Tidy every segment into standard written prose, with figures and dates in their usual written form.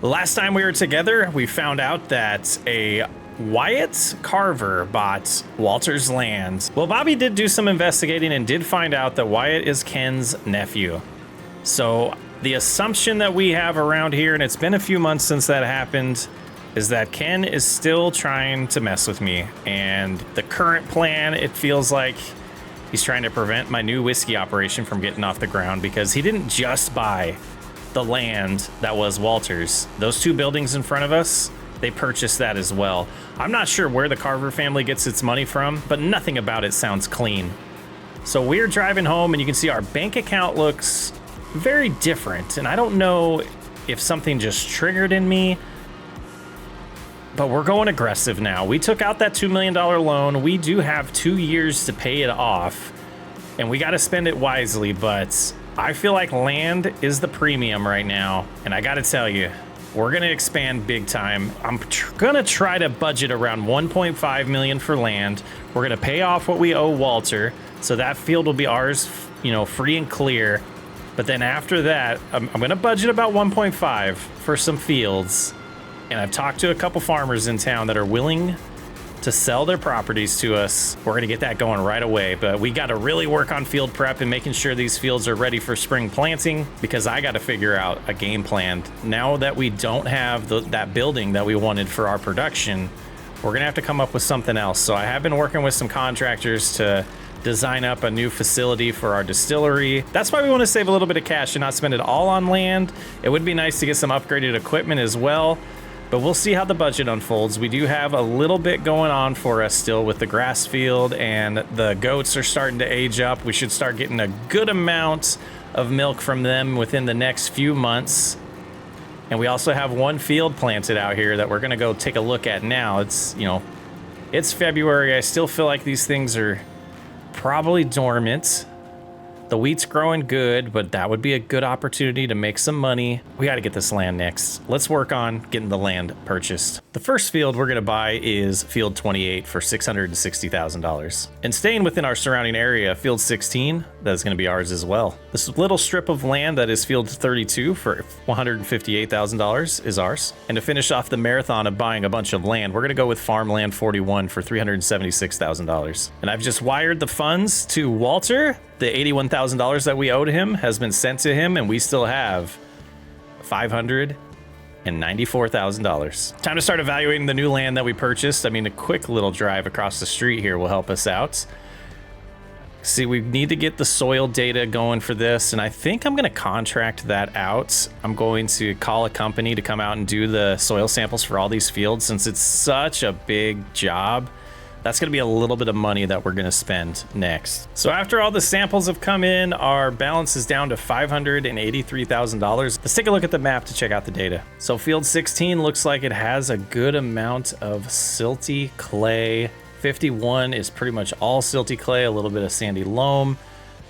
Last time we were together, we found out that a Wyatt Carver bought Walter's land. Well, Bobby did do some investigating and did find out that Wyatt is Ken's nephew. So the assumption that we have around here, and it's been a few months since that happened, is that Ken is still trying to mess with me. And the current plan, it feels like he's trying to prevent my new whiskey operation from getting off the ground, because he didn't just buy the land that was Walter's. Those two buildings in front of us, they purchased that as well. I'm not sure where the Carver family gets its money from, but nothing about it sounds clean. So we're driving home and you can see our bank account looks very different. And I don't know if something just triggered in me, but we're going aggressive now. We took out that $2 million loan. We do have 2 years to pay it off, and we got to spend it wisely, but I feel like land is the premium right now. And I got to tell you, we're going to expand big time. I'm going to try to budget around 1.5 million for land. We're going to pay off what we owe Walter, so that field will be ours, you know, free and clear. But then after that, I'm going to budget about 1.5 for some fields. And I've talked to a couple farmers in town that are willing to sell their properties to us. We're gonna get that going right away, but we gotta really work on field prep and making sure these fields are ready for spring planting, because I gotta figure out a game plan. Now that we don't have that building that we wanted for our production, we're gonna have to come up with something else. So I have been working with some contractors to design up a new facility for our distillery. That's why we want to save a little bit of cash and not spend it all on land. It would be nice to get some upgraded equipment as well. But we'll see how the budget unfolds. We do have a little bit going on for us still with the grass field, and the goats are starting to age up. We should start getting a good amount of milk from them within the next few months. And we also have one field planted out here that we're gonna go take a look at now. It's, you know, it's February. I still feel like these things are probably dormant. The wheat's growing good, but that would be a good opportunity to make some money. We got to get this land next. Let's work on getting the land purchased. The first field we're going to buy is field 28 for $660,000. And staying within our surrounding area, field 16, that's going to be ours as well. This little strip of land that is field 32 for $158,000 is ours. And to finish off the marathon of buying a bunch of land, we're going to go with farmland 41 for $376,000. And I've just wired the funds to Walter. The $81,000 that we owed him has been sent to him, and we still have $594,000. Time to start evaluating the new land that we purchased. I mean, a quick little drive across the street here will help us out. See, we need to get the soil data going for this, and I think I'm going to contract that out. I'm going to call a company to come out and do the soil samples for all these fields, since it's such a big job. That's going to be a little bit of money that we're going to spend next. So after all the samples have come in, our balance is down to $583,000. Let's take a look at the map to check out the data. So field 16 looks like it has a good amount of silty clay. 51 is pretty much all silty clay, a little bit of sandy loam.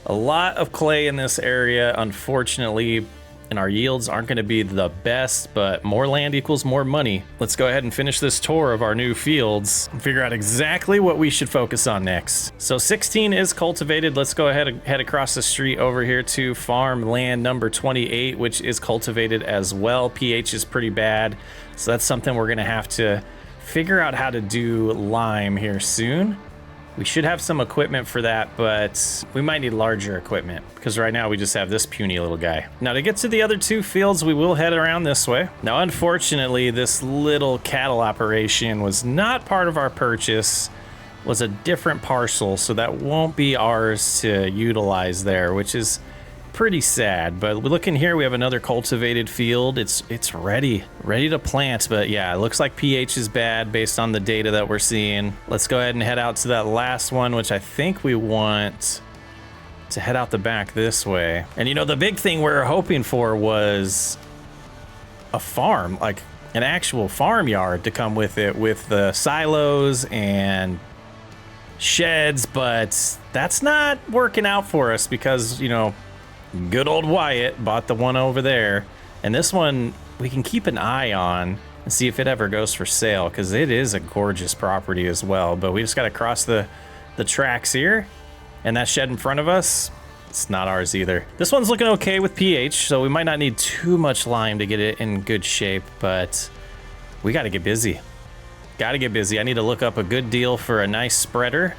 A lot of clay in this area, unfortunately, and our yields aren't going to be the best, but more land equals more money. Let's go ahead and finish this tour of our new fields and figure out exactly what we should focus on next. So 16 is cultivated. Let's go ahead and head across the street over here to farmland number 28, which is cultivated as well. pH is pretty bad, so that's something we're going to have to figure out how to do lime here soon. We should have some equipment for that, but we might need larger equipment because right now we just have this puny little guy. Now to get to the other two fields, we will head around this way. Now, unfortunately, this little cattle operation was not part of our purchase, was a different parcel, so that won't be ours to utilize there, which is pretty sad. But looking here, we have another cultivated field. It's ready to plant, but yeah, it looks like pH is bad based on the data that we're seeing. Let's go ahead and head out to that last one, which I think we want to head out the back this way. And you know, the big thing we're hoping for was a farm, like an actual farmyard to come with it, with the silos and sheds, but that's not working out for us because, you know, good old Wyatt bought the one over there, and this one we can keep an eye on and see if it ever goes for sale, because it is a gorgeous property as well. But we just got to cross the tracks here, and that shed in front of us, It's not ours either. This one's looking okay with pH, so we might not need too much lime to get it in good shape, but we got to get busy. Got to get busy. I need to look up a good deal for a nice spreader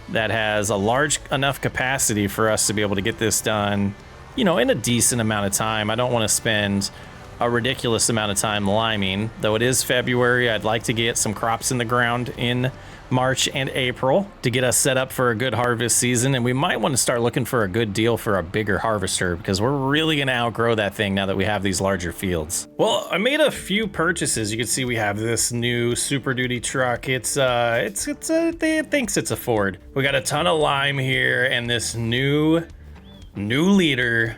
that has a large enough capacity for us to be able to get this done, you know, in a decent amount of time. I don't want to spend a ridiculous amount of time liming, though it is February. I'd like to get some crops in the ground in March and April to get us set up for a good harvest season, and we might want to start looking for a good deal for a bigger harvester because we're really going to outgrow that thing now that we have these larger fields. Well, I made a few purchases. You can see we have this new Super Duty truck. It thinks it's a Ford. We got a ton of lime here and this new liter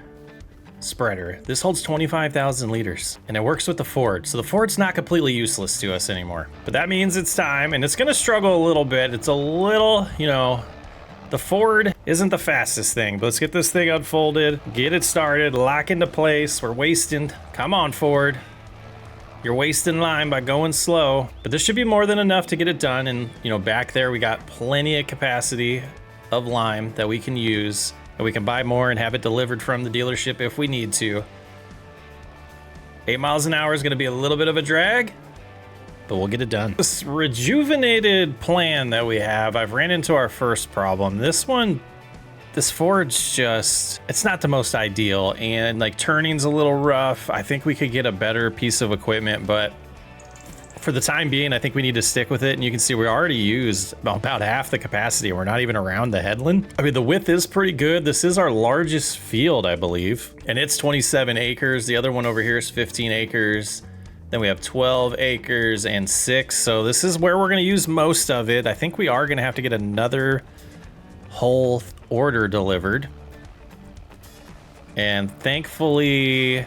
spreader. This holds 25,000 liters and it works with the Ford. So the Ford's not completely useless to us anymore, but that means it's time, and it's going to struggle a little bit. It's a little, you know, the Ford isn't the fastest thing, but let's get this thing unfolded, get it started, lock into place. We're wasting. Come on, Ford. You're wasting lime by going slow, but this should be more than enough to get it done. And, you know, back there, we got plenty of capacity of lime that we can use. And we can buy more and have it delivered from the dealership if we need to. 8 miles an hour is going to be a little bit of a drag, but we'll get it done. This rejuvenated plan that we have, I've ran into our first problem. This Ford's just, it's not the most ideal, and like turning's a little rough. I think we could get a better piece of equipment, but for the time being, I think we need to stick with it. And you can see we already used about half the capacity. We're not even around the headland. I mean, the width is pretty good. This is our largest field, I believe, and it's 27 acres. The other one over here is 15 acres. Then we have 12 acres and 6. So this is where we're going to use most of it. I think we are going to have to get another whole order delivered. And thankfully,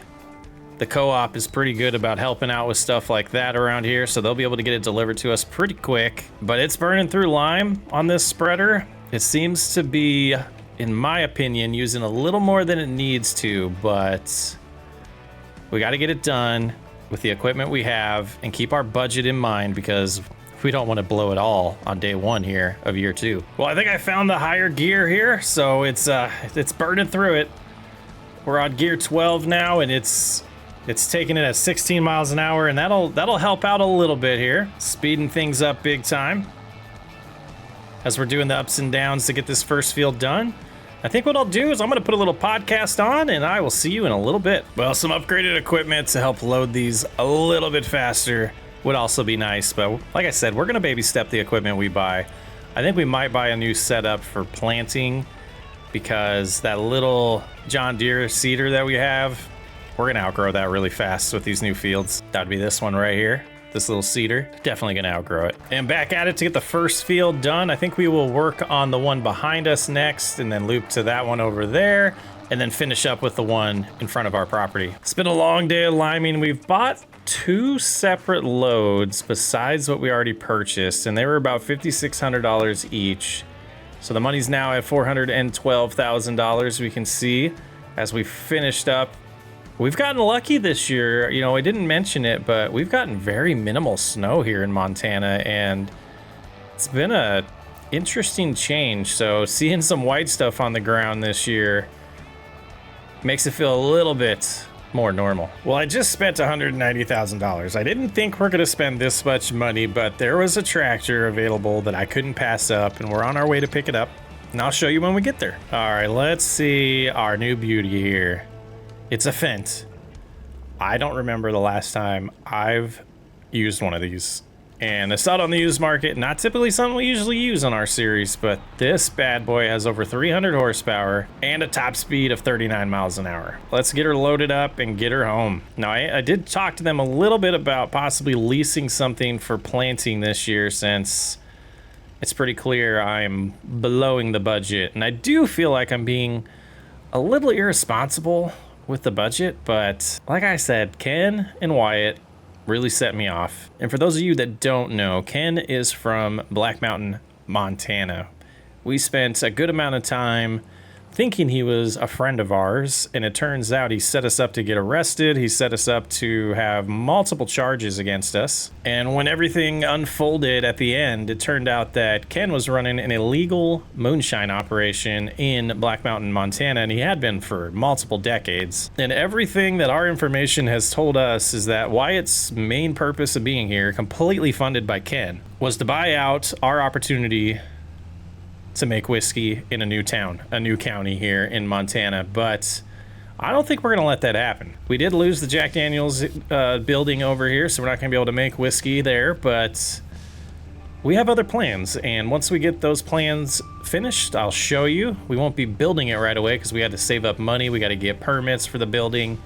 the co-op is pretty good about helping out with stuff like that around here, so they'll be able to get it delivered to us pretty quick. But it's burning through lime on this spreader. It seems to be, in my opinion, using a little more than it needs to, but we got to get it done with the equipment we have and keep our budget in mind because we don't want to blow it all on day one here of year 2. Well, I think I found the higher gear here, so it's burning through it. We're on gear 12 now, and it's taking it at 16 miles an hour, and that'll help out a little bit here, speeding things up big time as we're doing the ups and downs to get this first field done. I think what I'll do is I'm going to put a little podcast on, and I will see you in a little bit. Well, some upgraded equipment to help load these a little bit faster would also be nice, but like I said, we're going to baby step the equipment we buy. I think we might buy a new setup for planting because that little John Deere seeder that we have, we're going to outgrow that really fast with these new fields. That would be this one right here. This little seeder. Definitely going to outgrow it. And back at it to get the first field done. I think we will work on the one behind us next and then loop to that one over there and then finish up with the one in front of our property. It's been a long day of liming. We've bought 2 separate loads besides what we already purchased, and they were about $5,600 each. So the money's now at $412,000. We can see as we finished up. We've gotten lucky this year. You know, I didn't mention it, but we've gotten very minimal snow here in Montana, and it's been a interesting change. So seeing some white stuff on the ground this year makes it feel a little bit more normal. Well, I just spent $190,000. I didn't think we're going to spend this much money, but there was a tractor available that I couldn't pass up, and we're on our way to pick it up, and I'll show you when we get there. All right, let's see our new beauty here. It's a Fendt. I don't remember the last time I've used one of these. And I saw it on the used market. Not typically something we usually use on our series, but this bad boy has over 300 horsepower and a top speed of 39 miles an hour. Let's get her loaded up and get her home. Now, I did talk to them a little bit about possibly leasing something for planting this year, since it's pretty clear I'm blowing the budget. And I do feel like I'm being a little irresponsible with the budget, but like I said, Ken and Wyatt really set me off. And for those of you that don't know, Ken is from Black Mountain, Montana. We spent a good amount of time thinking he was a friend of ours, and it turns out he set us up to get arrested. He set us up to have multiple charges against us. And when everything unfolded at the end, it turned out that Ken was running an illegal moonshine operation in Black Mountain, Montana, and he had been for multiple decades. And everything that our information has told us is that Wyatt's main purpose of being here, completely funded by Ken, was to buy out our opportunity to make whiskey in a new town, a new county here in Montana. But I don't think we're gonna let that happen. We did lose the Jack Daniels building over here, so we're not gonna be able to make whiskey there, but we have other plans, and once we get those plans finished, I'll show you. We won't be building it right away because we had to save up money. We got to get permits for the building,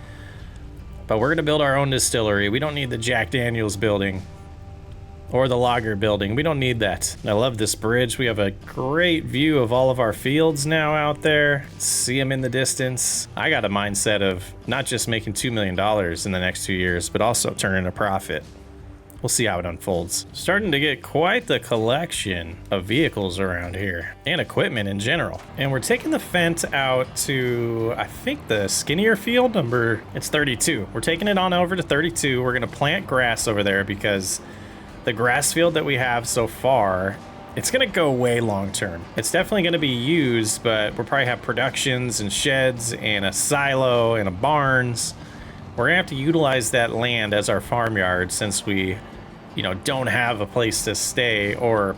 but we're gonna build our own distillery. We don't need the Jack Daniels building or the lager building. We don't need that. I love this bridge. We have a great view of all of our fields now out there. See them in the distance. I got a mindset of not just making $2 million in the next 2 years, but also turning a profit. We'll see how it unfolds. Starting to get quite the collection of vehicles around here and equipment in general. And we're taking the fence out to, I think, the skinnier field number, it's 32. We're taking it on over to 32. We're gonna plant grass over there because the grass field that we have so far, it's gonna go way long term. It's definitely gonna be used, but we'll probably have productions and sheds and a silo and a barns. We're gonna have to utilize that land as our farmyard since we, don't have a place to stay, or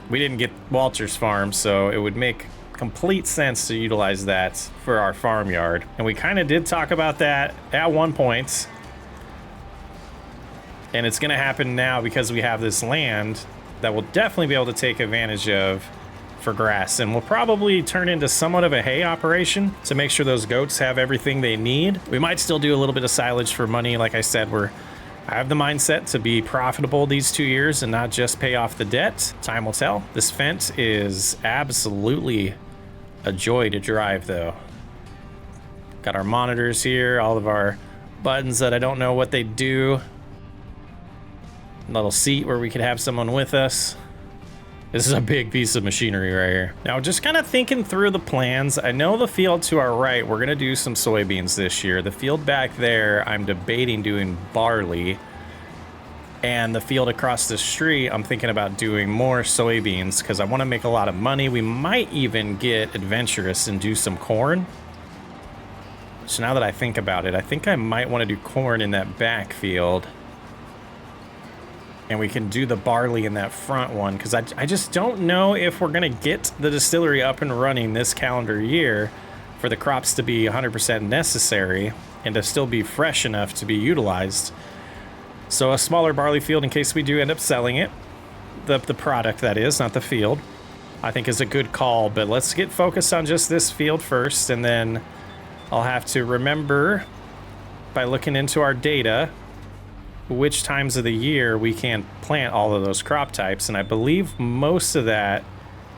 we didn't get Walter's farm, so it would make complete sense to utilize that for our farmyard. And we kind of did talk about that at one point. And it's gonna happen now because we have this land that we'll definitely be able to take advantage of for grass. And we'll probably turn into somewhat of a hay operation to make sure those goats have everything they need. We might still do a little bit of silage for money. Like I said, I have the mindset to be profitable these 2 years and not just pay off the debt. Time will tell. This fence is absolutely a joy to drive though. Got our monitors here, all of our buttons that I don't know what they do. Little seat where we could have someone with us. This is a big piece of machinery right here. Now, just kind of thinking through the plans, I know the field to our right, we're gonna do some soybeans this year. The field back there, I'm debating doing barley. And the field across the street, I'm thinking about doing more soybeans because I wanna make a lot of money. We might even get adventurous and do some corn. So now that I think about it, I think I might wanna do corn in that back field. And we can do the barley in that front one because I just don't know if we're gonna get the distillery up and running this calendar year for the crops to be 100% necessary and to still be fresh enough to be utilized. So a smaller barley field in case we do end up selling it, the product that is, not the field, I think is a good call. But let's get focused on just this field first, and then I'll have to remember by looking into our data which times of the year we can plant all of those crop types, and I believe most of that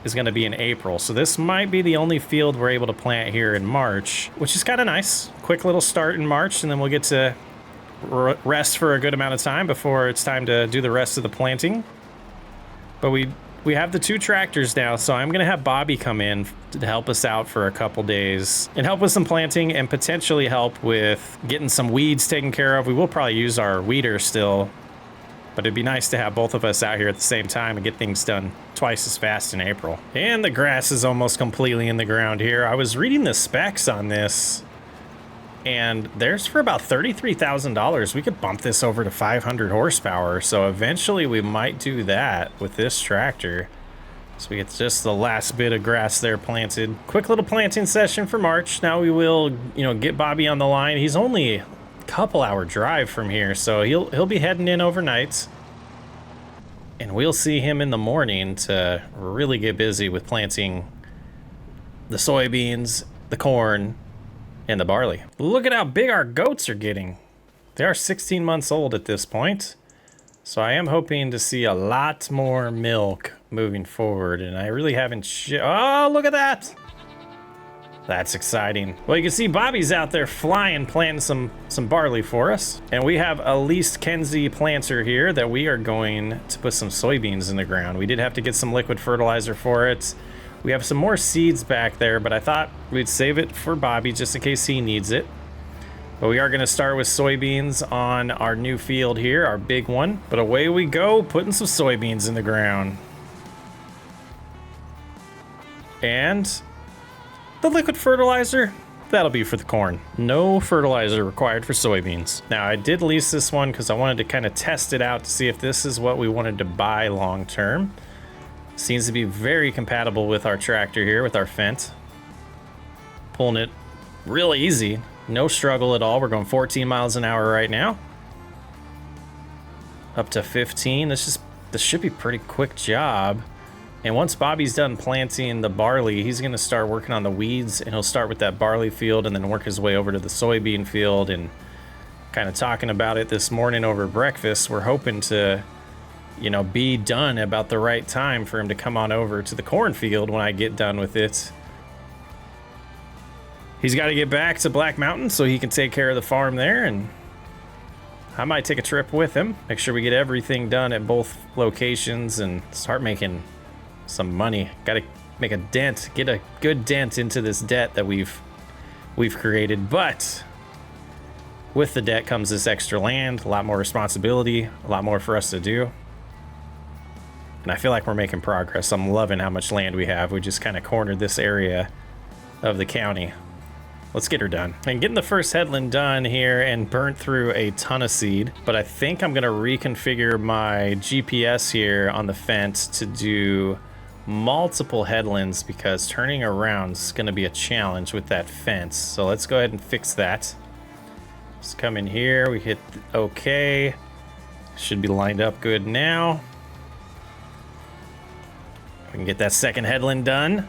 is going to be in April. So this might be the only field we're able to plant here in March, which is kind of nice. Quick little start in March, and then we'll get to rest for a good amount of time before it's time to do the rest of the planting. But we have the 2 tractors now, so I'm gonna have Bobby come in to help us out for a couple days and help with some planting and potentially help with getting some weeds taken care of. We will probably use our weeder still, but it'd be nice to have both of us out here at the same time and get things done twice as fast in April. And the grass is almost completely in the ground here. I was reading the specs on this, and there's for about $33,000. We could bump this over to 500 horsepower. So eventually we might do that with this tractor. So we get just the last bit of grass there planted. Quick little planting session for March. Now we will, get Bobby on the line. He's only a couple hour drive from here, so he'll be heading in overnight. And we'll see him in the morning to really get busy with planting the soybeans, the corn, and the barley. Look at how big our goats are getting. They are 16 months old at this point. So I am hoping to see a lot more milk moving forward, and I really haven't oh, look at that. That's exciting. Well, you can see Bobby's out there flying, planting some barley for us. And we have a leased Kenzie planter here that we are going to put some soybeans in the ground. We did have to get some liquid fertilizer for it. We have some more seeds back there, but I thought we'd save it for Bobby just in case he needs it. But we are going to start with soybeans on our new field here, our big one. But away we go, putting some soybeans in the ground. And the liquid fertilizer, that'll be for the corn. No fertilizer required for soybeans. Now, I did lease this one because I wanted to kind of test it out to see if this is what we wanted to buy long term. Seems to be very compatible with our tractor here, with our Fendt. Pulling it real easy. No struggle at all. We're going 14 miles an hour right now. Up to 15. This should be a pretty quick job. And once Bobby's done planting the barley, he's going to start working on the weeds, and he'll start with that barley field and then work his way over to the soybean field. And kind of talking about it this morning over breakfast, we're hoping to, you know, be done about the right time for him to come on over to the cornfield when I get done with it. He's got to get back to Black Mountain so he can take care of the farm there, and I might take a trip with him, make sure we get everything done at both locations and start making some money. Got to make a dent, get a good dent into this debt that we've created. But with the debt comes this extra land, a lot more responsibility, a lot more for us to do. And I feel like we're making progress. I'm loving how much land we have. We just kind of cornered this area of the county. Let's get her done. And getting the first headland done here and burnt through a ton of seed. But I think I'm gonna reconfigure my GPS here on the Fendt to do multiple headlands because turning around is gonna be a challenge with that fence. So let's go ahead and fix that. Just come in here, we hit OK. Should be lined up good now. We can get that second headland done.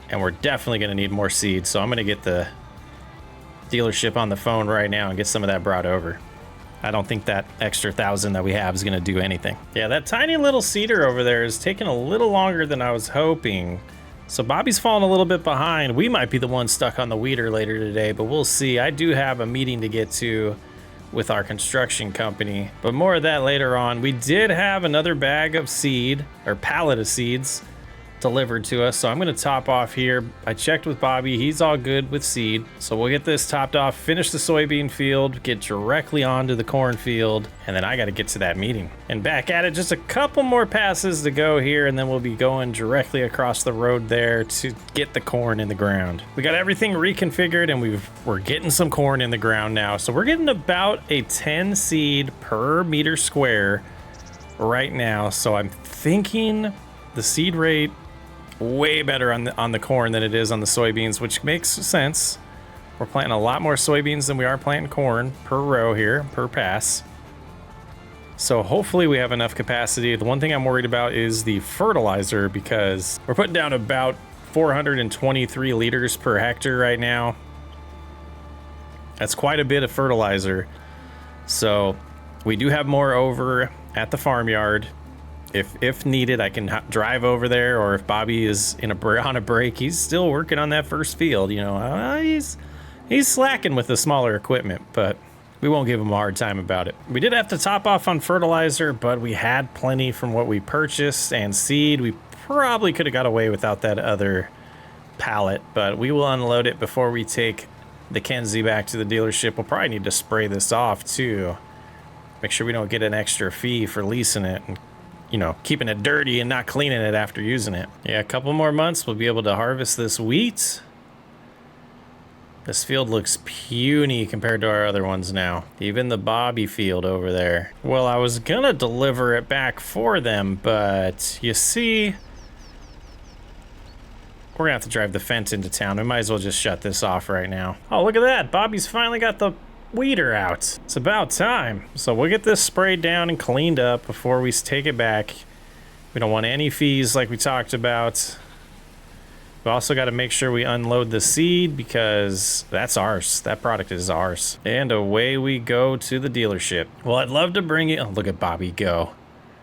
And we're definitely going to need more seeds, so I'm going to get the dealership on the phone right now and get some of that brought over. I don't think that extra 1,000 that we have is going to do anything. Yeah, that tiny little seeder over there is taking a little longer than I was hoping. So Bobby's falling a little bit behind. We might be the ones stuck on the weeder later today, but we'll see. I do have a meeting to get to with our construction company, but more of that later on. We did have another bag of seed, or pallet of seeds, delivered to us, so I'm going to top off here. I checked with Bobby, he's all good with seed, so we'll get this topped off, finish the soybean field, get directly onto the corn field, and then I got to get to that meeting and back at it. Just a couple more passes to go here, and then we'll be going directly across the road there to get the corn in the ground. We got everything reconfigured, and we're getting some corn in the ground now, so we're getting about a 10 seed per meter square right now. So I'm thinking the seed rate way better on the corn than it is on the soybeans, which makes sense. We're planting a lot more soybeans than we are planting corn per row here, per pass. So hopefully we have enough capacity. The one thing I'm worried about is the fertilizer, because we're putting down about 423 liters per hectare right now. That's quite a bit of fertilizer. So we do have more over at the farmyard. If needed, I can drive over there, or if Bobby is on a break, he's still working on that first field. You know, he's slacking with the smaller equipment, but we won't give him a hard time about it. We did have to top off on fertilizer, but we had plenty from what we purchased, and seed, we probably could have got away without that other pallet, but we will unload it before we take the Kenzie back to the dealership. We'll probably need to spray this off too. Make sure we don't get an extra fee for leasing it and, you know, keeping it dirty and not cleaning it after using it. Yeah, a couple more months, we'll be able to harvest this wheat. This field looks puny compared to our other ones now. Even the Bobby field over there. Well, I was gonna deliver it back for them, but you see, we're gonna have to drive the Fendt into town. We might as well just shut this off right now. Oh, look at that. Bobby's finally got the weeder out. It's about time. So we'll get this sprayed down and cleaned up before we take it back. We don't want any fees like we talked about. We also got to make sure we unload the seed because that's ours. That product is ours. And away we go to the dealership. Well, I'd love to bring you... Oh, look at Bobby go.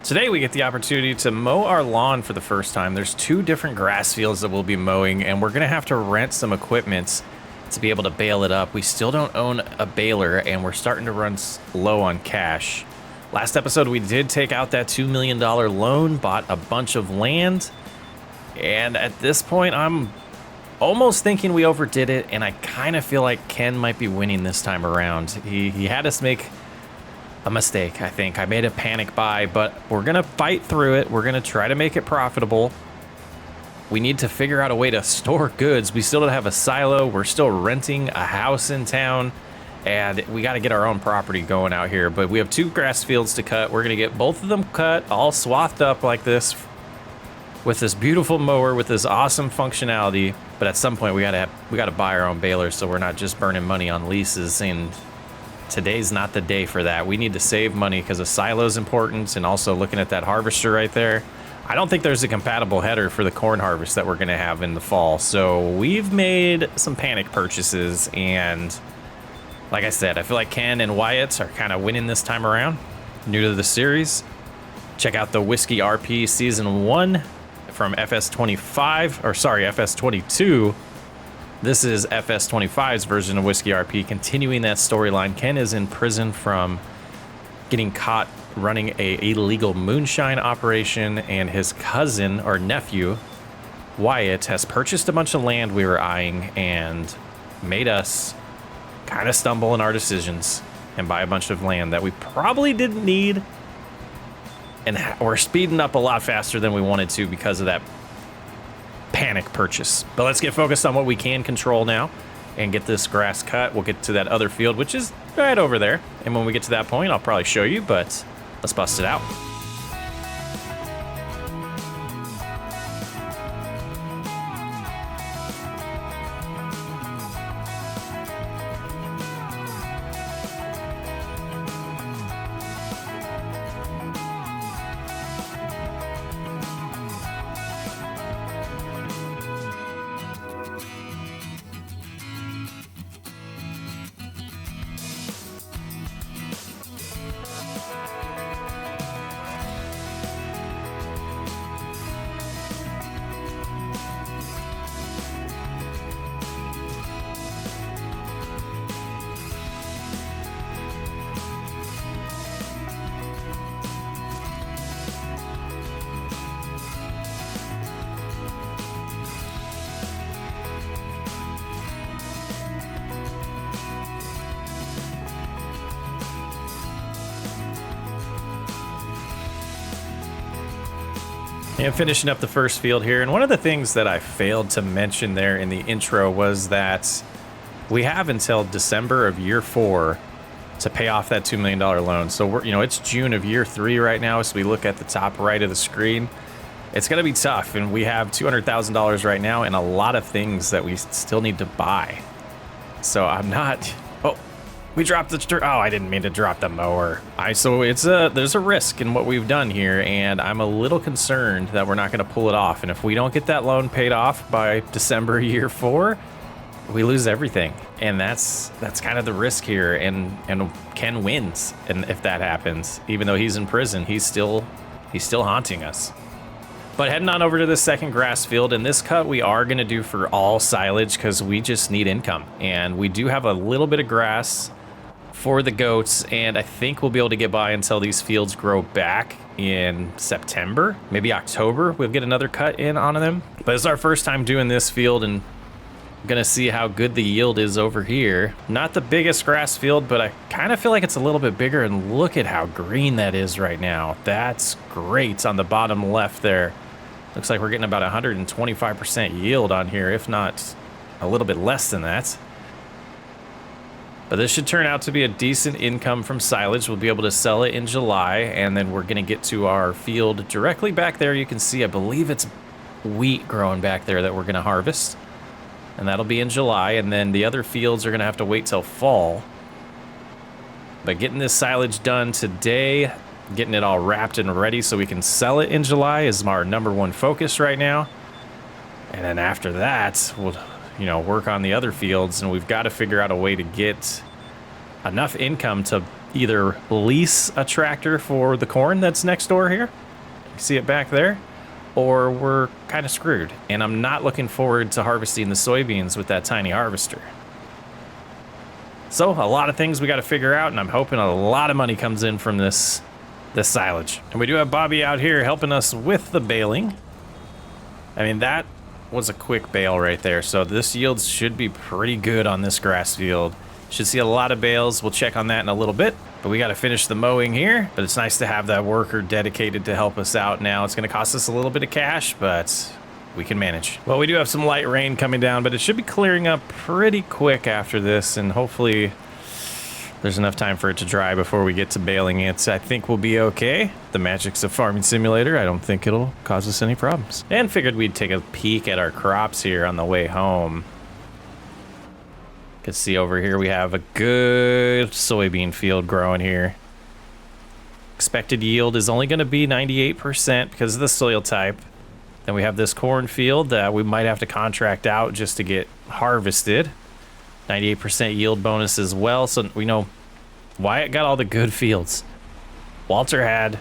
Today we get the opportunity to mow our lawn for the first time. There's 2 different grass fields that we'll be mowing, and we're going to have to rent some equipment to be able to bale it up. We still don't own a baler, and we're starting to run low on cash. Last episode, we did take out that $2 million loan, bought a bunch of land, And at this point, I'm almost thinking we overdid it, and I kind of feel like Ken might be winning this time around. He had us make a mistake, I think. I made a panic buy, but we're going to fight through it. We're going to try to make it profitable. We need to figure out a way to store goods. We still don't have a silo. We're still renting a house in town, and we got to get our own property going out here. But we have 2 grass fields to cut. We're going to get both of them cut, all swathed up like this, with this beautiful mower with this awesome functionality. But at some point we gotta buy our own balers, so we're not just burning money on leases, and today's not the day for that. We need to save money because a silo is important, and also looking at that harvester right there, I don't think there's a compatible header for the corn harvest that we're gonna have in the fall. So we've made some panic purchases, and like I said, I feel like Ken and Wyatt are kind of winning this time around. New to the series, check out the Whiskey RP Season 1 from FS25, or sorry, FS22. This is FS25's version of Whiskey RP, continuing that storyline. Ken is in prison from getting caught running a illegal moonshine operation, and his cousin or nephew, Wyatt, has purchased a bunch of land we were eyeing and made us kind of stumble in our decisions and buy a bunch of land that we probably didn't need. And we're speeding up a lot faster than we wanted to because of that panic purchase. But let's get focused on what we can control now and get this grass cut. We'll get to that other field, which is right over there. And when we get to that point, I'll probably show you, but let's bust it out. And finishing up the first field here, and one of the things that I failed to mention there in the intro was that we have until December of year 4 to pay off that $2 million loan. So we're, it's June of year 3 right now. So we look at the top right of the screen. It's going to be tough, and we have $200,000 right now and a lot of things that we still need to buy. So I'm not... Oh, we dropped the... Oh, I didn't mean to drop the mower. There's a risk in what we've done here, and I'm a little concerned that we're not going to pull it off. And if we don't get that loan paid off by December year 4, we lose everything. And that's kind of the risk here. And Ken wins, and if that happens, even though he's in prison, he's still haunting us. But heading on over to the second grass field, and this cut we are going to do for all silage because we just need income. And we do have a little bit of grass for the goats, and I think we'll be able to get by until these fields grow back in September, maybe October. We'll get another cut in on them. But it's our first time doing this field, and I'm going to see how good the yield is over here. Not the biggest grass field, but I kind of feel like it's a little bit bigger, and look at how green that is right now. That's great on the bottom left there. Looks like we're getting about 125% yield on here, if not a little bit less than that. But this should turn out to be a decent income from silage. We'll be able to sell it in July, and then we're going to get to our field directly back there. You can see, I believe it's wheat growing back there that we're going to harvest. And that'll be in July, and then the other fields are going to have to wait till fall. But getting this silage done today, getting it all wrapped and ready so we can sell it in July is our #1 focus right now. And then after that, we'll work on the other fields, and we've got to figure out a way to get enough income to either lease a tractor for the corn that's next door here. You see it back there? Or we're kind of screwed. And I'm not looking forward to harvesting the soybeans with that tiny harvester. So a lot of things we got to figure out, and I'm hoping a lot of money comes in from this silage. And we do have Bobby out here helping us with the baling. I mean, that was a quick bale right there. So this yield should be pretty good on this grass field. Should see a lot of bales. We'll check on that in a little bit. But we got to finish the mowing here. But it's nice to have that worker dedicated to help us out now. It's going to cost us a little bit of cash, but we can manage. Well, we do have some light rain coming down, but it should be clearing up pretty quick after this. And hopefully there's enough time for it to dry before we get to baling it. I think we'll be okay. The magics of Farming Simulator, I don't think it'll cause us any problems. And figured we'd take a peek at our crops here on the way home. You can see over here we have a good soybean field growing here. Expected yield is only going to be 98% because of the soil type. Then we have this corn field that we might have to contract out just to get harvested. 98% yield bonus as well. So we know Wyatt got all the good fields. Walter had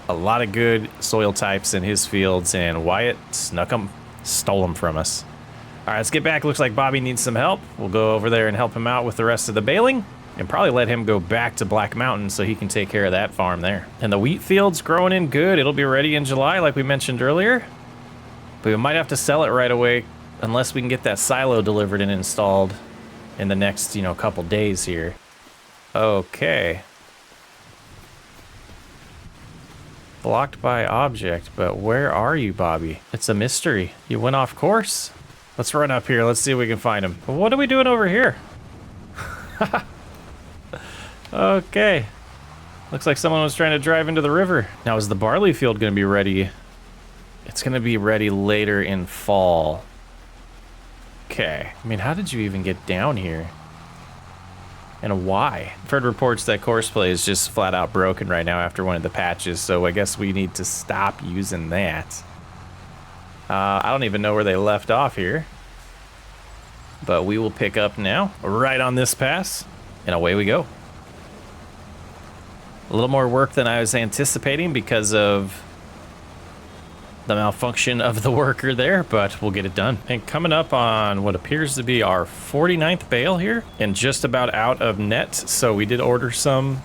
a lot of good soil types in his fields, and Wyatt snuck them, stole them from us. All right, let's get back. Looks like Bobby needs some help. We'll go over there and help him out with the rest of the baling and probably let him go back to Black Mountain so he can take care of that farm there. And the wheat field's growing in good. It'll be ready in July like we mentioned earlier. But we might have to sell it right away unless we can get that silo delivered and installed in the next, couple days here. Okay. Blocked by object, but where are you, Bobby? It's a mystery. You went off course? Let's run up here. Let's see if we can find him. But what are we doing over here? Okay. Looks like someone was trying to drive into the river. Now, is the barley field going to be ready? It's going to be ready later in fall. Okay. I mean, how did you even get down here? And why? I've heard reports that Courseplay is just flat out broken right now after one of the patches, so I guess we need to stop using that. I don't even know where they left off here. But we will pick up now, right on this pass, and away we go. A little more work than I was anticipating because of the malfunction of the worker there, but we'll get it done. And coming up on what appears to be our 49th bale here, and just about out of net, so we did order some.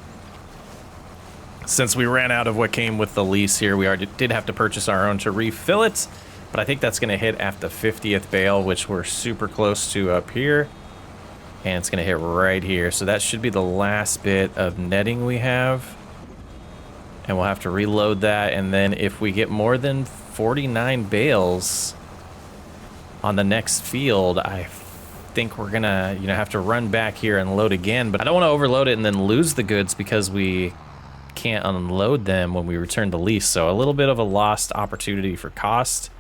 Since we ran out of what came with the lease here, we did have to purchase our own to refill it, but I think that's going to hit at the 50th bale, which we're super close to up here, and it's going to hit right here. So that should be the last bit of netting we have, and we'll have to reload that. And then if we get more than 49 bales on the next field, I think we're gonna have to run back here and load again. But I don't want to overload it and then lose the goods because we can't unload them when we return the lease. So a little bit of a lost opportunity for cost,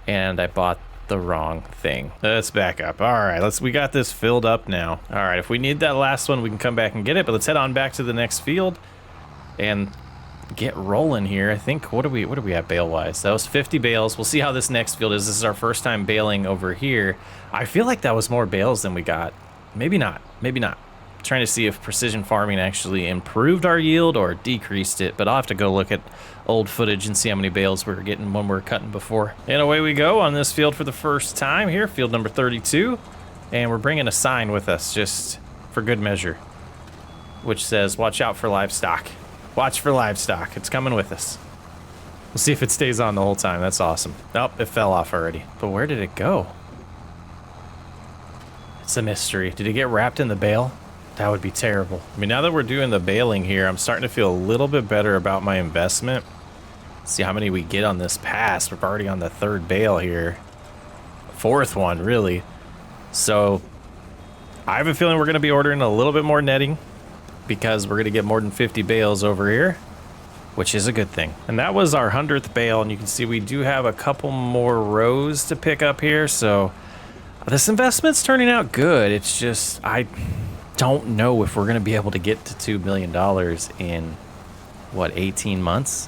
and I bought the wrong thing. Let's back up. All right, we got this filled up now. All right, if we need that last one, we can come back and get it, but let's head on back to the next field and get rolling here. I think, what do we have bale wise? That was 50 bales. We'll see how this next field is. This is our first time baling over here. I feel like that was more bales than we got. Maybe not. Trying to see if precision farming actually improved our yield or decreased it, but I'll have to go look at old footage and see how many bales we were getting when we were cutting before. And away we go on this field for the first time here, field number 32, and we're bringing a sign with us just for good measure, which says watch out for livestock. Watch for livestock. It's coming with us. We'll see if it stays on the whole time. That's awesome. Nope, it fell off already. But where did it go? It's a mystery. Did it get wrapped in the bale? That would be terrible. I mean, now that we're doing the baling here, I'm starting to feel a little bit better about my investment. See how many we get on this pass. We're already on the third bale here. Fourth one, really. So I have a feeling we're going to be ordering a little bit more netting because we're going to get more than 50 bales over here, which is a good thing. And that was our 100th bale, and you can see we do have a couple more rows to pick up here. So this investment's turning out good. It's just, I don't know if we're going to be able to get to $2 million in, what, 18 months?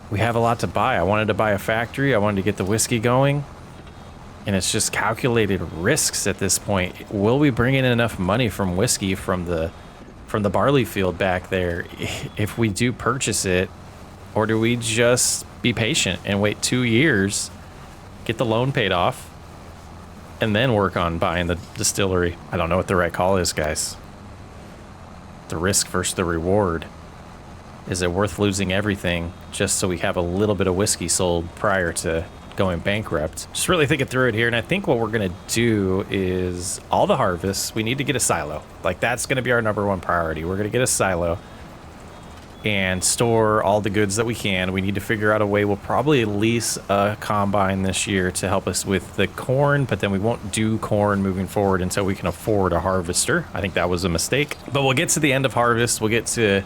We have a lot to buy. I wanted to buy a factory. I wanted to get the whiskey going. And it's just calculated risks at this point. Will we bring in enough money from whiskey from the barley field back there if we do purchase it? Or do we just be patient and wait 2 years, get the loan paid off, and then work on buying the distillery? I don't know what the right call is, guys. The risk versus the reward. Is it worth losing everything just so we have a little bit of whiskey sold prior to going bankrupt? Just really thinking through it here, and I think what we're gonna do is all the harvests, we need to get a silo. Like, that's gonna be our #1 priority. We're gonna get a silo and store all the goods that we can. We need to figure out a way. We'll probably lease a combine this year to help us with the corn, but then we won't do corn moving forward until we can afford a harvester. I think that was a mistake, but we'll get to the end of harvest. We'll get to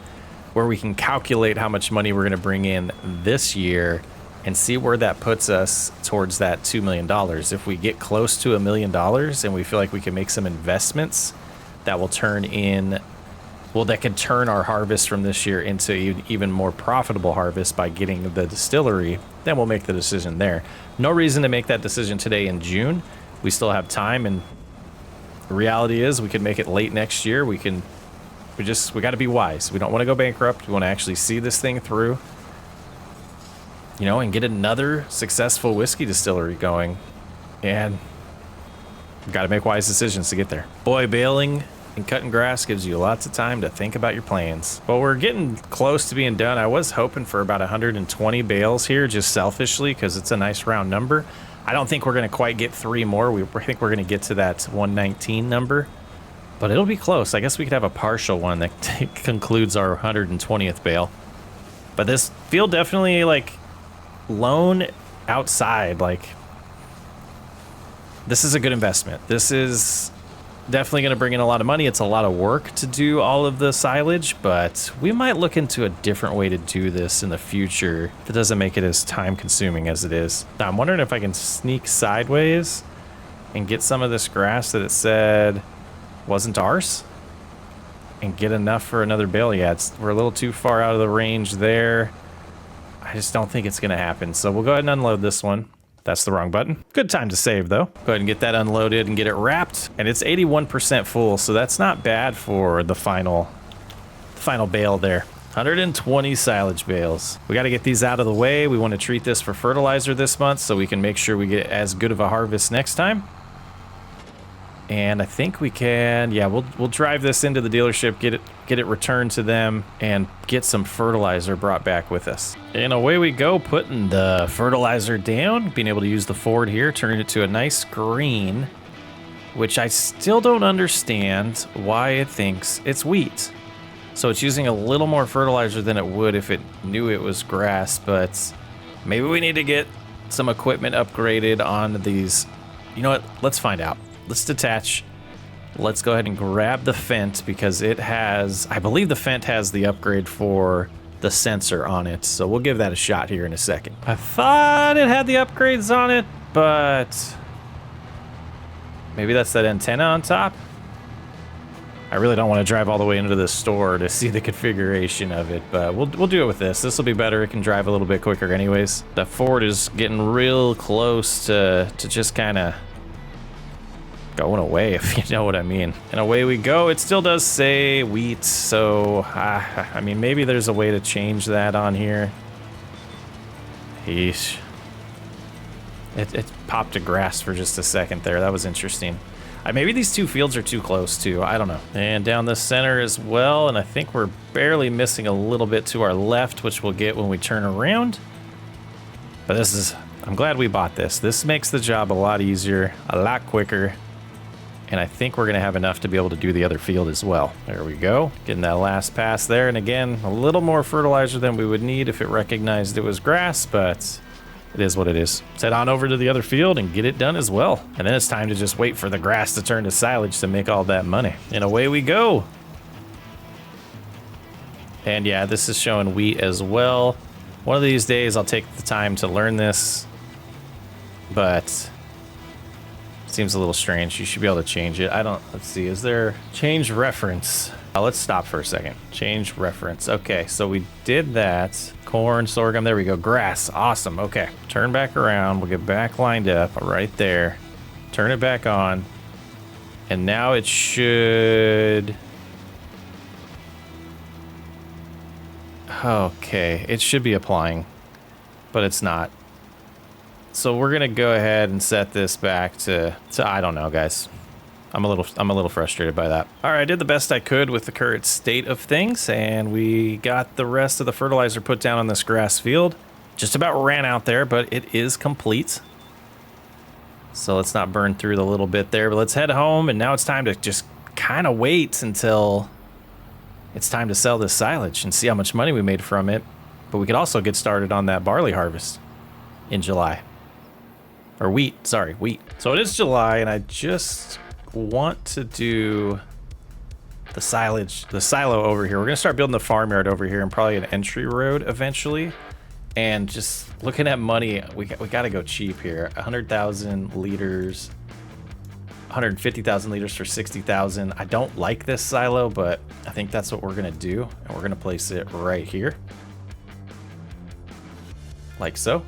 where we can calculate how much money we're going to bring in this year and see where that puts us towards that $2 million. If we get close to $1 million and we feel like we can make some investments that will turn in, well, that can turn our harvest from this year into even more profitable harvest by getting the distillery, then we'll make the decision there. No reason to make that decision today in June. We still have time, and the reality is we could make it late next year. We got to be wise. We don't want to go bankrupt. We want to actually see this thing through, you know, and get another successful whiskey distillery going. And we've got to make wise decisions to get there. Boy, baling and cutting grass gives you lots of time to think about your plans. Well, we're getting close to being done. I was hoping for about 120 bales here, just selfishly, because it's a nice round number. I don't think we're going to quite get 3 more. I think we're going to get to that 119 number. But it'll be close. I guess we could have a partial one that concludes our 120th bale. But this field definitely, like, loan outside, like, this is a good investment. This is definitely going to bring in a lot of money. It's a lot of work to do all of the silage, but we might look into a different way to do this in the future that doesn't make it as time consuming as it is. Now, I'm wondering if I can sneak sideways and get some of this grass that it said wasn't ours and get enough for another bale. Yeah, we're a little too far out of the range there. I just don't think it's going to happen. So we'll go ahead and unload this one. That's the wrong button. Good time to save, though. Go ahead and get that unloaded and get it wrapped. And it's 81% full, so that's not bad for the final bale there. 120 silage bales. We got to get these out of the way. We want to treat this for fertilizer this month so we can make sure we get as good of a harvest next time. And I think we can, yeah, we'll drive this into the dealership, get it returned to them, and get some fertilizer brought back with us. And away we go, putting the fertilizer down, being able to use the Ford here, turning it to a nice green, which I still don't understand why it thinks it's wheat. So it's using a little more fertilizer than it would if it knew it was grass, but maybe we need to get some equipment upgraded on these. You know what? Let's find out. Let's detach. Let's go ahead and grab the Fent because it has, I believe the Fent has the upgrade for the sensor on it. So we'll give that a shot here in a second. I thought it had the upgrades on it, but maybe that's that antenna on top. I really don't want to drive all the way into the store to see the configuration of it, but we'll do it with this. This will be better. It can drive a little bit quicker anyways. The Ford is getting real close to just kind of going away, if you know what I mean. And away we go. It still does say wheat, so I mean, maybe there's a way to change that on here. Yeesh. It popped to grass for just a second there. That was interesting. Maybe these two fields are too close too. I don't know. And down the center as well, and I think we're barely missing a little bit to our left, which we'll get when we turn around. But this is, I'm glad we bought this. This makes the job a lot easier, a lot quicker. And I think we're going to have enough to be able to do the other field as well. There we go. Getting that last pass there. And again, a little more fertilizer than we would need if it recognized it was grass, but it is what it is. Let's head on over to the other field and get it done as well. And then it's time to just wait for the grass to turn to silage to make all that money. And away we go. And yeah, this is showing wheat as well. One of these days I'll take the time to learn this, but seems a little strange. You should be able to change it. Let's see, is there change reference? Let's stop for a second. Change reference. Okay, so we did that. Corn, sorghum, there we go. Grass, awesome. Okay, turn back around. We'll get back lined up right there. Turn it back on. And now it should... Okay, it should be applying, but it's not. So we're gonna go ahead and set this back to I don't know, guys. I'm a little frustrated by that. All right, I did the best I could with the current state of things, and we got the rest of the fertilizer put down on this grass field. Just about ran out there, but it is complete. So let's not burn through the little bit there, but let's head home, and now it's time to just kind of wait until it's time to sell this silage and see how much money we made from it. But we could also get started on that barley harvest in July. Or wheat, sorry, wheat. So it is July, and I just want to do the silage, the silo over here. We're gonna start building the farmyard over here and probably an entry road eventually. And just looking at money, we gotta go cheap here. 100,000 liters, 150,000 liters for 60,000. I don't like this silo, but I think that's what we're gonna do. And we're gonna place it right here. Like so.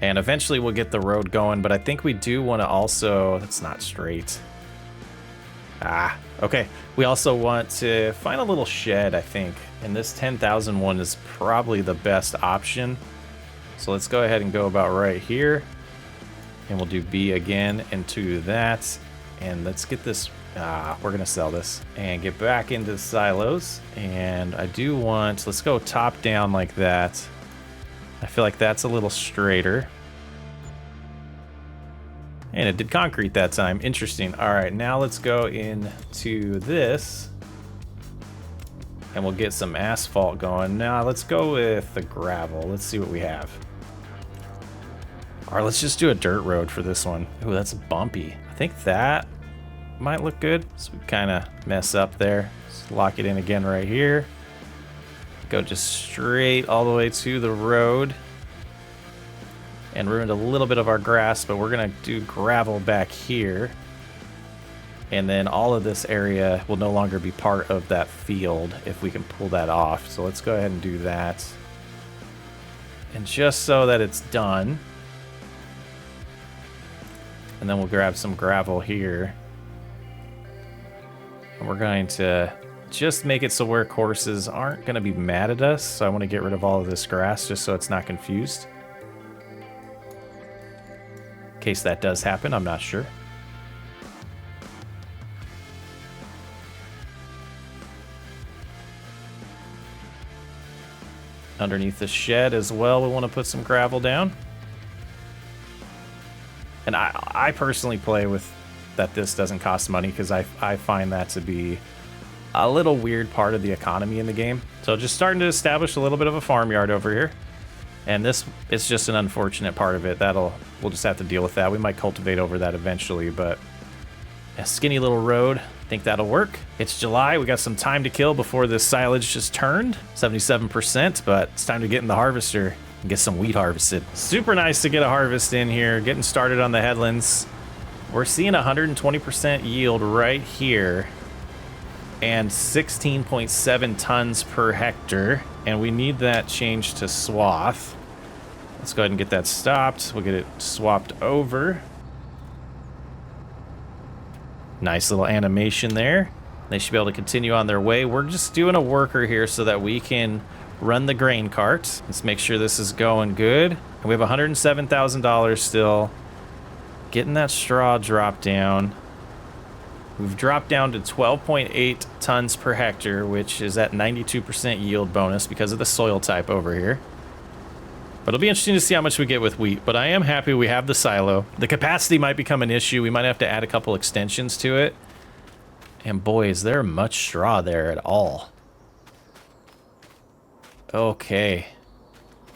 And eventually we'll get the road going, but I think we do wanna also, that's not straight. Ah, okay. We also want to find a little shed, I think. And this 10,000 one is probably the best option. So let's go ahead and go about right here. And we'll do B again into that. And let's get this, we're gonna sell this. And get back into the silos. And I do want, let's go top down like that. I feel like that's a little straighter. And it did concrete that time. Interesting. All right, now let's go into this. And we'll get some asphalt going. Now let's go with the gravel. Let's see what we have. All right, let's just do a dirt road for this one. Ooh, that's bumpy. I think that might look good. So we kind of mess up there. Let's lock it in again right here. Go just straight all the way to the road. And ruined a little bit of our grass, but we're gonna do gravel back here. And then all of this area will no longer be part of that field if we can pull that off. So let's go ahead and do that. And just so that it's done. And then we'll grab some gravel here. And we're going to just make it so where horses aren't gonna be mad at us. So I wanna get rid of all of this grass just so it's not confused. In case that does happen, I'm not sure. Underneath the shed as well, we want to put some gravel down. And I personally play with that this doesn't cost money because I find that to be a little weird part of the economy in the game. So just starting to establish a little bit of a farmyard over here. And this is just an unfortunate part of it. We'll just have to deal with that. We might cultivate over that eventually, but a skinny little road, I think that'll work. It's July, we got some time to kill before this silage just turned, 77%, but it's time to get in the harvester and get some wheat harvested. Super nice to get a harvest in here, getting started on the headlands. We're seeing 120% yield right here and 16.7 tons per hectare. And we need that changed to swath. Let's go ahead and get that stopped. We'll get it swapped over. Nice little animation there. They should be able to continue on their way. We're just doing a worker here so that we can run the grain cart. Let's make sure this is going good. And we have $107,000 still. Getting that straw dropped down. We've dropped down to 12.8 tons per hectare, which is at 92% yield bonus because of the soil type over here. But it'll be interesting to see how much we get with wheat. But I am happy we have the silo. The capacity might become an issue. We might have to add a couple extensions to it. And boy, is there much straw there at all. Okay.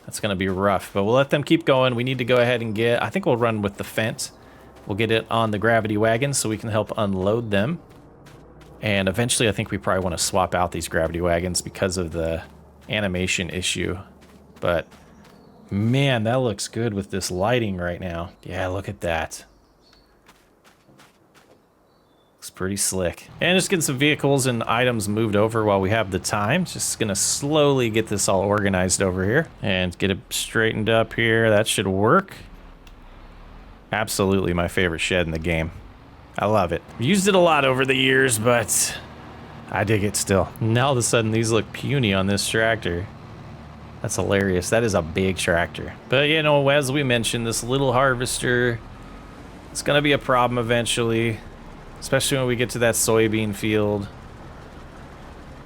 That's going to be rough, but we'll let them keep going. We need to go ahead and get, I think we'll run with the fence. We'll get it on the gravity wagon so we can help unload them. And eventually I think we probably want to swap out these gravity wagons because of the animation issue. But man, that looks good with this lighting right now. Yeah, look at that. Looks pretty slick. And just getting some vehicles and items moved over while we have the time. Just gonna slowly get this all organized over here and get it straightened up here. That should work. Absolutely my favorite shed in the game. I love it. Used it a lot over the years, but I dig it still. Now all of a sudden these look puny on this tractor. That's hilarious. That is a big tractor. But you know, as we mentioned, this little harvester, it's gonna be a problem eventually. especially when we get to that soybean field.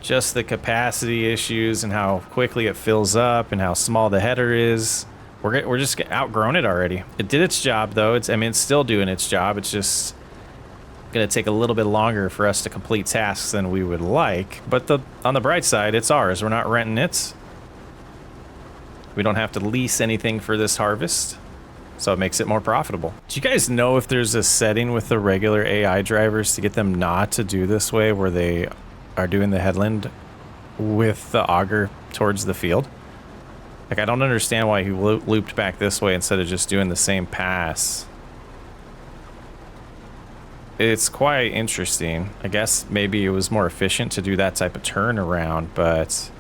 Just the capacity issues and how quickly it fills up and how small the header is. We're just outgrown it already. It did its job though. I mean, it's still doing its job. It's just gonna take a little bit longer for us to complete tasks than we would like. But on the bright side, it's ours. We're not renting it. We don't have to lease anything for this harvest, so it makes it more profitable. Do you guys know if there's a setting with the regular AI drivers to get them not to do this way, where they are doing the headland with the auger towards the field? Like, I don't understand why he looped back this way instead of just doing the same pass. It's quite interesting. I guess maybe it was more efficient to do that type of turnaround, but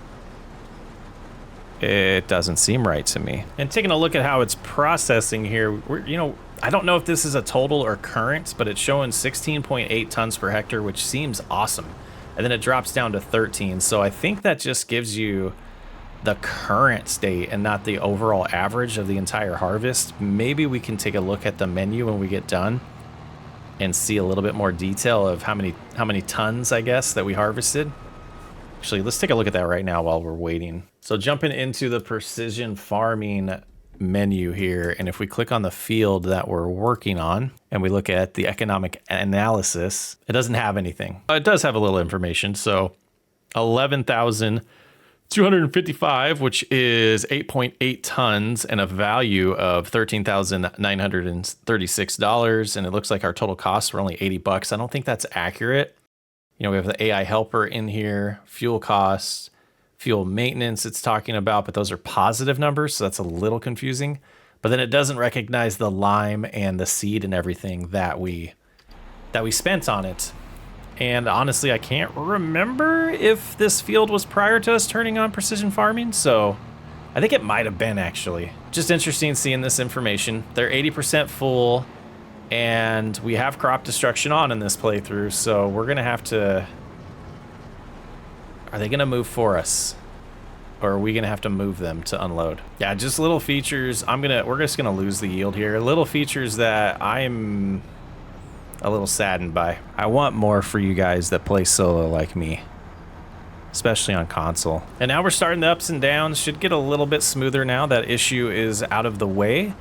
it doesn't seem right to me. And taking a look at how it's processing here, I don't know if this is a total or current, but it's showing 16.8 tons per hectare, which seems awesome. And then it drops down to 13. So I think that just gives you the current state and not the overall average of the entire harvest. Maybe we can take a look at the menu when we get done and see a little bit more detail of how many tons, I guess, that we harvested. Actually, let's take a look at that right now while we're waiting. So jumping into the precision farming menu here, and if we click on the field that we're working on and we look at the economic analysis, it doesn't have anything. It does have a little information. So 11,255, which is 8.8 tons and a value of $13,936. And it looks like our total costs were only $80. I don't think that's accurate. We have the AI helper in here, fuel costs, fuel maintenance it's talking about, but those are positive numbers, so that's a little confusing. But then it doesn't recognize the lime and the seed and everything that we spent on it. And honestly, I can't remember if this field was prior to us turning on precision farming, so I think it might have been, actually. Just interesting seeing this information. They're 80% full, and we have crop destruction on in this playthrough, so we're gonna have to... Are they gonna move for us? Or are we gonna have to move them to unload? Yeah, just little features. We're just gonna lose the yield here. Little features that I'm a little saddened by. I want more for you guys that play solo like me, especially on console. And now we're starting the ups and downs. Should get a little bit smoother now. That issue is out of the way.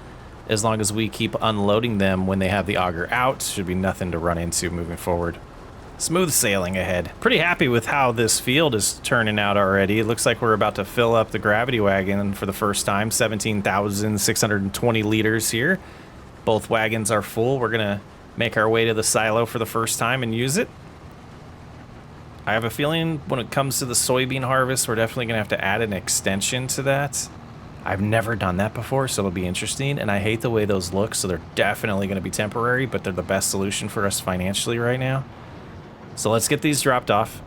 As long as we keep unloading them when they have the auger out, should be nothing to run into moving forward. Smooth sailing ahead. Pretty happy with how this field is turning out already. It looks like we're about to fill up the gravity wagon for the first time. 17,620 liters here. Both wagons are full. We're gonna make our way to the silo for the first time and use it. I have a feeling when it comes to the soybean harvest, we're definitely gonna have to add an extension to that. I've never done that before, so it'll be interesting, and I hate the way those look, so they're definitely going to be temporary, but they're the best solution for us financially right now. So let's get these dropped off,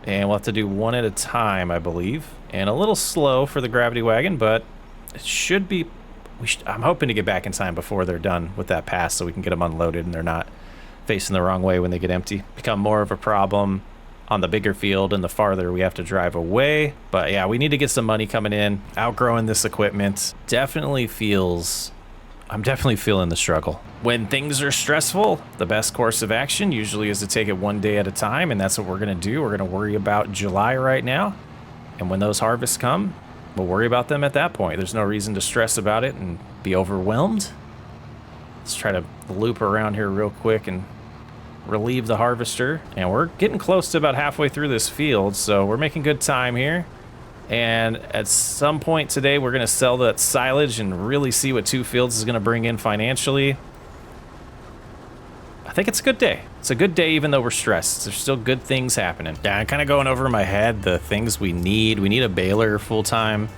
and we'll have to do one at a time, I believe, and a little slow for the gravity wagon, but it should be... I'm hoping to get back in time before they're done with that pass so we can get them unloaded and they're not facing the wrong way when they get empty. Become more of a problem on the bigger field and the farther we have to drive away. But yeah, we need to get some money coming in. Outgrowing this equipment definitely feels... I'm definitely feeling the struggle. When things are stressful, the best course of action usually is to take it one day at a time, and that's what we're gonna do. We're gonna worry about July right now, and when those harvests come, we'll worry about them at that point. There's no reason to stress about it and be overwhelmed. Let's try to loop around here real quick and relieve the harvester. And we're getting close to about halfway through this field, so we're making good time here. And at some point today, we're gonna sell that silage and really see what 2 fields is gonna bring in financially. I think it's a good day. It's a good day even though we're stressed. There's still good things happening. Yeah, I'm kind of going over in my head the things we need. We need a baler full-time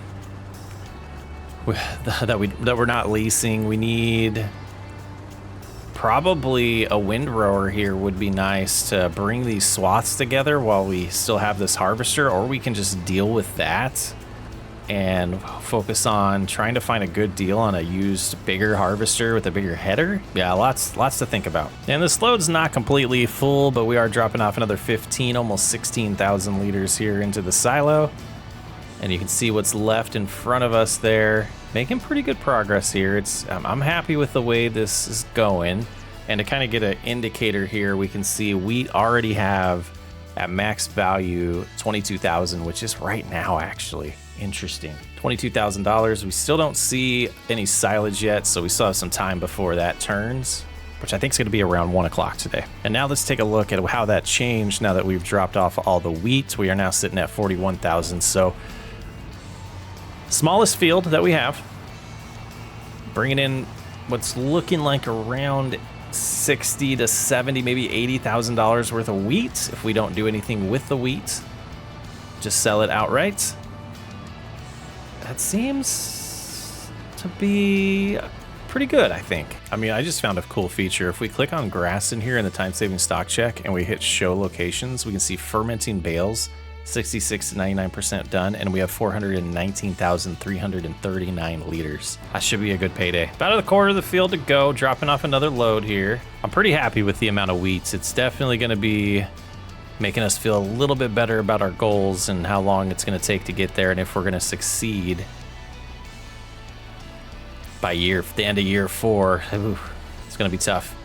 that we're not leasing. We need probably a windrower here would be nice to bring these swaths together while we still have this harvester, or we can just deal with that and focus on trying to find a good deal on a used bigger harvester with a bigger header. Yeah, lots to think about. And this load's not completely full, but we are dropping off another 15, almost 16,000 liters here into the silo. And you can see what's left in front of us there. Making pretty good progress here. I'm happy with the way this is going. And to kind of get an indicator here, we can see wheat already have at max value 22,000, which is right now actually. Interesting. $22,000. We still don't see any silage yet, so we still have some time before that turns, which I think is going to be around 1 o'clock today. And now let's take a look at how that changed now that we've dropped off all the wheat. We are now sitting at 41,000. So smallest field that we have, bringing in what's looking like around 60 to 70, maybe $80,000 worth of wheat if we don't do anything with the wheat. Just sell it outright. That seems to be pretty good, I think. I mean, I just found a cool feature. If we click on grass in here in the time-saving stock check and we hit show locations, we can see fermenting bales, 66 to 99% done, and we have 419,339 liters. That should be a good payday. About a quarter of the field to go, dropping off another load here. I'm pretty happy with the amount of wheat. It's definitely gonna be making us feel a little bit better about our goals and how long it's gonna take to get there, and if we're gonna succeed by the end of year 4. Ooh, it's gonna be tough.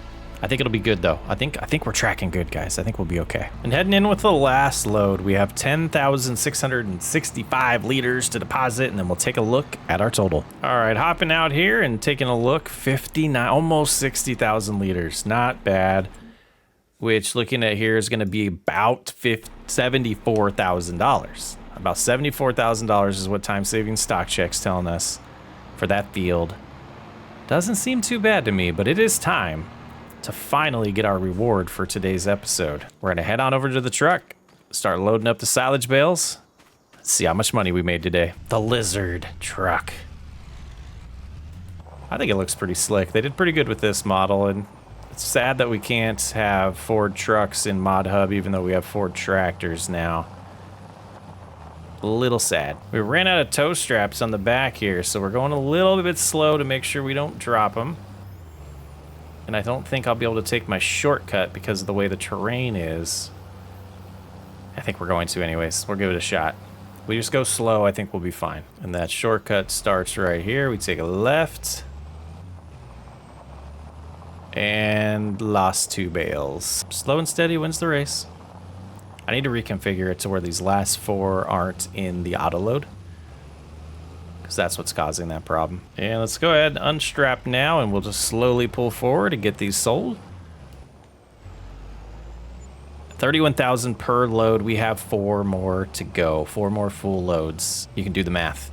I think it'll be good though. I think we're tracking good, guys. I think we'll be okay. And heading in with the last load, we have 10,665 liters to deposit, and then we'll take a look at our total. All right, hopping out here and taking a look, 59, almost 60,000 liters. Not bad. Which looking at here is gonna be about $74,000. About $74,000 is what time saving stock check's telling us for that field. Doesn't seem too bad to me, but it is time to finally get our reward for today's episode. We're gonna head on over to the truck, start loading up the silage bales. Let's see how much money we made today. The lizard truck. I think it looks pretty slick. They did pretty good with this model, and it's sad that we can't have Ford trucks in Mod Hub, even though we have Ford tractors now. A little sad. We ran out of tow straps on the back here, so we're going a little bit slow to make sure we don't drop them. And I don't think I'll be able to take my shortcut because of the way the terrain is. I think we're going to anyways. We'll give it a shot. We just go slow, I think we'll be fine. And that shortcut starts right here. We take a left. And lost 2 bales. Slow and steady wins the race. I need to reconfigure it to where these last 4 aren't in the auto load, because that's what's causing that problem. And let's go ahead and unstrap now, and we'll just slowly pull forward and get these sold. 31,000 per load. We have 4 more to go. 4 more full loads. You can do the math.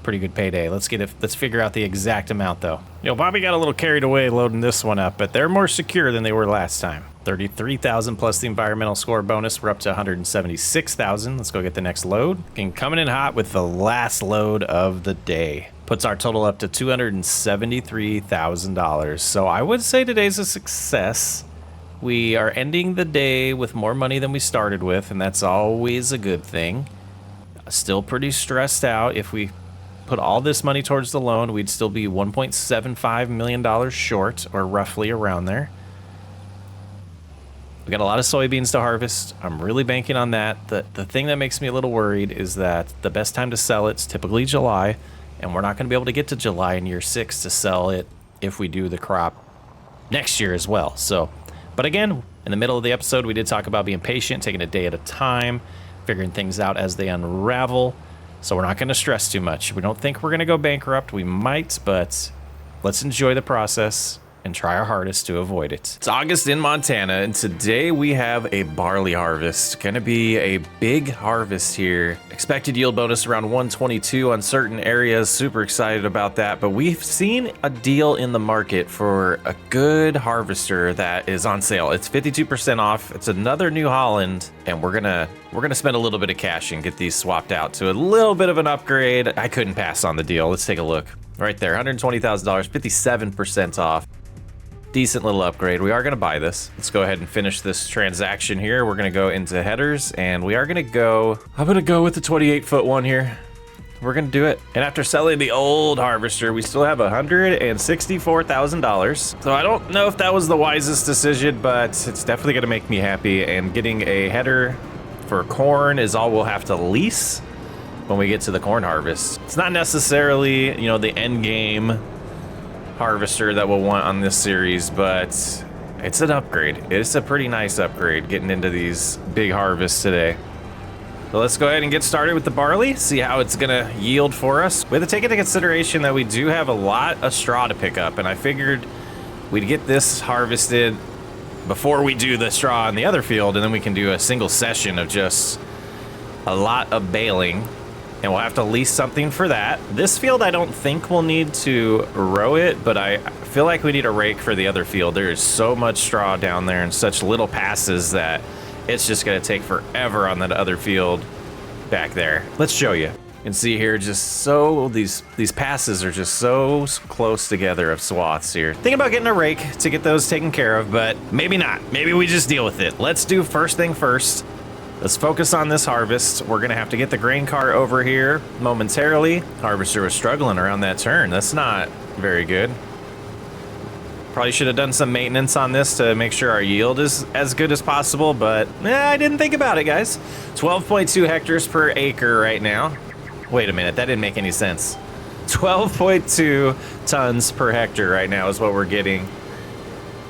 Pretty good payday. Let's figure out the exact amount though. Bobby got a little carried away loading this one up, but they're more secure than they were last time. 33,000 plus the environmental score bonus. We're up to 176,000. Let's go get the next load. And coming in hot with the last load of the day. Puts our total up to $273,000. So I would say today's a success. We are ending the day with more money than we started with, and that's always a good thing. Still pretty stressed out. If we put all this money towards the loan, we'd still be $1.75 million short, or roughly around there. We got a lot of soybeans to harvest. I'm really banking on that. The thing that makes me a little worried is that the best time to sell it's typically July, and we're not going to be able to get to July in year 6 to sell it if we do the crop next year as well. So, but again, in the middle of the episode, we did talk about being patient, taking a day at a time, figuring things out as they unravel. So we're not going to stress too much. We don't think we're going to go bankrupt. We might, but let's enjoy the process and try our hardest to avoid it. It's August in Montana, and today we have a barley harvest. Gonna be a big harvest here. Expected yield bonus around 122 on certain areas. Super excited about that, but we've seen a deal in the market for a good harvester that is on sale. It's 52% off. It's another New Holland, and we're gonna spend a little bit of cash and get these swapped out to a little bit of an upgrade. I couldn't pass on the deal. Let's take a look. Right there, $120,000, 57% off. Decent little upgrade. We are going to buy this. Let's go ahead and finish this transaction here. We're going to go into headers, and we are going to go... I'm going to go with the 28-foot one here. We're going to do it. And after selling the old harvester, we still have $164,000. So I don't know if that was the wisest decision, but it's definitely going to make me happy. And getting a header for corn is all we'll have to lease when we get to the corn harvest. It's not necessarily, the end game harvester that we'll want on this series, but It's an upgrade. It's a pretty nice upgrade getting into these big harvests today. So let's go ahead and get started with the barley, see how it's gonna yield for us. We have to take into consideration that we do have a lot of straw to pick up, and I figured we'd get this harvested before we do the straw in the other field, and then we can do a single session of just a lot of baling, and we'll have to lease something for that. This field, I don't think we'll need to row it, but I feel like we need a rake for the other field. There is so much straw down there and such little passes that it's just gonna take forever on that other field back there. Let's show you. You can see here, just so these passes are just so close together of swaths here. Thinking about getting a rake to get those taken care of, but maybe not. Maybe we just deal with it. Let's do first thing first. Let's focus on this harvest. We're gonna have to get the grain cart over here momentarily. Harvester was struggling around that turn. That's not very good. Probably should have done some maintenance on this to make sure our yield is as good as possible, but I didn't think about it, guys. 12.2 hectares per acre right now. Wait a minute, that didn't make any sense. 12.2 tons per hectare right now is what we're getting.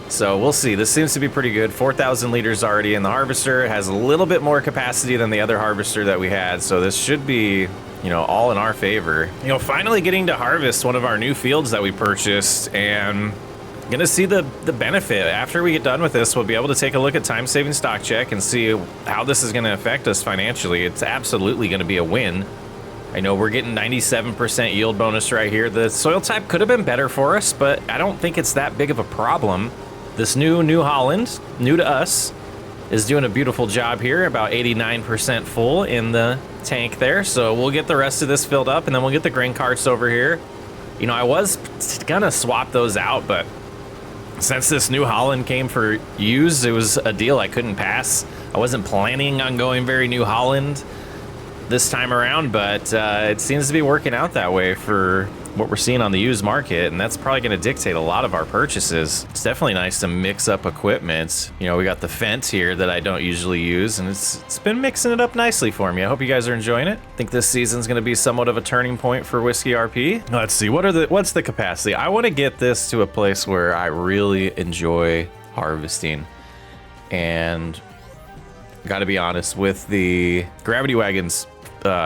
So we'll see. This seems to be pretty good. 4,000 liters already in the harvester. It has a little bit more capacity than the other harvester that we had, so this should be, you know, all in our favor. You know, finally getting to harvest one of our new fields that we purchased, and gonna see the benefit. After we get done with this, we'll be able to take a look at time-saving stock check and see how this is gonna affect us financially. It's absolutely gonna be a win. I know we're getting 97% yield bonus right here. The soil type could have been better for us, but I don't think it's that big of a problem. This New Holland, new to us, is doing a beautiful job here, about 89% full in the tank there. So we'll get the rest of this filled up, and then we'll get the grain carts over here. You know, I was gonna swap those out, but since this New Holland came for use, it was a deal I couldn't pass. I wasn't planning on going very New Holland this time around, but it seems to be working out that way for what we're seeing on the used market, and that's probably going to dictate a lot of our purchases. It's definitely nice to mix up equipment. You know, we got the fence here that I don't usually use, and it's been mixing it up nicely for me. I hope you guys are enjoying it. I think this season's going to be somewhat of a turning point for Whiskey RP. Let's see, what's the capacity? I want to get this to a place where I really enjoy harvesting, and got to be honest, with the gravity wagons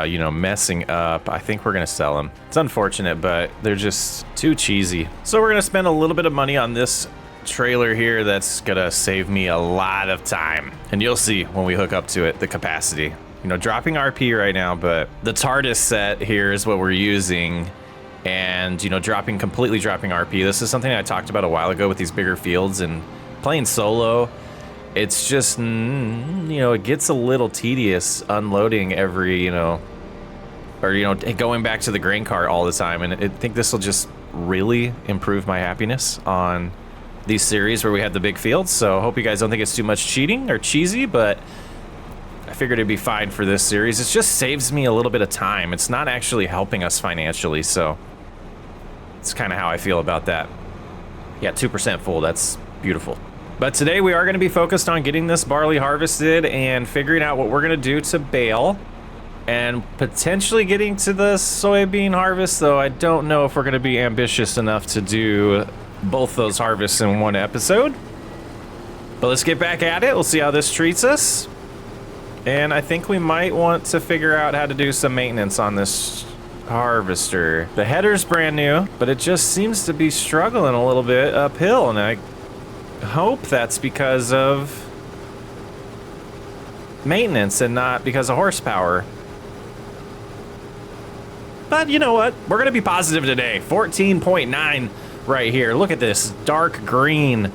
you know, messing up, I think we're gonna sell them. It's unfortunate, but they're just too cheesy. So we're gonna spend a little bit of money on this trailer here that's gonna save me a lot of time, and you'll see when we hook up to it the capacity. You know, dropping RP right now, but the TARDIS set here is what we're using, and you know, completely dropping RP. This is something I talked about a while ago with these bigger fields, and playing solo, it's just, you know, it gets a little tedious unloading every, you know, or, you know, going back to the grain cart all the time. And I think this will just really improve my happiness on these series where we have the big fields. So I hope you guys don't think it's too much cheating or cheesy, but I figured it'd be fine for this series. It just saves me a little bit of time. It's not actually helping us financially, so it's kind of how I feel about that. Yeah, 2% full, that's beautiful. But today we are going to be focused on getting this barley harvested and figuring out what we're going to do to bale, and potentially getting to the soybean harvest, though I don't know if we're going to be ambitious enough to do both those harvests in one episode. But let's get back at it. We'll see how this treats us. And I think we might want to figure out how to do some maintenance on this harvester. The header's brand new, but it just seems to be struggling a little bit uphill, and I hope that's because of maintenance and not because of horsepower. But you know what? We're gonna be positive today. 14.9 right here. Look at this dark green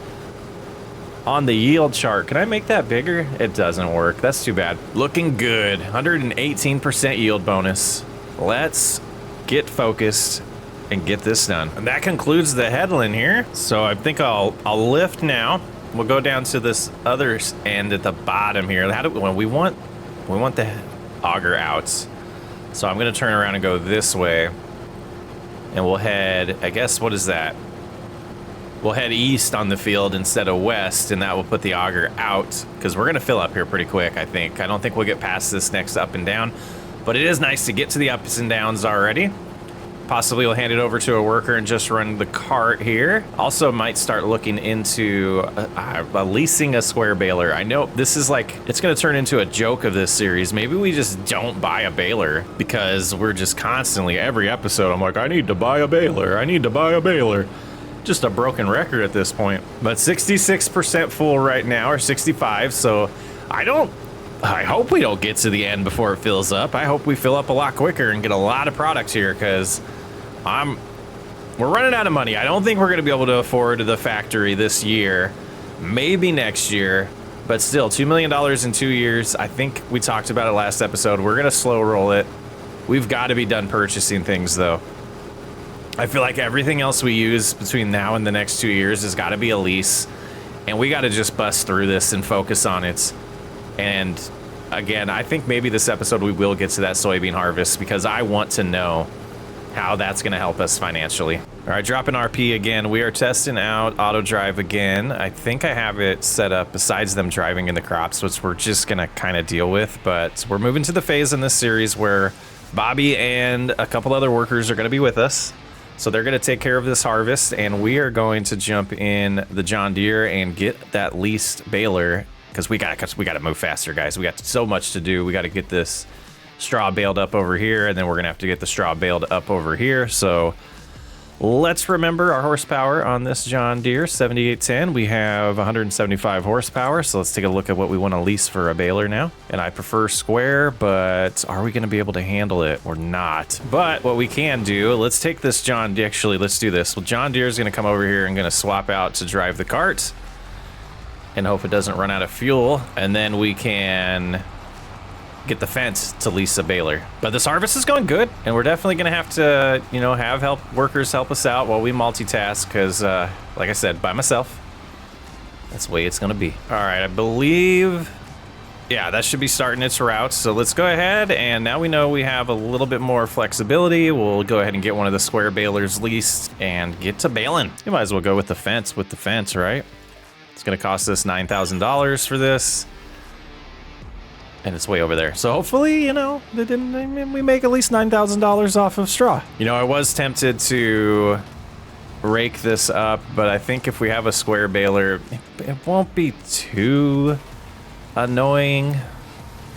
on the yield chart. Can I make that bigger? It doesn't work. That's too bad. Looking good. 118% yield bonus. Let's get focused and get this done. And that concludes the headland here. So I think I'll lift now. We'll go down to this other end at the bottom here. How do we want the auger out. So I'm gonna turn around and go this way. And we'll head, I guess, what is that? We'll head east on the field instead of west, and that will put the auger out, because we're gonna fill up here pretty quick, I think. I don't think we'll get past this next up and down, but it is nice to get to the ups and downs already. Possibly we'll hand it over to a worker and just run the cart here. Also might start looking into leasing a square baler. I know this is like, it's gonna turn into a joke of this series. Maybe we just don't buy a baler because we're just constantly, every episode, I'm like, I need to buy a baler. I need to buy a baler. Just a broken record at this point. But 66% full right now, or 65, so I hope we don't get to the end before it fills up. I hope we fill up a lot quicker and get a lot of products here because we're running out of money. I don't think we're going to be able to afford the factory this year, maybe next year, but still $2 million in 2 years. I think we talked about it last episode. We're going to slow roll it. We've got to be done purchasing things though. I feel like everything else we use between now and the next 2 years has got to be a lease, and we got to just bust through this and focus on it. And again, I think maybe this episode we will get to that soybean harvest because I want to know how that's going to help us financially. All right, dropping RP again. We are testing out auto drive again. I think I have it set up besides them driving in the crops, which we're just going to kind of deal with. But we're moving to the phase in this series where Bobby and a couple other workers are going to be with us. So they're going to take care of this harvest, and we are going to jump in the John Deere and get that leased baler because we got to move faster, guys. We got so much to do. We got to get this straw baled up over here, and then we're going to have to get the straw baled up over here. So let's remember our horsepower on this John Deere 7810. We have 175 horsepower, so let's take a look at what we want to lease for a baler now. And I prefer square, but are we going to be able to handle it or not? But what we can do, let's take this John Deere. Actually, let's do this. Well, John Deere is going to come over here and going to swap out to drive the cart and hope it doesn't run out of fuel. And then we can get the fence to lease a baler. But this harvest is going good, and we're definitely gonna have to, you know, have workers help us out while we multitask because, like I said, by myself, that's the way it's gonna be. All right, I believe, yeah, that should be starting its route. So let's go ahead, and now we know we have a little bit more flexibility. We'll go ahead and get one of the square balers leased and get to baling. You might as well go with the fence, right? It's gonna cost us $9,000 for this. And it's way over there. So hopefully, you know, we make at least $9,000 off of straw. You know, I was tempted to rake this up, but I think if we have a square baler, it won't be too annoying.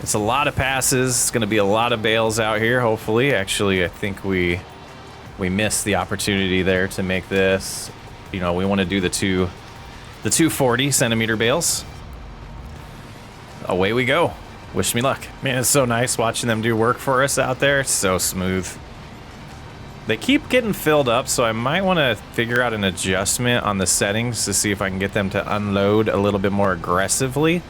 It's a lot of passes. It's going to be a lot of bales out here, hopefully. Actually, I think we missed the opportunity there to make this. You know, we want to do the 240 centimeter bales. Away we go. Wish me luck. Man, it's so nice watching them do work for us out there. It's so smooth. They keep getting filled up, so I might want to figure out an adjustment on the settings to see if I can get them to unload a little bit more aggressively.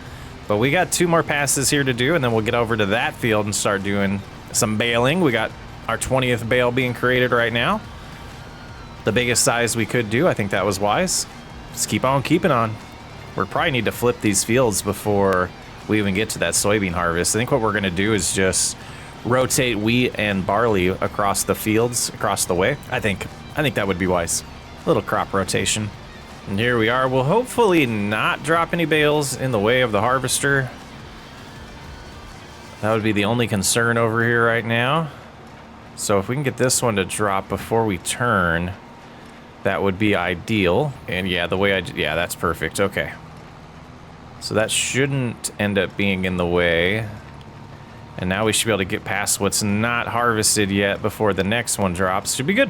But we got 2 more passes here to do, and then we'll get over to that field and start doing some baling. We got our 20th bale being created right now. The biggest size we could do. I think that was wise. Just keep on keeping on. We probably need to flip these fields before we even get to that soybean harvest. I think what we're going to do is just rotate wheat and barley across the fields, across the way. I think that would be wise. A little crop rotation. And here we are. We'll hopefully not drop any bales in the way of the harvester. That would be the only concern over here right now. So if we can get this one to drop before we turn, that would be ideal. And yeah, yeah, that's perfect. Okay. So that shouldn't end up being in the way. And now we should be able to get past what's not harvested yet before the next one drops. Should be good.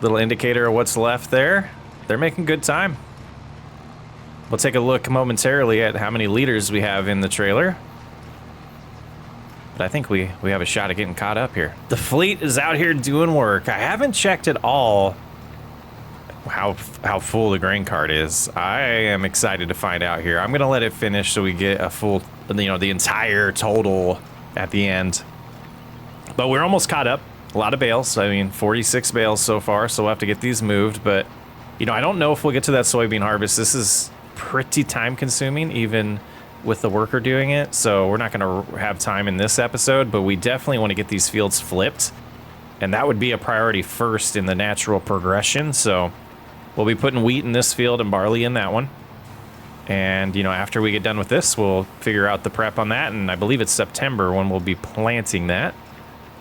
Little indicator of what's left there. They're making good time. We'll take a look momentarily at how many liters we have in the trailer. But I think we have a shot at getting caught up here. The fleet is out here doing work. I haven't checked at all how full the grain cart is. I am excited to find out here. I'm gonna let it finish so we get a full, you know, the entire total at the end. But we're almost caught up. A lot of bales. I mean, 46 bales so far, so we'll have to get these moved. But, you know, I don't know if we'll get to that soybean harvest. This is pretty time consuming, even with the worker doing it. So we're not gonna have time in this episode, but we definitely want to get these fields flipped. And that would be a priority first in the natural progression. So we'll be putting wheat in this field and barley in that one. And, you know, after we get done with this, we'll figure out the prep on that. And I believe it's September when we'll be planting that.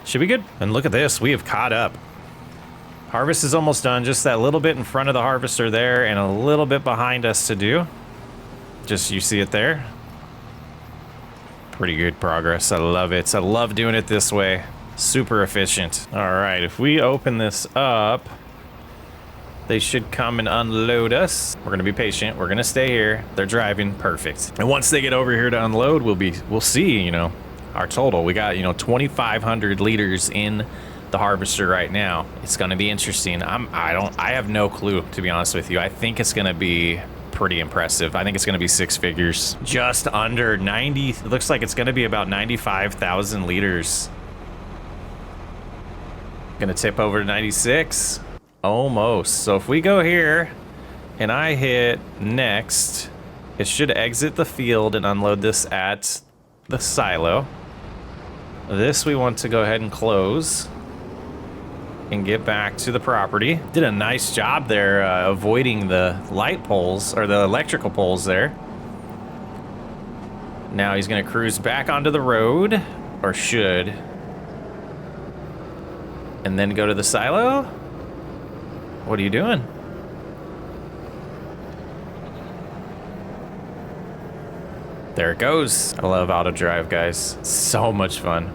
Should be good. And look at this, we have caught up. Harvest is almost done, just that little bit in front of the harvester there and a little bit behind us to do. Just, you see it there? Pretty good progress, I love it. I love doing it this way. Super efficient. All right, if we open this up, they should come and unload us. We're gonna be patient, we're gonna stay here. They're driving, perfect. And once they get over here to unload, we'll see, you know, our total. We got, you know, 2,500 liters in the harvester right now. It's gonna be interesting. I have no clue, to be honest with you. I think it's gonna be pretty impressive. I think it's gonna be 6 figures. Just under 90, it looks like it's gonna be about 95,000 liters. Gonna tip over to 96. Almost. So if we go here and I hit next, it should exit the field and unload this at the silo. This we want to go ahead and close and get back to the property. Did a nice job there avoiding the light poles or the electrical poles there. Now he's gonna cruise back onto the road, or should, and then go to the silo. What are you doing? There it goes. I love auto drive, guys. So much fun.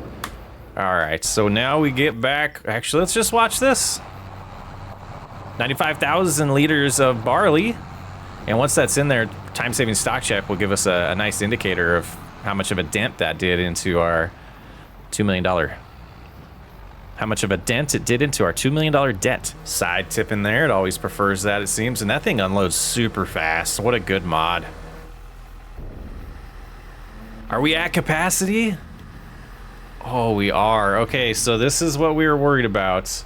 All right, so now we get back. Actually, let's just watch this. 95,000 liters of barley. And once that's in there, time-saving stock check will give us a nice indicator of how much of a dent that did into our $2 million. How much of a dent it did into our $2 million debt. Side tip in there, it always prefers that, it seems. And that thing unloads super fast. What a good mod. Are we at capacity? Oh, we are. Okay, so this is what we were worried about.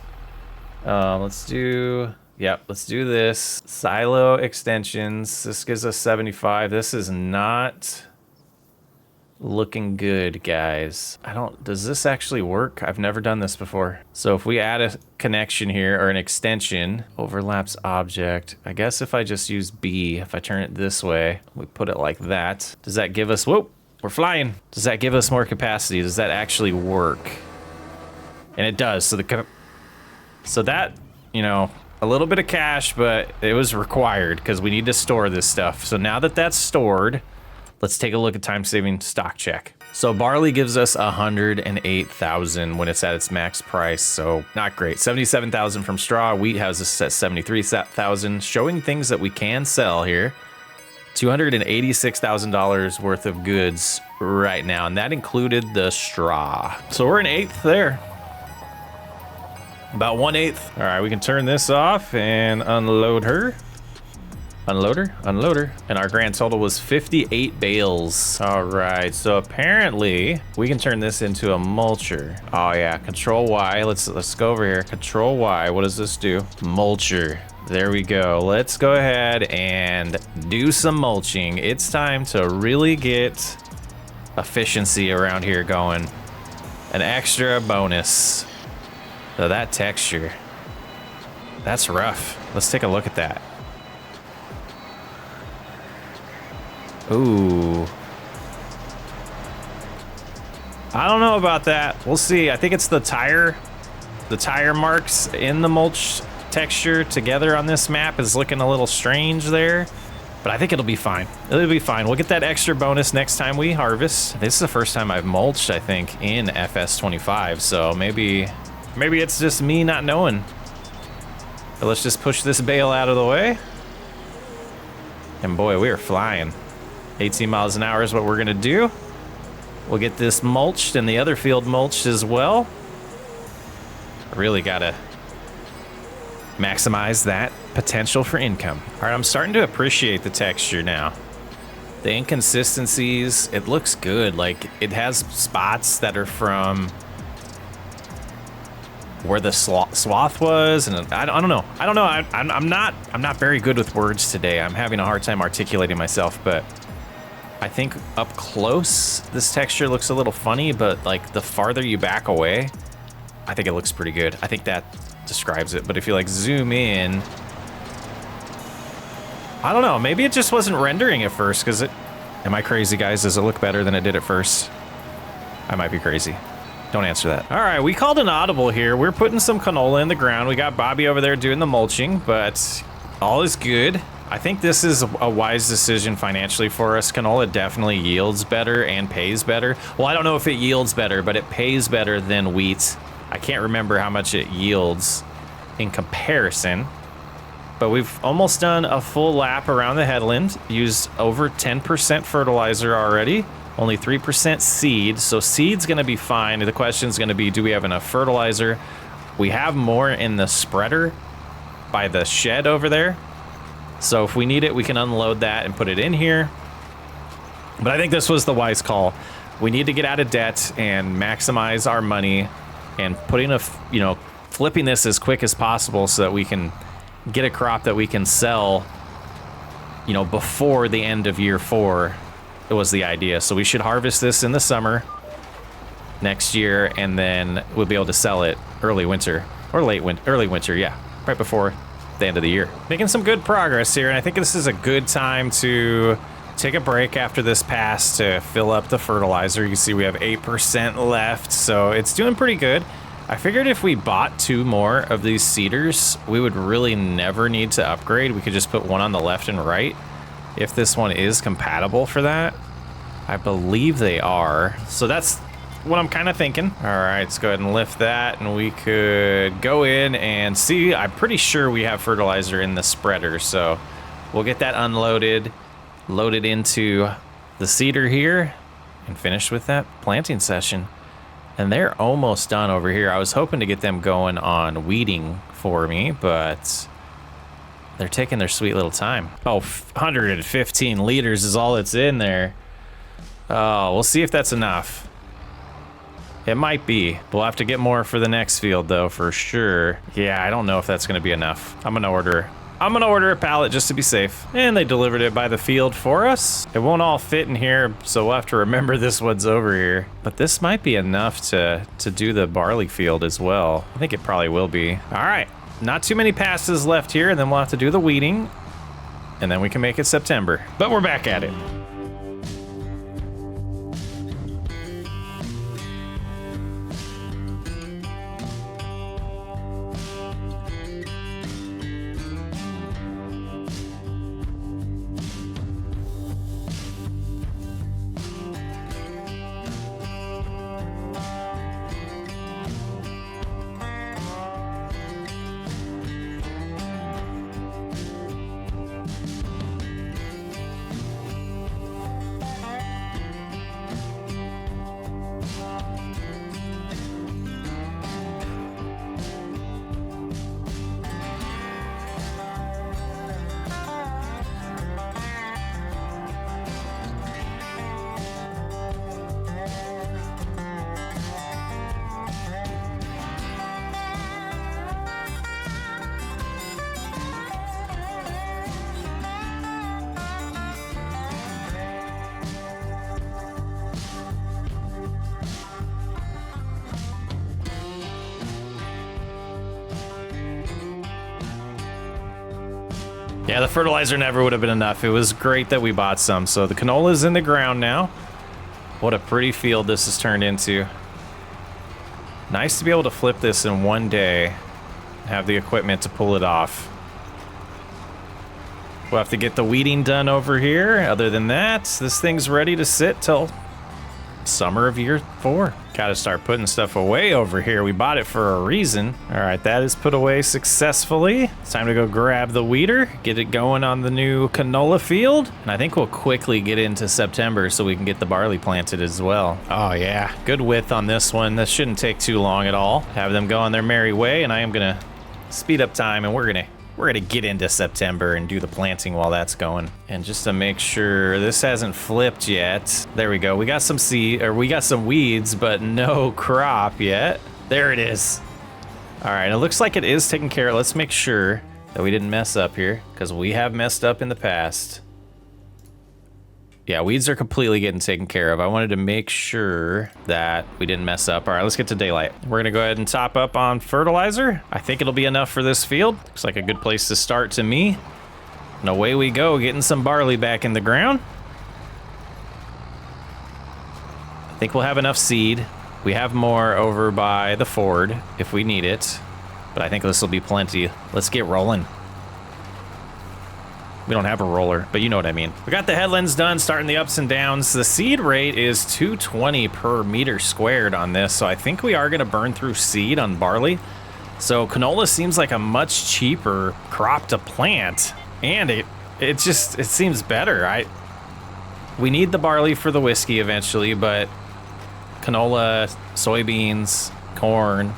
Let's do this. Silo extensions. This gives us 75. This is not looking good, guys. Does this actually work? I've never done this before. So if we add a connection here, or an extension, overlaps object. I guess if I just use B, if I turn it this way, we put it like that. Does that give us, whoa, we're flying. Does that give us more capacity? Does that actually work? And it does. So that, you know, a little bit of cash, but it was required because we need to store this stuff. So now that that's stored, let's take a look at time-saving stock check. So barley gives us 108,000 when it's at its max price, so not great. 77,000 from straw. Wheat has us at 73,000, showing things that we can sell here. $286,000 worth of goods right now, and that included the straw. So we're an eighth there. About 1/8. All right, we can turn this off and unload her. Unload her. And our grand total was 58 bales. All right, so apparently we can turn this into a mulcher. Oh yeah, Control Y. Let's go over here. Control Y. What does this do? Mulcher. There we go. Let's go ahead and do some mulching. It's time to really get efficiency around here going. An extra bonus. So that texture, that's rough. Let's take a look at that. Ooh. I don't know about that. We'll see. I think it's the tire marks in the mulch texture together on this map is looking a little strange there, but I think it'll be fine. It'll be fine. We'll get that extra bonus next time we harvest. This is the first time I've mulched, I think, in FS25, so maybe it's just me not knowing. But let's just push this bale out of the way. And boy, we are flying. 18 miles an hour is what we're gonna do. We'll get this mulched and the other field mulched as well. I really gotta maximize that potential for income. All right, I'm starting to appreciate the texture now. The inconsistencies, it looks good. Like, it has spots that are from where the swath was, and I don't know. I'm not very good with words today. I'm having a hard time articulating myself, but I think up close, this texture looks a little funny, but like the farther you back away, I think it looks pretty good. I think that describes it, but if you like zoom in, I don't know, maybe it just wasn't rendering at first, because am I crazy, guys? Does it look better than it did at first? I might be crazy. Don't answer that. All right, we called an audible here. We're putting some canola in the ground. We got Bobby over there doing the mulching, but all is good. I think this is a wise decision financially for us. Canola definitely yields better and pays better. Well, I don't know if it yields better, but it pays better than wheat. I can't remember how much it yields in comparison, but we've almost done a full lap around the headland, used over 10% fertilizer already, only 3% seed, so seed's gonna be fine. The question's gonna be, do we have enough fertilizer? We have more in the spreader by the shed over there, so if we need it, we can unload that and put it in here. But I think this was the wise call. We need to get out of debt and maximize our money, and putting flipping this as quick as possible so that we can get a crop that we can sell, before the end of year 4. It was the idea. So we should harvest this in the summer next year, and then we'll be able to sell it early winter or early winter, yeah, right before the end of the year. Making some good progress here, and I think this is a good time to take a break after this pass to fill up the fertilizer. You can see we have 8% left, so it's doing pretty good. I figured if we bought 2 more of these seeders, we would really never need to upgrade. We could just put one on the left and right if this one is compatible for that. I believe they are. So that's what I'm kind of thinking. All right, let's go ahead and lift that, and we could go in and see. I'm pretty sure we have fertilizer in the spreader, so we'll get that unloaded, loaded into the seeder here, and finish with that planting session. And they're almost done over here. I was hoping to get them going on weeding for me, but they're taking their sweet little time. Oh, 115 liters is all that's in there. Oh, we'll see if that's enough. It might be. We'll have to get more for the next field, though, for sure. Yeah, I don't know if that's going to be enough. I'm going to order a pallet just to be safe. And they delivered it by the field for us. It won't all fit in here, so we'll have to remember this one's over here. But this might be enough to do the barley field as well. I think it probably will be. All right. Not too many passes left here, and then we'll have to do the weeding, and then we can make it September. But we're back at it. Yeah, the fertilizer never would have been enough. It was great that we bought some. So the canola's in the ground now. What a pretty field this has turned into. Nice to be able to flip this in one day and have the equipment to pull it off. We'll have to get the weeding done over here. Other than that, this thing's ready to sit till summer of year 4. Gotta start putting stuff away over here. We bought it for a reason. All right, that is put away successfully. It's time to go grab the weeder, get it going on the new canola field. And I think we'll quickly get into September so we can get the barley planted as well. Oh yeah, good width on this one. This shouldn't take too long at all. Have them go on their merry way, and I am gonna speed up time, and we're gonna get into September and do the planting while that's going. And just to make sure this hasn't flipped yet, there we go. We got some we got some weeds, but no crop yet. There it is. All right, it looks like it is taken care of. Let's make sure that we didn't mess up here, because we have messed up in the past. Yeah, weeds are completely getting taken care of. I wanted to make sure that we didn't mess up. All right, let's get to daylight. We're gonna go ahead and top up on fertilizer. I think it'll be enough for this field. Looks like a good place to start to me. And away we go, getting some barley back in the ground. I think we'll have enough seed. We have more over by the Ford if we need it, but I think this will be plenty. Let's get rolling. We don't have a roller, but you know what I mean. We got the headlands done, starting the ups and downs. The seed rate is 220 per meter squared on this, so I think we are gonna burn through seed on barley. So canola seems like a much cheaper crop to plant, and it seems better. We need the barley for the whiskey eventually, but canola, soybeans, corn,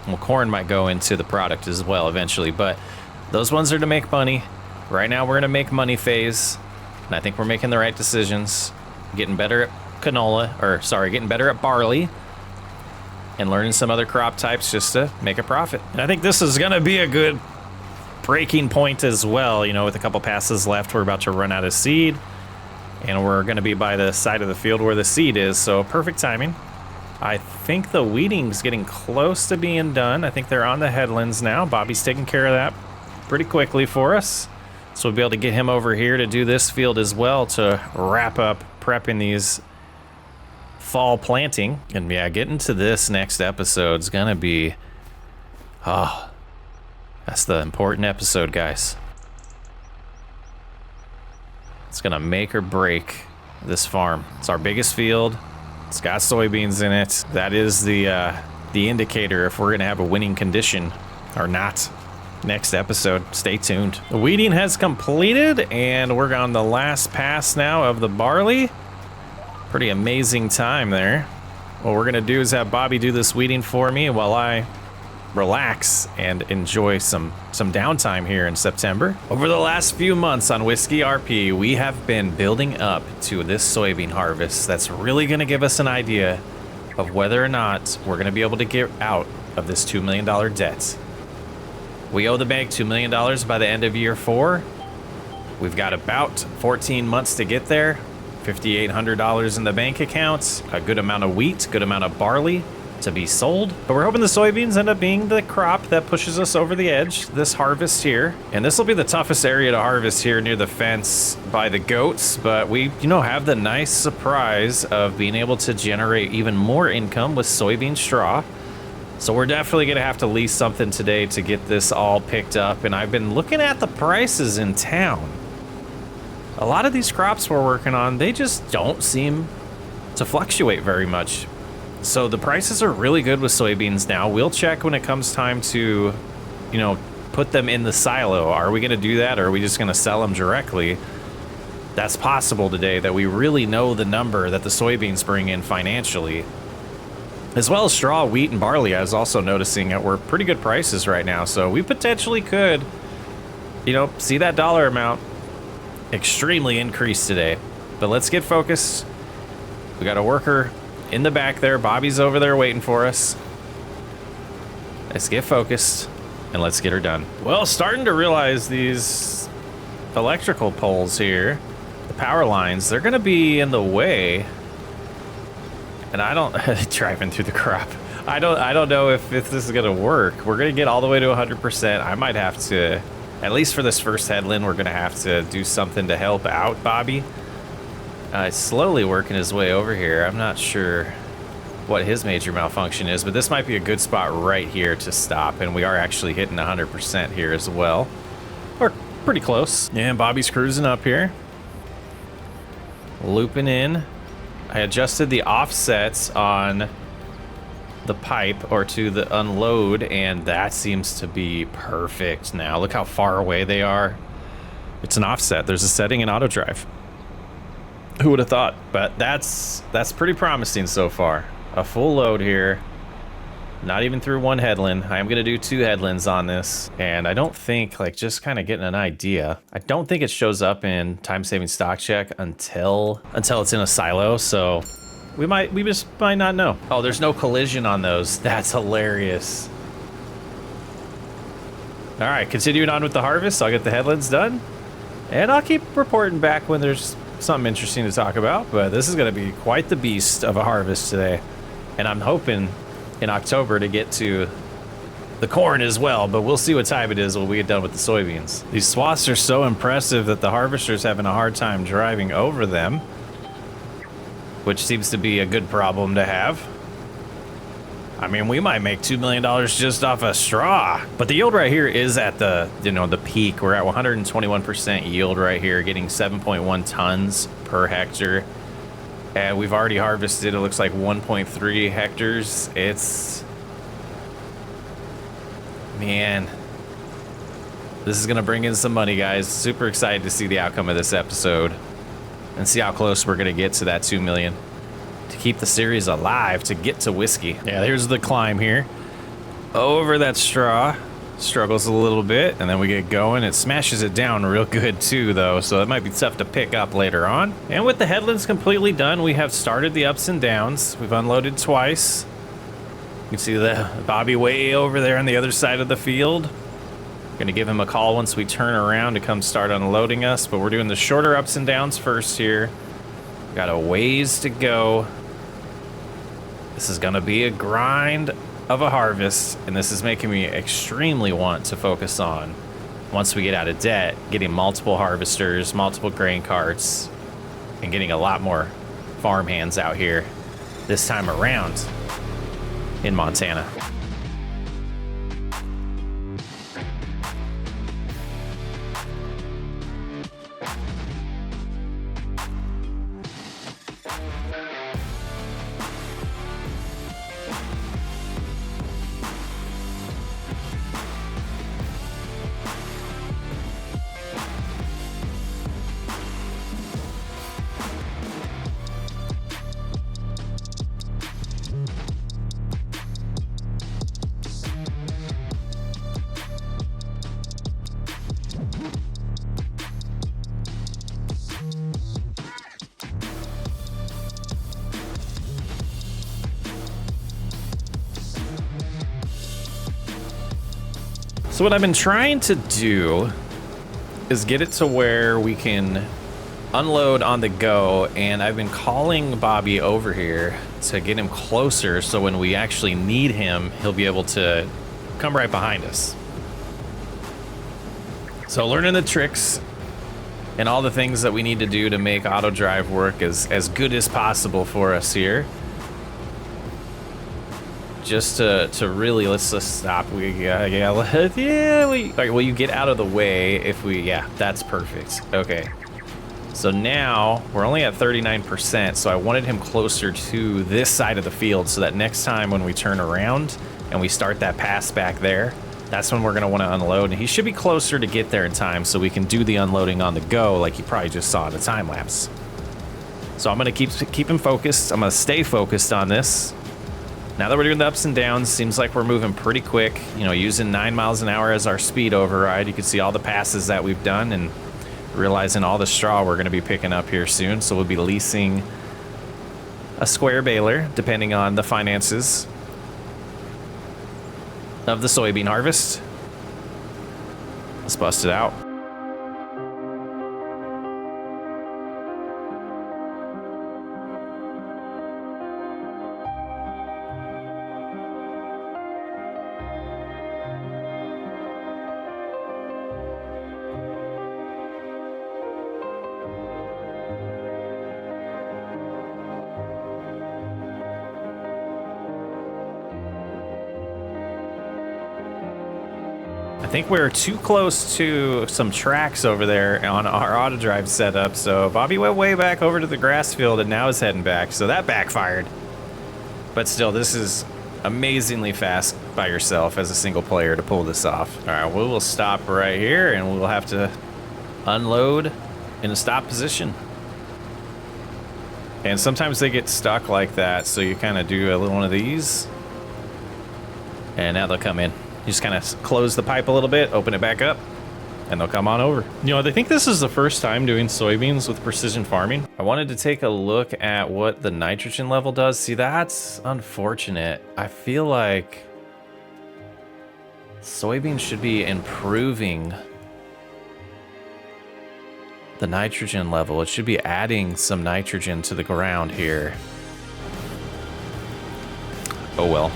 well, corn might go into the product as well eventually, but those ones are to make money. Right now we're in a make money phase, and I think we're making the right decisions. Getting better at getting better at barley, and learning some other crop types just to make a profit. And I think this is gonna be a good breaking point as well. You know, with a couple passes left, we're about to run out of seed, and we're gonna be by the side of the field where the seed is, so perfect timing. I think the weeding's getting close to being done. I think they're on the headlands now. Bobby's taking care of that pretty quickly for us. So we'll be able to get him over here to do this field as well to wrap up prepping these fall planting. And yeah, getting to this next episode's gonna be, that's the important episode, guys. It's gonna make or break this farm. It's our biggest field. It's got soybeans in it. That is the indicator if we're gonna have a winning condition or not. Next episode, stay tuned. The weeding has completed, and we're on the last pass now of the barley. Pretty amazing time there. What we're gonna do is have Bobby do this weeding for me while I relax and enjoy some downtime here in September. Over the last few months on Whiskey RP, we have been building up to this soybean harvest that's really gonna give us an idea of whether or not we're gonna be able to get out of this $2 million debt. We owe the bank $2 million by the end of year 4. We've got about 14 months to get there. $5,800 in the bank account, a good amount of wheat, good amount of barley to be sold. But we're hoping the soybeans end up being the crop that pushes us over the edge this harvest here. And this will be the toughest area to harvest here near the fence by the goats. But we, have the nice surprise of being able to generate even more income with soybean straw. So we're definitely gonna have to lease something today to get this all picked up. And I've been looking at the prices in town. A lot of these crops we're working on, they just don't seem to fluctuate very much. So the prices are really good with soybeans now. We'll check when it comes time to, put them in the silo. Are we gonna do that, or are we just gonna sell them directly? That's possible today, that we really know the number that the soybeans bring in financially. As well as straw, wheat, and barley. I was also noticing that we're pretty good prices right now, so we potentially could, see that dollar amount extremely increase today. But let's get focused. We got a worker in the back there. Bobby's over there waiting for us. Let's get focused, and let's get her done. Well, starting to realize these electrical poles here, the power lines, they're gonna be in the way. And I don't, driving through the crop. I don't know if this is gonna work. We're gonna get all the way to 100%. I might have to, at least for this first headland, we're gonna have to do something to help out Bobby. He's slowly working his way over here. I'm not sure what his major malfunction is, but this might be a good spot right here to stop. And we are actually hitting 100% here as well. Or pretty close. And Bobby's cruising up here. Looping in. I adjusted the offsets on the pipe or to the unload, and that seems to be perfect now. Look how far away they are. It's an offset. There's a setting in auto drive. Who would have thought? But that's pretty promising so far. A full load here. Not even through one headland. I am going to do 2 headlands on this. And I don't think, just kind of getting an idea, I don't think it shows up in time-saving stock check until it's in a silo. So we just might not know. Oh, there's no collision on those. That's hilarious. All right, continuing on with the harvest. I'll get the headlands done. And I'll keep reporting back when there's something interesting to talk about. But this is going to be quite the beast of a harvest today. And I'm hoping in October to get to the corn as well, but we'll see what time it is when we get done with the soybeans. These swaths are so impressive that the harvester's having a hard time driving over them, which seems to be a good problem to have. I mean, we might make $2 million just off a straw. But the yield right here is at the, the peak. We're at 121% yield right here, getting 7.1 tons per hectare. And we've already harvested, it looks like 1.3 hectares. It's, man, this is gonna bring in some money, guys. Super excited to see the outcome of this episode and see how close we're gonna get to that 2 million. To keep the series alive, to get to whiskey. Yeah, here's the climb here. Over that straw. Struggles a little bit, and then we get going. It smashes it down real good too, though, so it might be tough to pick up later on. And with the headlands completely done, we have started the ups and downs. We've unloaded twice. You can see the Bobby way over there on the other side of the field. Gonna give him a call once we turn around to come start unloading us, but we're doing the shorter ups and downs first here. Got a ways to go. This is gonna be a grind of a harvest, and this is making me extremely want to focus on, once we get out of debt, getting multiple harvesters, multiple grain carts, and getting a lot more farm hands out here this time around in Montana. So what I've been trying to do is get it to where we can unload on the go, and I've been calling Bobby over here to get him closer so when we actually need him, he'll be able to come right behind us. So learning the tricks and all the things that we need to do to make auto drive work as good as possible for us here. Just to really, let's just stop. All right, will you get out of the way if we, yeah, that's perfect. Okay. So now we're only at 39%, so I wanted him closer to this side of the field so that next time when we turn around and we start that pass back there, that's when we're gonna wanna unload. And he should be closer to get there in time so we can do the unloading on the go like you probably just saw in the time lapse. So I'm gonna keep him focused. I'm gonna stay focused on this. Now that we're doing the ups and downs, seems like we're moving pretty quick. You know, using 9 miles an hour as our speed override. You can see all the passes that we've done and realizing all the straw we're gonna be picking up here soon. So we'll be leasing a square baler, depending on the finances of the soybean harvest. Let's bust it out. I think we're too close to some tracks over there on our auto drive setup, so Bobby went way back over to the grass field and now is heading back, so that backfired. But still, this is amazingly fast by yourself as a single player to pull this off. All right, we will stop right here and we'll have to unload in a stop position. And sometimes they get stuck like that, so you kind of do a little one of these, and now they'll come in. You just kind of close the pipe a little bit, open it back up, and they'll come on over. You know, I think this is the first time doing soybeans with precision farming. I wanted to take a look at what the nitrogen level does. See, that's unfortunate. I feel like soybeans should be improving the nitrogen level. It should be adding some nitrogen to the ground here. Oh well.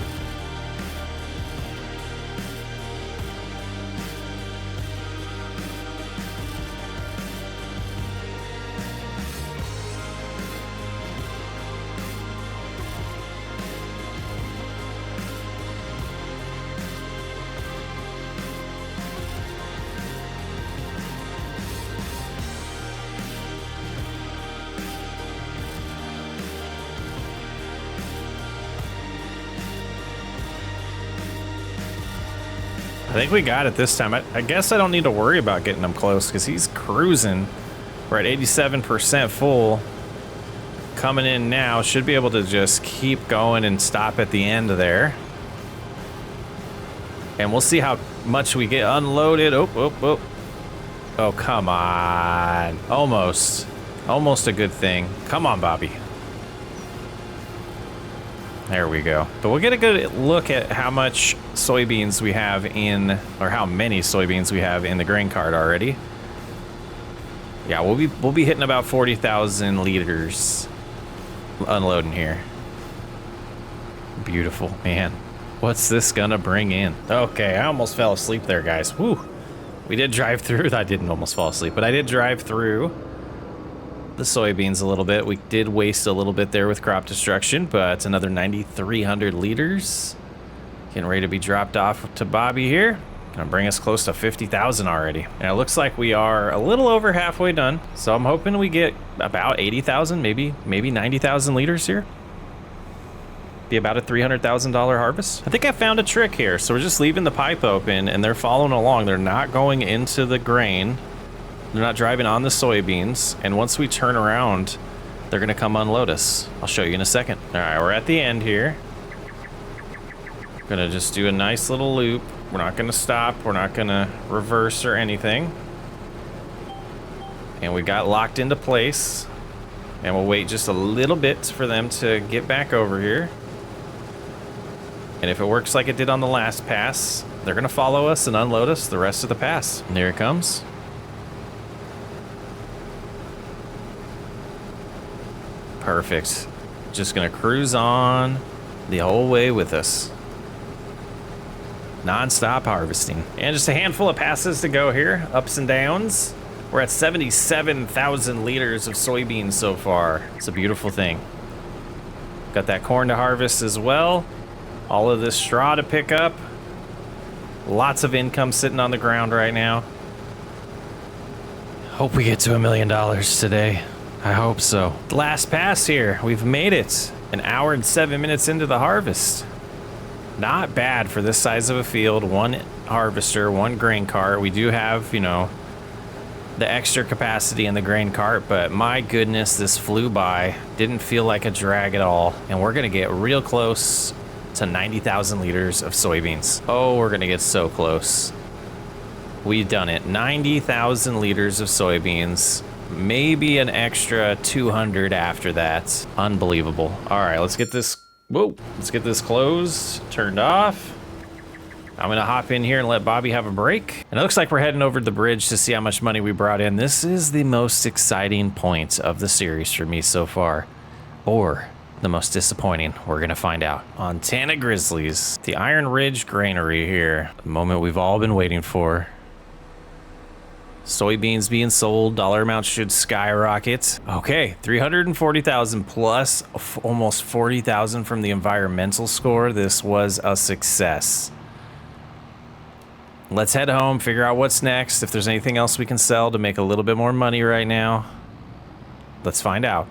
think we got it this time. I guess I don't need to worry about getting him close because he's cruising. We're at 87% full. Coming in now, should be able to just keep going and stop at the end there. And we'll see how much we get unloaded. Oh, come on. Almost a good thing. Come on, Bobby. There we go. But we'll get a good look at how much soybeans we have in, or how many soybeans we have in the grain cart already. Yeah, we'll be hitting about 40,000 liters unloading here. Beautiful, man. What's this gonna bring in? Okay, I almost fell asleep there, guys. Woo. We did drive through. I didn't almost fall asleep, but I did drive through the soybeans a little bit. We did waste a little bit there with crop destruction, but another 9,300 liters getting ready to be dropped off to Bobby here. Gonna bring us close to 50,000 already. And it looks like we are a little over halfway done. So I'm hoping we get about 80,000, maybe 90,000 liters here. Be about a $300,000 harvest. I think I found a trick here. So we're just leaving the pipe open and they're following along. They're not going into the grain. They're not driving on the soybeans. And once we turn around, they're gonna come unload us. I'll show you in a second. All right, we're at the end here. Gonna just do a nice little loop. We're not gonna stop. We're not gonna reverse or anything. And we got locked into place. And we'll wait just a little bit for them to get back over here. And if it works like it did on the last pass, they're gonna follow us and unload us the rest of the pass. And there it comes. Perfect. Just gonna cruise on the whole way with us. Non-stop harvesting. And just a handful of passes to go here, ups and downs. We're at 77,000 liters of soybeans so far. It's a beautiful thing. Got that corn to harvest as well. All of this straw to pick up. Lots of income sitting on the ground right now. Hope we get to $1 million today. I hope so. Last pass here. We've made it. An hour and 7 minutes into the harvest. Not bad for this size of a field. One harvester, one grain cart. We do have, you know, the extra capacity in the grain cart, but my goodness, this flew by. Didn't feel like a drag at all. And we're gonna get real close to 90,000 liters of soybeans. Oh, we're gonna get so close. We've done it. 90,000 liters of soybeans. Maybe an extra 200 after that. Unbelievable. All right, let's get this, whoa, let's get this closed, turned off. I'm gonna hop in here and let Bobby have a break. And it looks like we're heading over to the bridge to see how much money we brought in. This is the most exciting point of the series for me so far. Or the most disappointing, we're gonna find out. Montana Grizzlies, the Iron Ridge Granary here. The moment we've all been waiting for. Soybeans being sold, dollar amount should skyrocket. Okay, 340,000 plus almost 40,000 from the environmental score. This was a success. Let's head home, figure out what's next. If there's anything else we can sell to make a little bit more money right now. Let's find out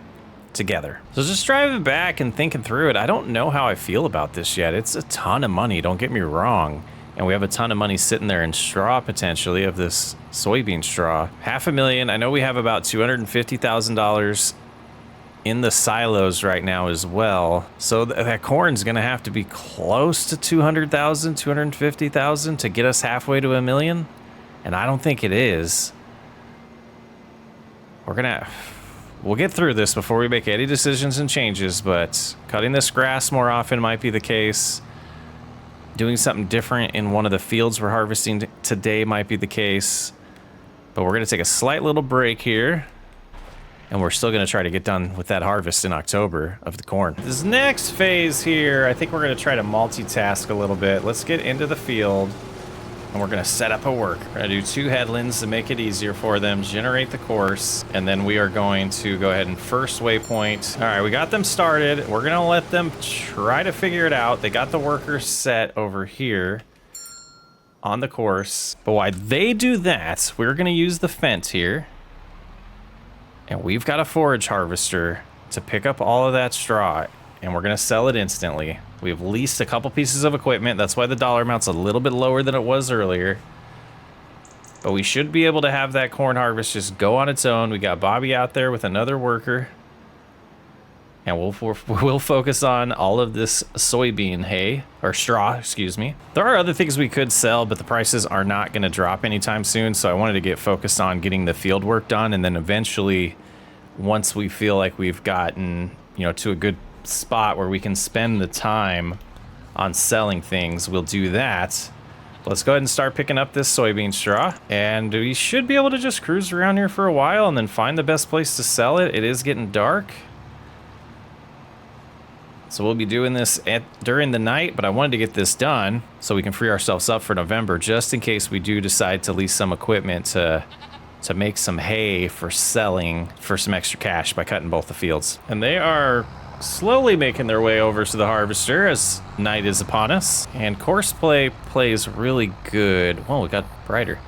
together. So just driving back and thinking through it, I don't know how I feel about this yet. It's a ton of money, don't get me wrong. And we have a ton of money sitting there in straw, potentially, of this soybean straw. $500,000. I know we have about $250,000 in the silos right now as well. So that corn's gonna have to be close to 200,000, 250,000 to get us halfway to $1 million. And I don't think it is. We'll get through this before we make any decisions and changes, but cutting this grass more often might be the case. Doing something different in one of the fields we're harvesting today might be the case. But we're gonna take a slight little break here. And we're still gonna try to get done with that harvest in October of the corn. This next phase here, I think we're gonna try to multitask a little bit. Let's get into the field and we're gonna set up a work. We're gonna do 2 headlands to make it easier for them, generate the course, and then we are going to go ahead and first waypoint. All right, we got them started. We're gonna let them try to figure it out. They got the workers set over here on the course. But while they do that, we're gonna use the fence here. And we've got a forage harvester to pick up all of that straw and we're gonna sell it instantly. We've leased a couple pieces of equipment. That's why the dollar amount's a little bit lower than it was earlier. But we should be able to have that corn harvest just go on its own. We got Bobby out there with another worker. And we'll focus on all of this soybean hay, or straw, excuse me. There are other things we could sell, but the prices are not gonna drop anytime soon. So I wanted to get focused on getting the field work done. And then eventually, once we feel like we've gotten, you know, to a good spot where we can spend the time on selling things, we'll do that. Let's go ahead and start picking up this soybean straw. And we should be able to just cruise around here for a while and then find the best place to sell it. It is getting dark. So we'll be doing this during the night, but I wanted to get this done so we can free ourselves up for November, just in case we do decide to lease some equipment to make some hay for selling for some extra cash by cutting both the fields. And they are slowly making their way over to the harvester as night is upon us. And Courseplay plays really good. Whoa, it got brighter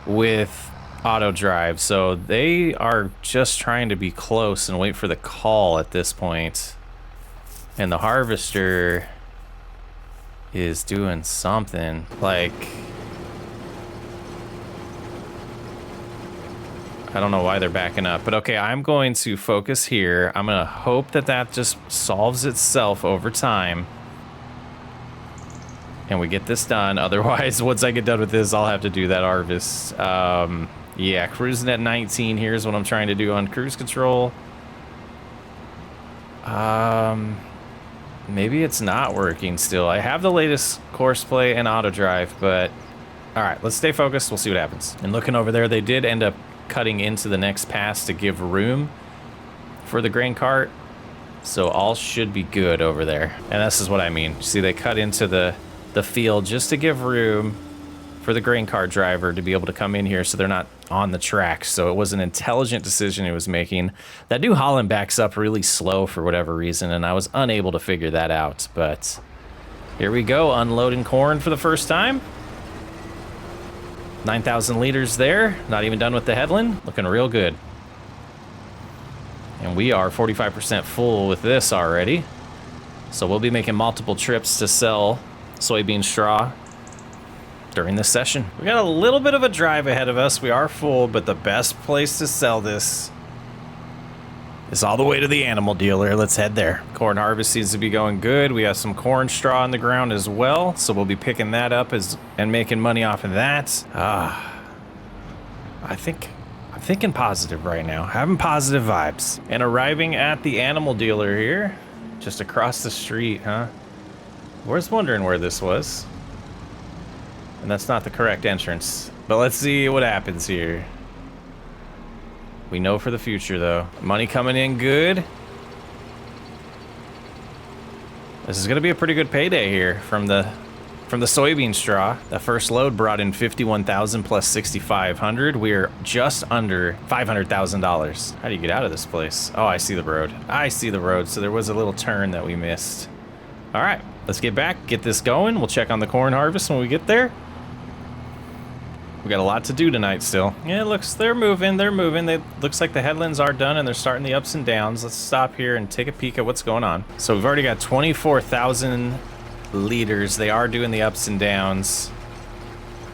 with auto drive. So they are just trying to be close and wait for the call at this point. And the harvester is doing something like, I don't know why they're backing up, but okay, I'm going to focus here. I'm gonna hope that that just solves itself over time and we get this done. Otherwise, once I get done with this, I'll have to do that harvest. Yeah, cruising at 19 here is what I'm trying to do on cruise control. Maybe it's not working still. I have the latest Courseplay and auto drive, but all right, let's stay focused. We'll see what happens. And looking over there, they did end up cutting into the next pass to give room for the grain cart. So all should be good over there. And this is what I mean. See, they cut into the field just to give room for the grain cart driver to be able to come in here so they're not on the tracks. So it was an intelligent decision he was making. That New Holland backs up really slow for whatever reason, and I was unable to figure that out. But here we go, unloading corn for the first time. 9,000 liters there, not even done with the headland, looking real good. And we are 45% full with this already. So we'll be making multiple trips to sell soybean straw during this session. We got a little bit of a drive ahead of us. We are full, but the best place to sell this is all the way to the animal dealer. Let's head there. Corn harvest seems to be going good. We have some corn straw on the ground as well, so we'll be picking that up and making money off of that. I'm thinking positive right now. Having positive vibes. And arriving at the animal dealer here, just across the street, huh? I was wondering where this was. And that's not the correct entrance. But let's see what happens here. We know for the future, though. Money coming in good. This is going to be a pretty good payday here from the soybean straw. The first load brought in $51,000 plus $6,500. We're just under $500,000. How do you get out of this place? Oh, I see the road. I see the road. So there was a little turn that we missed. All right, let's get back, get this going. We'll check on the corn harvest when we get there. We got a lot to do tonight still. Yeah, it looks, they're moving. Looks like the headlands are done and they're starting the ups and downs. Let's stop here and take a peek at what's going on. So we've already got 24,000 liters. They are doing the ups and downs.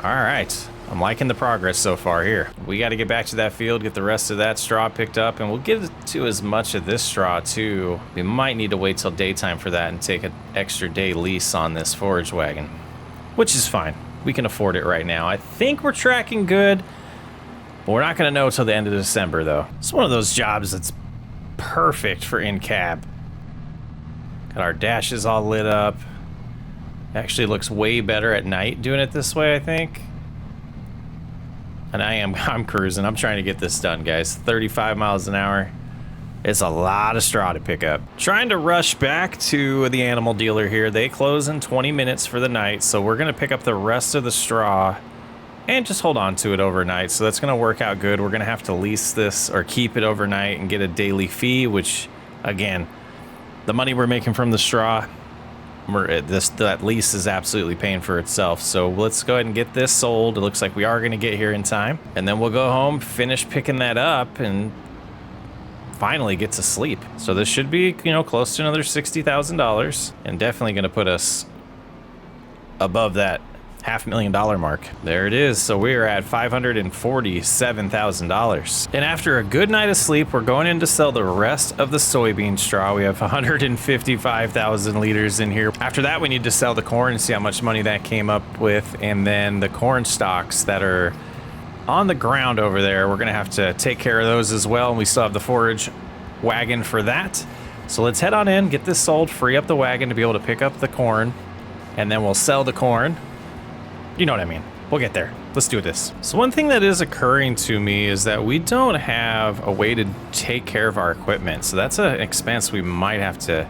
All right, I'm liking the progress so far here. We got to get back to that field, get the rest of that straw picked up, and we'll get to as much of this straw too. We might need to wait till daytime for that and take an extra day lease on this forage wagon, which is fine. We can afford it right now. I think we're tracking good, but we're not going to know till the end of December, though. It's one of those jobs that's perfect for in-cab. Got our dashes all lit up. Actually looks way better at night doing it this way, I think. And I'm cruising. I'm trying to get this done, guys. 35 miles an hour. It's a lot of straw to pick up. Trying to rush back to the animal dealer here. They close in 20 minutes for the night, so we're gonna pick up the rest of the straw and just hold on to it overnight. So that's gonna work out good. We're gonna have to lease this or keep it overnight and get a daily fee, which again, the money we're making from the straw, that lease is absolutely paying for itself. So let's go ahead and get this sold. It looks like we are gonna get here in time. And then we'll go home, finish picking that up, and finally get to sleep. So this should be, you know, close to another $60,000 and definitely going to put us above that $500,000 mark. There it is. So we are at $547,000. And after a good night of sleep, we're going in to sell the rest of the soybean straw. We have 155,000 liters in here. After that, we need to sell the corn and see how much money that came up with. And then the corn stalks that are on the ground over there, we're gonna have to take care of those as well. And we still have the forage wagon for that. So let's head on in, get this sold, free up the wagon to be able to pick up the corn, and then we'll sell the corn. You know what I mean. We'll get there. Let's do this. So one thing that is occurring to me is that we don't have a way to take care of our equipment. So that's an expense we might have to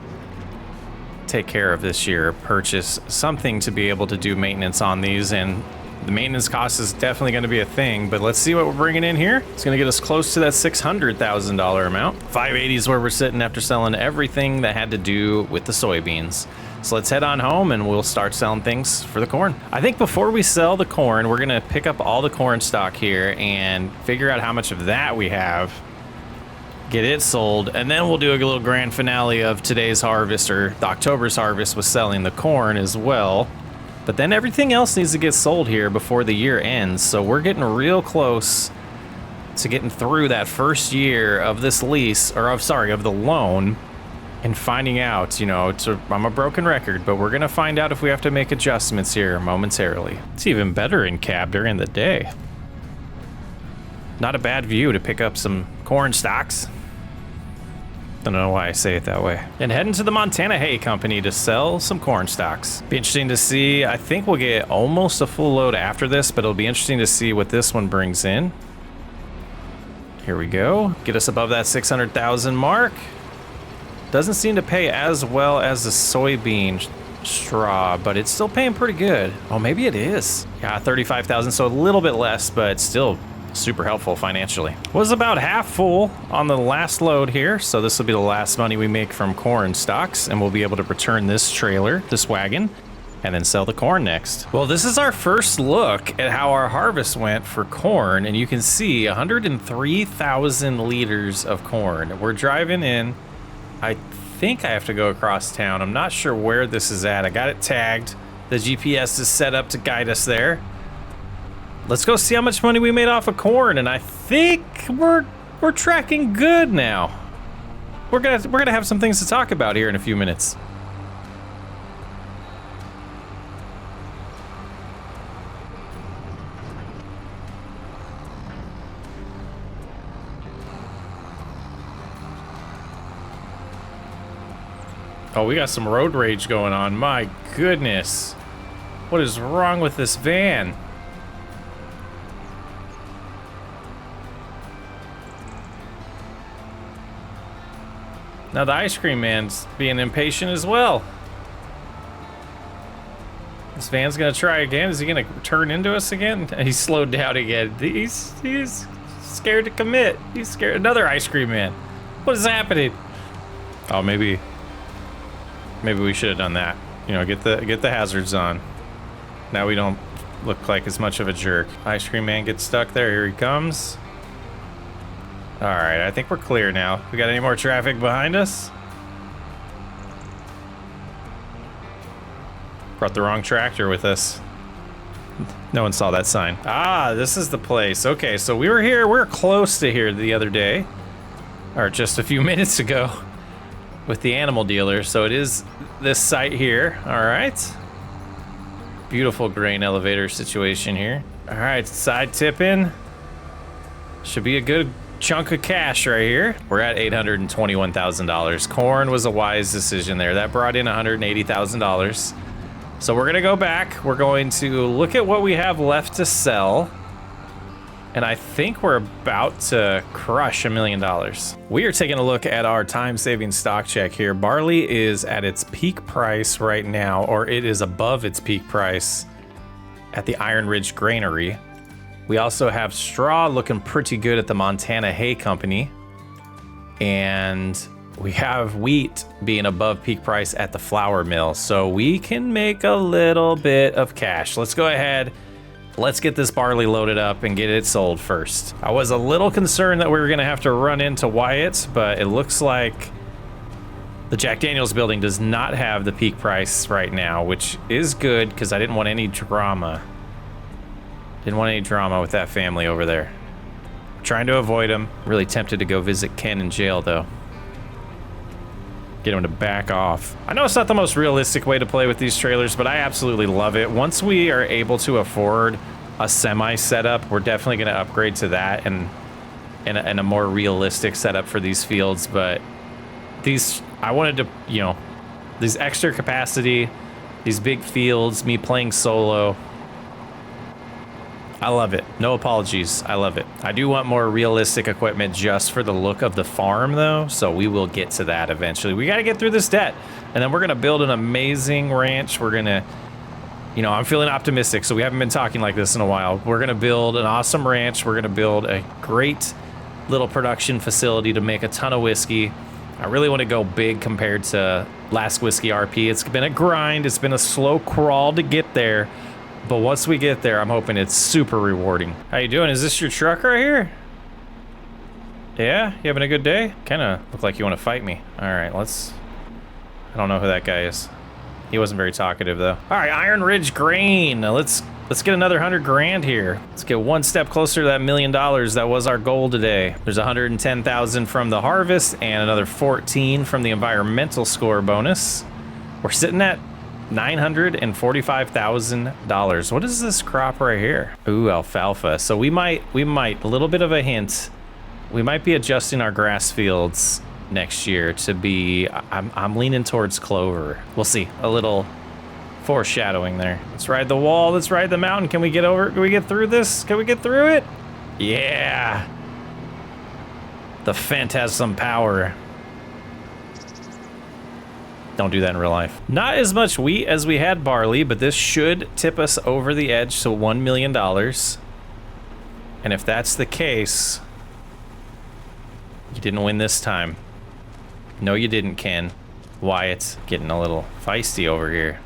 take care of this year. Purchase something to be able to do maintenance on these, and the maintenance cost is definitely going to be a thing, but let's see what we're bringing in here. It's going to get us close to that $600,000 amount. 580 is where we're sitting after selling everything that had to do with the soybeans. So let's head on home and we'll start selling things for the corn. I think before we sell the corn, we're gonna pick up all the corn stock here and figure out how much of that we have, get it sold, and then we'll do a little grand finale of today's harvest, or October's harvest, with selling the corn as well. But then everything else needs to get sold here before the year ends. So we're getting real close to getting through that first year of this lease, or of the loan, and finding out, you know, I'm a broken record, but we're gonna find out if we have to make adjustments here momentarily. It's even better in cab during the day. Not a bad view to pick up some corn stalks. Don't know why I say it that way. And heading to the Montana Hay Company to sell some corn stalks. Be interesting to see. I think we'll get almost a full load after this, but it'll be interesting to see what this one brings in. Here we go. Get us above that 600,000 mark. Doesn't seem to pay as well as the soybean straw, but it's still paying pretty good. Oh, maybe it is. Yeah, 35,000, so a little bit less, but still super helpful financially. Was about half full on the last load here, so this will be the last money we make from corn stalks, and we'll be able to return this trailer, this wagon, and then sell the corn next. Well, this is our first look at how our harvest went for corn, and you can see 103,000 liters of corn. We're driving in. I think I have to go across town. I'm not sure where this is at. I got it tagged. The GPS is set up to guide us there. Let's go see how much money we made off of corn, and I think we're tracking good now. We're gonna have some things to talk about here in a few minutes. Oh, we got some road rage going on. My goodness. What is wrong with this van? Now the ice cream man's being impatient as well. This van's gonna try again. Is he gonna turn into us again? He's slowed down again. He's scared to commit. He's scared. Another ice cream man. What is happening? Oh, maybe we should have done that. You know, get the hazards on. Now we don't look like as much of a jerk. Ice cream man gets stuck there. Here he comes. All right, I think we're clear now. We got any more traffic behind us? Brought the wrong tractor with us. No one saw that sign. Ah, this is the place. Okay, so we were here. We were close to here the other day, or just a few minutes ago, with the animal dealer. So it is this site here. All right. Beautiful grain elevator situation here. All right, side tipping. Should be a good chunk of cash right here. We're at $821,000. Corn was a wise decision there. That brought in $180,000. So we're gonna go back. We're going to look at what we have left to sell. And I think we're about to crush $1 million. We are taking a look at our time-saving stock check here. Barley is at its peak price right now, or it is above its peak price at the Iron Ridge Granary. We also have straw looking pretty good at the Montana Hay Company. And we have wheat being above peak price at the flour mill. So we can make a little bit of cash. Let's go ahead let's get this barley loaded up and get it sold first. I was a little concerned that we were gonna have to run into Wyatt, but it looks like the Jack Daniels building does not have the peak price right now, which is good because I didn't want any drama. Didn't want any drama with that family over there. Trying to avoid them. Really tempted to go visit Ken in jail though. Get him to back off. I know it's not the most realistic way to play with these trailers, but I absolutely love it. Once we are able to afford a semi setup, we're definitely going to upgrade to that and a more realistic setup for these fields. But these, I wanted to, you know, these extra capacity, these big fields, me playing solo. I love it. No apologies. I love it. I do want more realistic equipment just for the look of the farm though, so we will get to that eventually. We got to get through this debt, and then we're going to build an amazing ranch. We're going to, you know, I'm feeling optimistic, so we haven't been talking like this in a while. We're going to build an awesome ranch. We're going to build a great little production facility to make a ton of whiskey. I really want to go big compared to last whiskey RP. It's been a grind. It's been a slow crawl to get there. But once we get there, I'm hoping it's super rewarding. How you doing? Is this your truck right here? Yeah? You having a good day? Kind of look like you want to fight me. All right, let's... I don't know who that guy is. He wasn't very talkative, though. All right, Iron Ridge Grain. Now let's get another 100 grand here. Let's get one step closer to that $1 million. That was our goal today. There's 110,000 from the harvest and another 14 from the environmental score bonus. We're sitting at $945,000. What is this crop right here? Ooh, alfalfa. So we might, a little bit of a hint. We might be adjusting our grass fields next year to be, I'm leaning towards clover. We'll see. A little foreshadowing there. Let's ride the wall. Let's ride the mountain. Can we get over? Can we get through this? Can we get through it? Yeah. The phantasm power. Don't do that in real life. Not as much wheat as we had barley, but this should tip us over the edge to $1 million. And if that's the case, you didn't win this time. No, you didn't, Ken. Wyatt's getting a little feisty over here.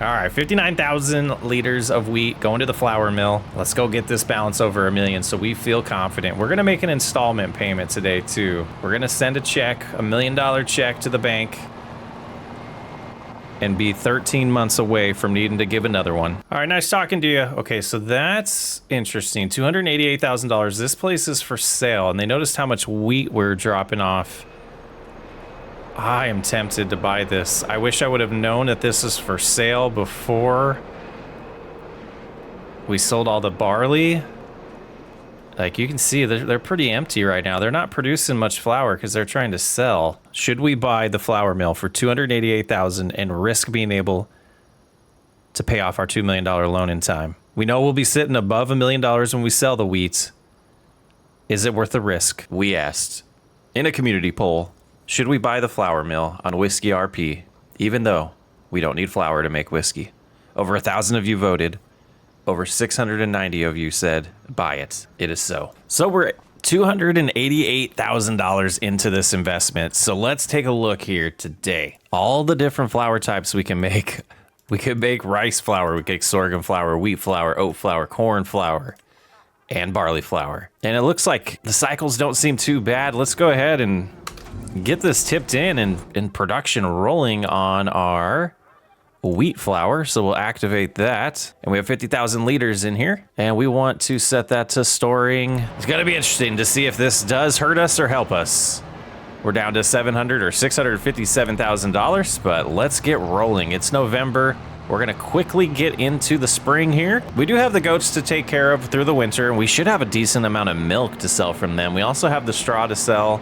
All right, 59,000 liters of wheat going to the flour mill. Let's go get this balance over $1 million so we feel confident. We're gonna make an installment payment today too. We're gonna send a check, $1 million check to the bank, and be 13 months away from needing to give another one. All right, nice talking to you. Okay, so that's interesting. $288,000. This place is for sale, and they noticed how much wheat we're dropping off. I am tempted to buy this. I wish I would have known that this is for sale before we sold all the barley. Like you can see, they're pretty empty right now. They're not producing much flour because they're trying to sell. Should we buy the flour mill for $288,000 and risk being able to pay off our $2 million loan in time? We know we'll be sitting above $1 million when we sell the wheat. Is it worth the risk? We asked in a community poll, should we buy the flour mill on Whiskey RP, even though we don't need flour to make whiskey? Over 1,000 of you voted. Over 690 of you said, buy it. It is so. So we're $288,000 into this investment. So let's take a look here today. All the different flour types we can make. We could make rice flour, we could make sorghum flour, wheat flour, oat flour, corn flour, and barley flour. And it looks like the cycles don't seem too bad. Let's go ahead and get this tipped in and production rolling on our wheat flour, so we'll activate that, and we have 50,000 liters in here, and we want to set that to storing. It's gonna be interesting to see if this does hurt us or help us. We're down to $700 or $657,000, but let's get rolling. It's November. We're gonna quickly get into the spring here. We do have the goats to take care of through the winter, and we should have a decent amount of milk to sell from them. We also have the straw to sell,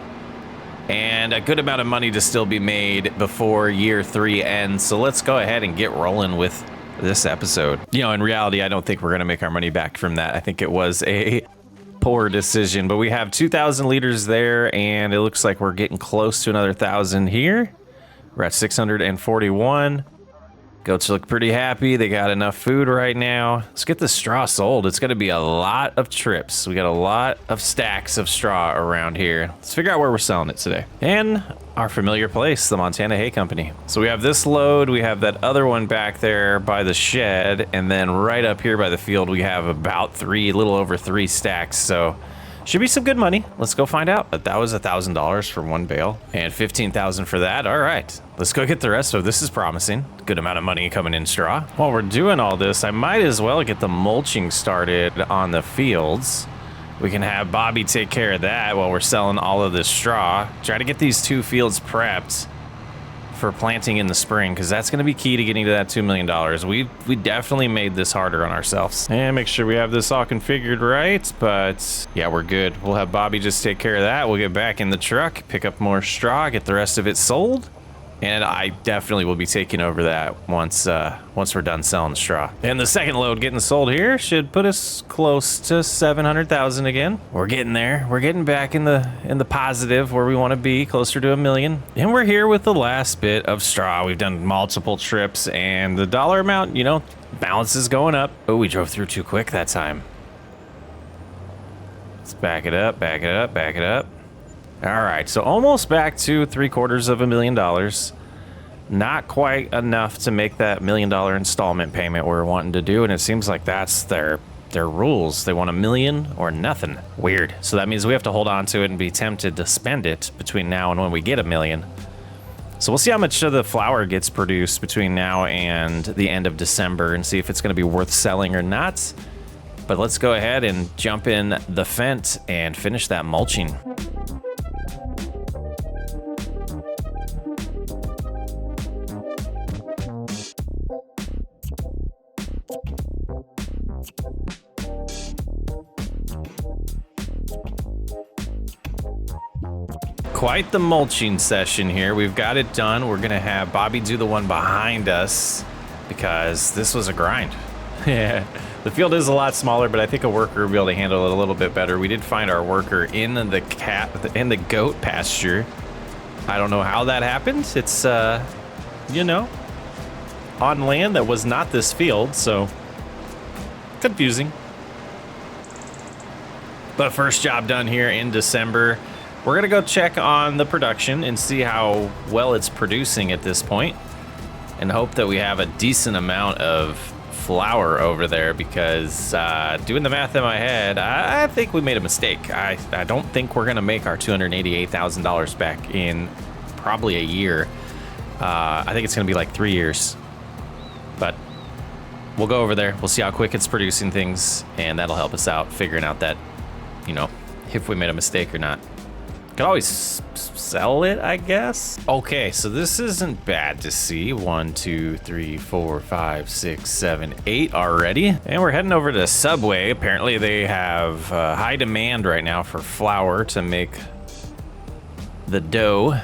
and a good amount of money to still be made before year 3 ends. So let's go ahead and get rolling with this episode. You know, in reality, I don't think we're gonna make our money back from that. I think it was a poor decision, but we have 2,000 liters there, and it looks like we're getting close to another 1,000 here. We're at 641. Goats look pretty happy. They got enough food right now. Let's get the straw sold. It's going to be a lot of trips. We got a lot of stacks of straw around here. Let's figure out where we're selling it today. And our familiar place, the Montana Hay Company. So we have this load. We have that other one back there by the shed. And then right up here by the field, we have about a little over 3 stacks. So should be some good money. Let's go find out. But that was $1,000 for one bale and $15,000 for that. All right, let's go get the rest of this. Is promising. Good amount of money coming in straw. While we're doing all this, I might as well get the mulching started on the fields. We can have Bobby take care of that while we're selling all of this straw. Try to get these 2 fields prepped for planting in the spring, because that's going to be key to getting to that $2 million. We definitely made this harder on ourselves. And make sure we have this all configured right, but yeah, we're good. We'll have Bobby just take care of that. We'll get back in the truck, pick up more straw, get the rest of it sold. And I definitely will be taking over that once we're done selling the straw. And the second load getting sold here should put us close to 700,000 again. We're getting there. We're getting back in the positive where we want to be, closer to $1 million. And we're here with the last bit of straw. We've done multiple trips, and the dollar amount, you know, balance is going up. Oh, we drove through too quick that time. Let's back it up, back it up, back it up. All right, so almost back to $750,000. Not quite enough to make that $1 million installment payment we're wanting to do, and it seems like that's their rules. They want $1 million or nothing. Weird. So that means we have to hold on to it and be tempted to spend it between now and when we get $1 million. So we'll see how much of the flour gets produced between now and the end of December and see if it's going to be worth selling or not. But let's go ahead and jump in the Fendt and finish that mulching. Quite the mulching session here. We've got it done. We're gonna have Bobby do the one behind us because this was a grind. Yeah, the field is a lot smaller, but I think a worker will be able to handle it a little bit better. We did find our worker in the goat pasture. I don't know how that happened. It's you know, on land that was not this field, so confusing. But first job done here in December. We're gonna go check on the production and see how well it's producing at this point, and hope that we have a decent amount of flour over there, because doing the math in my head, I think we made a mistake. I don't think we're gonna make our $288,000 back in probably a year. I think it's gonna be like 3 years, but we'll go over there. We'll see how quick it's producing things, and that'll help us out figuring out that, you know, if we made a mistake or not. Could always sell it, I guess. Okay, so this isn't bad to see. 1, 2, 3, 4, 5, 6, 7, 8 already. And we're heading over to Subway. Apparently they have high demand right now for flour to make the dough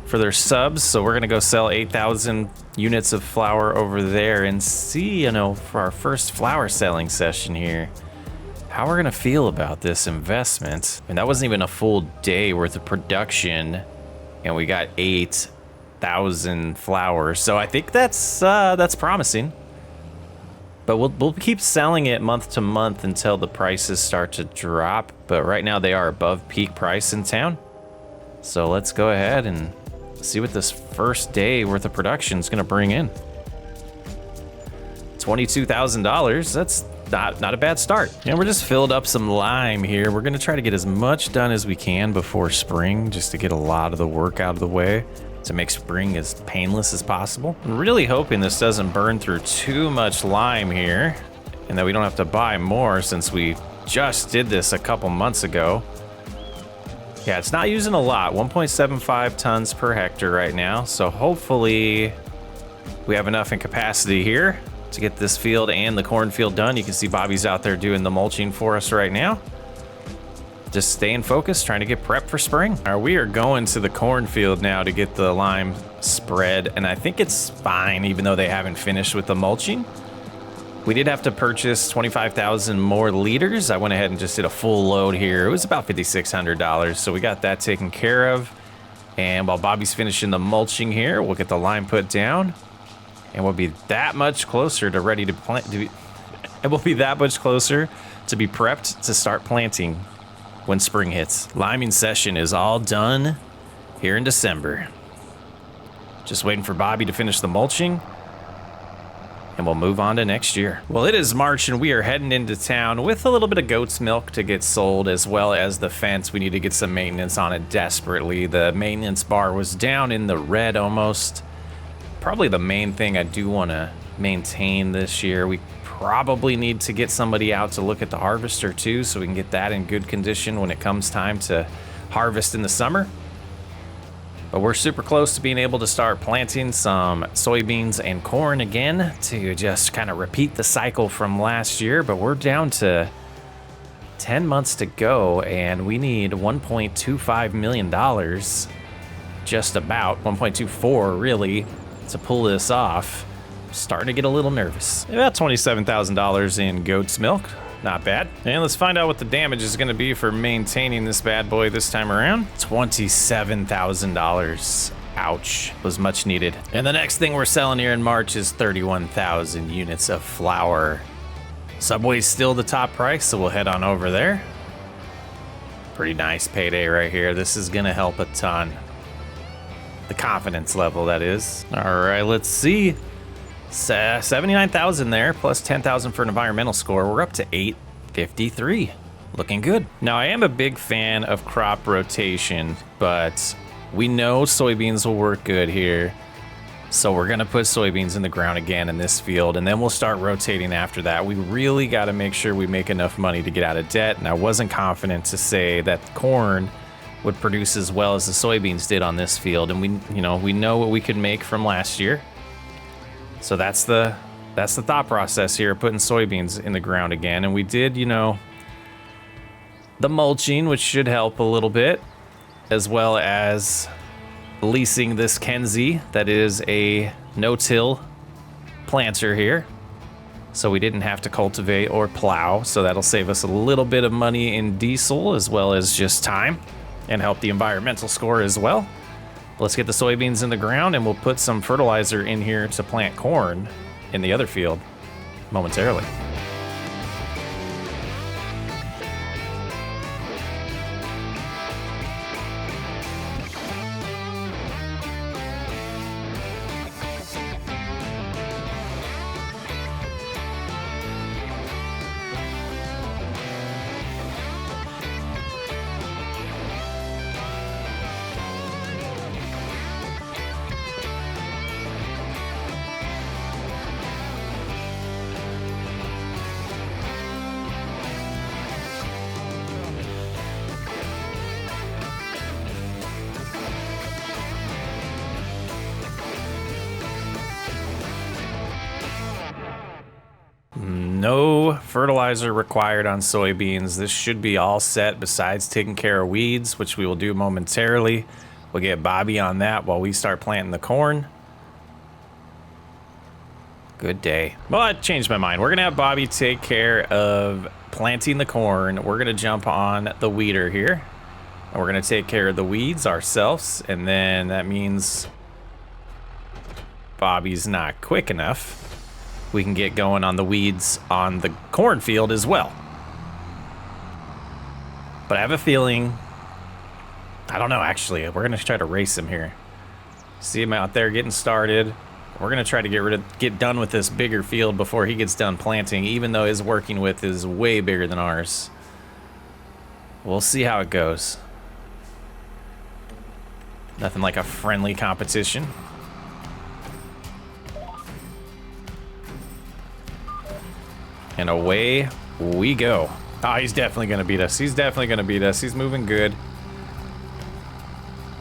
for their subs. So we're gonna go sell 8,000 units of flour over there and see, you know, for our first flour selling session here, how we're gonna feel about this investment. And that wasn't even a full day worth of production, and we got 8,000 flour. So I think that's promising. But we'll keep selling it month to month until the prices start to drop. But right now they are above peak price in town. So let's go ahead and see what this first day worth of production is gonna bring in. $22,000. That's not a bad start. And we're just filled up some lime here. We're gonna try to get as much done as we can before spring, just to get a lot of the work out of the way to make spring as painless as possible. I'm really hoping this doesn't burn through too much lime here, and that we don't have to buy more, since we just did this a couple months ago. Yeah, it's not using a lot, 1.75 tons per hectare right now. So hopefully we have enough in capacity here to get this field and the cornfield done. You can see Bobby's out there doing the mulching for us right now. Just staying focused, trying to get prepped for spring. All right, we are going to the cornfield now to get the lime spread, and I think it's fine, even though they haven't finished with the mulching. We did have to purchase 25,000 more liters. I went ahead and just did a full load here. It was about $5,600, so we got that taken care of. And while Bobby's finishing the mulching here, we'll get the lime put down. And we'll be that much closer to ready to plant. And we'll be that much closer to be prepped to start planting when spring hits. Liming session is all done here in December. Just waiting for Bobby to finish the mulching, and we'll move on to next year. Well, it is March, and we are heading into town with a little bit of goat's milk to get sold, as well as the fence. We need to get some maintenance on it desperately. The maintenance bar was down in the red almost. Probably the main thing I do want to maintain this year. We probably need to get somebody out to look at the harvester too, so we can get that in good condition when it comes time to harvest in the summer. But we're super close to being able to start planting some soybeans and corn again to just kind of repeat the cycle from last year. But we're down to 10 months to go, and we need $1.25 million, just about $1.24 really, to pull this off. Starting to get a little nervous. About $27,000 in goat's milk. Not bad. And let's find out what the damage is going to be for maintaining this bad boy this time around. $27,000. Ouch. Was much needed. And the next thing we're selling here in March is 31,000 units of flour. Subway's still the top price, so we'll head on over there. Pretty nice payday right here. This is going to help a ton. The confidence level, that is. All right, let's see. 79,000 there, plus 10,000 for an environmental score. We're up to 853. Looking good. Now, I am a big fan of crop rotation, but we know soybeans will work good here. So we're gonna put soybeans in the ground again in this field, and then we'll start rotating after that. We really gotta make sure we make enough money to get out of debt, and I wasn't confident to say that corn would produce as well as the soybeans did on this field, and we know what we could make from last year. So that's the thought process here, putting soybeans in the ground again. And we did, the mulching, which should help a little bit, as well as leasing this Kenzie that is a no-till planter here. So we didn't have to cultivate or plow, so that'll save us a little bit of money in diesel as well as just time, and help the environmental score as well. Let's get the soybeans in the ground, and we'll put some fertilizer in here to plant corn in the other field momentarily. No fertilizer required on soybeans. This should be all set besides taking care of weeds, which we will do momentarily. We'll get Bobby on that while we start planting the corn. Good day. Well, I changed my mind. We're gonna have Bobby take care of planting the corn. We're gonna jump on the weeder here, and we're gonna take care of the weeds ourselves, and then that means Bobby's not quick enough. We can get going on the weeds on the cornfield as well. But I have a feeling, I don't know actually, we're gonna try to race him here. See him out there getting started. We're gonna try to get done with this bigger field before he gets done planting, even though his working width is way bigger than ours. We'll see how it goes. Nothing like a friendly competition. And away we go. Oh, he's definitely gonna beat us. He's definitely gonna beat us. He's moving good.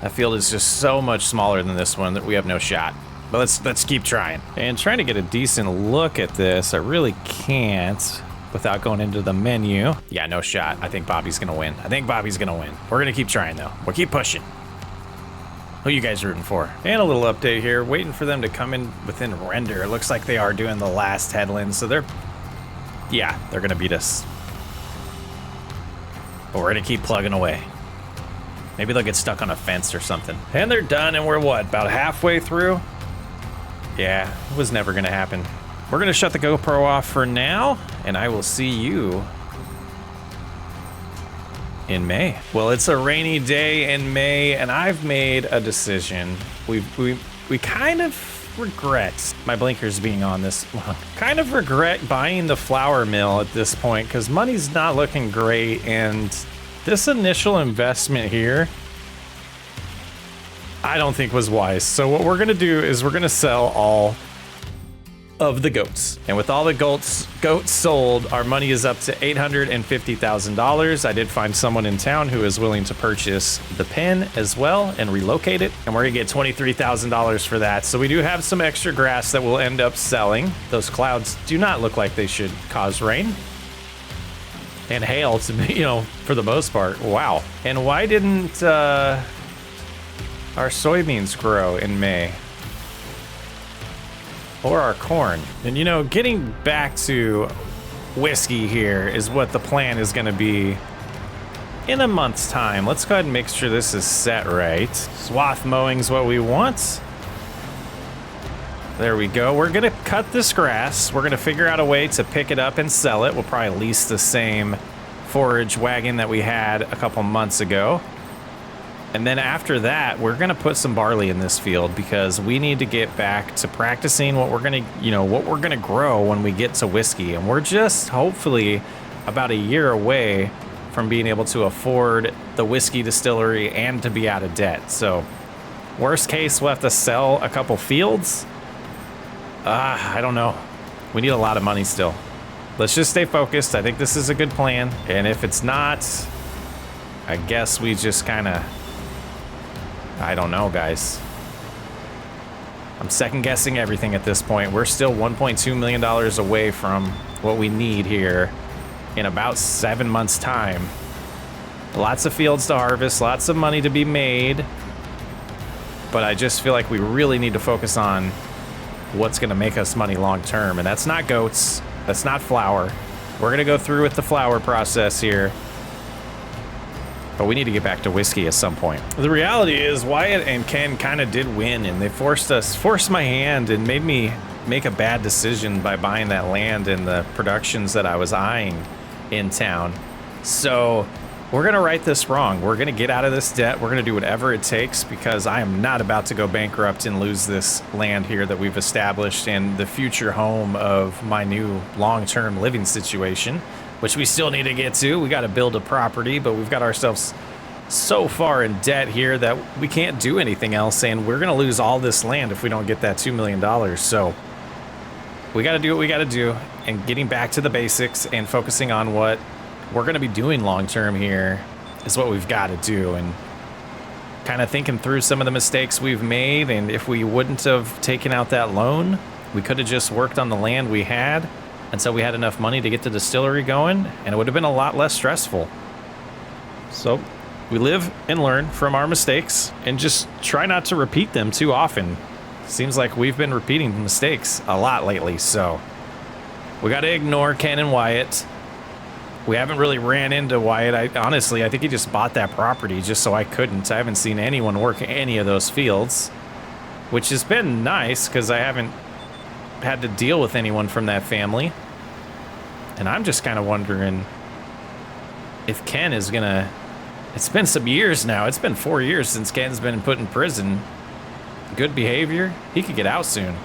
That field is just so much smaller than this one that we have no shot. But let's keep trying. And trying to get a decent look at this. I really can't without going into the menu. Yeah, no shot. I think Bobby's gonna win. I think Bobby's gonna win. We're gonna keep trying though. We'll keep pushing. Who you guys rooting for? And a little update here. Waiting for them to come in within render. It looks like they are doing the last headland, so they're gonna beat us. But we're gonna keep plugging away. Maybe they'll get stuck on a fence or something. And they're done, and we're what, about halfway through? Yeah, it was never gonna happen. We're gonna shut the GoPro off for now, and I will see you in May. Well, it's a rainy day in May, and I've made a decision. We kind of regret my blinkers being on this long. Kind of regret buying the flour mill at this point because money's not looking great, and this initial investment here I don't think was wise. So what we're gonna do is we're gonna sell all of the goats. And with all the goats sold, our money is up to $850,000. I did find someone in town who is willing to purchase the pen as well and relocate it. And we're gonna get $23,000 for that. So we do have some extra grass that we'll end up selling. Those clouds do not look like they should cause rain and hail to be, you know, for the most part. Wow. And why didn't our soybeans grow in May? Or our corn. And you know, getting back to whiskey here is what the plan is gonna be in a month's time. Let's go ahead and make sure this is set right. Swath mowing's what we want. There we go. We're gonna cut this grass. We're gonna figure out a way to pick it up and sell it. We'll probably lease the same forage wagon that we had a couple months ago. And then after that, we're gonna put some barley in this field because we need to get back to practicing what we're gonna, you know, what we're gonna grow when we get to whiskey. And we're just hopefully about a year away from being able to afford the whiskey distillery and to be out of debt. So worst case, we'll have to sell a couple fields. I don't know. We need a lot of money still. Let's just stay focused. I think this is a good plan. And if it's not, I guess we just kind of, I don't know, guys. I'm second guessing everything at this point. We're still $1.2 million away from what we need here in about 7 months' time. Lots of fields to harvest, lots of money to be made. But I just feel like we really need to focus on what's gonna make us money long term. And that's not goats, that's not flour. We're gonna go through with the flour process here. But we need to get back to whiskey at some point. The reality is Wyatt and Ken kind of did win, and they forced my hand and made me make a bad decision by buying that land and the productions that I was eyeing in town. So we're gonna right this wrong. We're gonna get out of this debt. We're gonna do whatever it takes because I am not about to go bankrupt and lose this land here that we've established and the future home of my new long-term living situation, which we still need to get to. We got to build a property, but we've got ourselves so far in debt here that we can't do anything else, and we're gonna lose all this land if we don't get that $2 million. So we got to do what we got to do, and getting back to the basics and focusing on what we're gonna be doing long term here is what we've got to do, and kind of thinking through some of the mistakes we've made. And if we wouldn't have taken out that loan, we could have just worked on the land we had until we had enough money to get the distillery going, and it would have been a lot less stressful. So we live and learn from our mistakes and just try not to repeat them too often. Seems like we've been repeating mistakes a lot lately, so we got to ignore Ken and Wyatt. We haven't really ran into Wyatt. Honestly, I think he just bought that property just so I couldn't. I haven't seen anyone work any of those fields, which has been nice because I haven't had to deal with anyone from that family. And I'm just kind of wondering if Ken is gonna, it's been some years now. It's been 4 years since Ken's been put in prison. Good behavior, he could get out soon.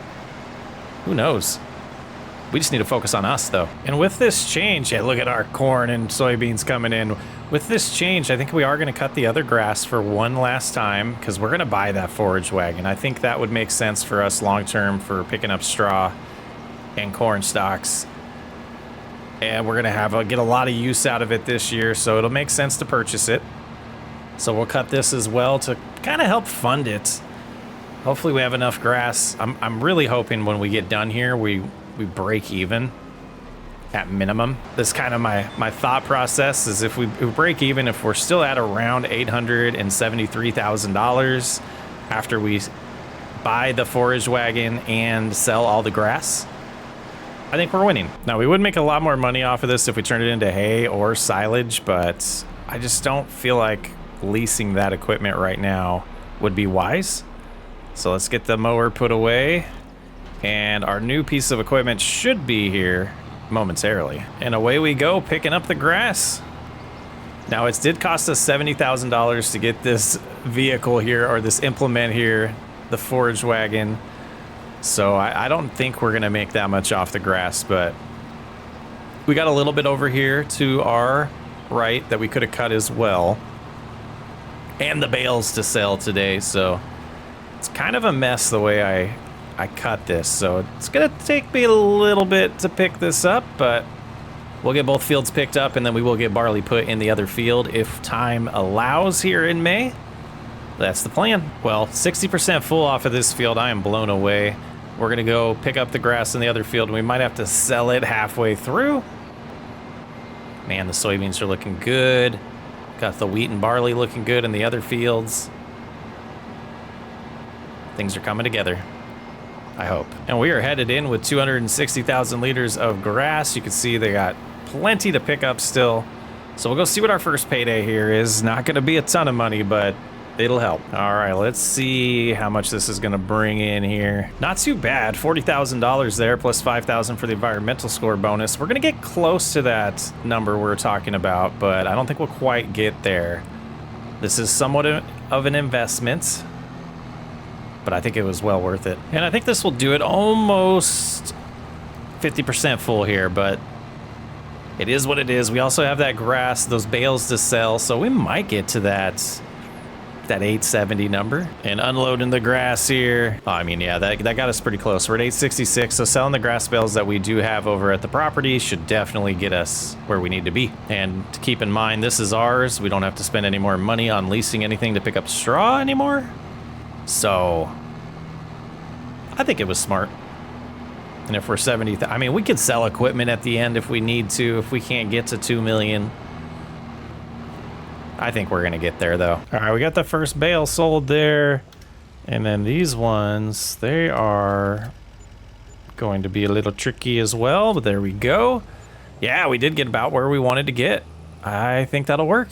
Who knows? We just need to focus on us though. And with this change, yeah, look at our corn and soybeans coming in. With this change, I think we are gonna cut the other grass for one last time because we're gonna buy that forage wagon. I think that would make sense for us long-term for picking up straw and corn stalks. And we're gonna get a lot of use out of it this year, so it'll make sense to purchase it. So we'll cut this as well to kind of help fund it. Hopefully we have enough grass. I'm really hoping when we get done here, we break even at minimum. That's kind of my thought process is if we break even, if we're still at around $873,000 after we buy the forage wagon and sell all the grass, I think we're winning. Now, we would make a lot more money off of this if we turned it into hay or silage, but I just don't feel like leasing that equipment right now would be wise. So let's get the mower put away And our new piece of equipment should be here momentarily. And away we go, picking up the grass. Now, it did cost us $70,000 to get this vehicle here, or this implement here, the forage wagon. So I don't think we're gonna make that much off the grass, but we got a little bit over here to our right that we could have cut as well. And the bales to sell today, so it's kind of a mess the way I cut this. So it's gonna take me a little bit to pick this up, but we'll get both fields picked up, and then we will get barley put in the other field if time allows here in May. That's the plan. Well, 60% full off of this field. I am blown away. We're gonna go pick up the grass in the other field, and we might have to sell it halfway through. Man, the soybeans are looking good. Got the wheat and barley looking good in the other fields. Things are coming together, I hope. And we are headed in with 260,000 liters of grass. You can see they got plenty to pick up still. So we'll go see what our first payday here is. Not gonna be a ton of money, but it'll help. All right, let's see how much this is gonna bring in here. Not too bad, $40,000 there, plus 5,000 for the environmental score bonus. We're gonna get close to that number we're talking about, but I don't think we'll quite get there. This is somewhat of an investment, but I think it was well worth it. And I think this will do it, almost 50% full here, but it is what it is. We also have that grass, those bales to sell, so we might get to that 870 number. And unloading the grass here. Oh, I mean, yeah, that got us pretty close. We're at 866, so selling the grass bales that we do have over at the property should definitely get us where we need to be. And to keep in mind, this is ours. We don't have to spend any more money on leasing anything to pick up straw anymore. So I think it was smart. And if we're 70, I mean, we could sell equipment at the end if we need to, if we can't get to 2 million. I think we're gonna get there though. All right, we got the first bale sold there. And then these ones, they are going to be a little tricky as well, but there we go. Yeah, we did get about where we wanted to get. I think that'll work.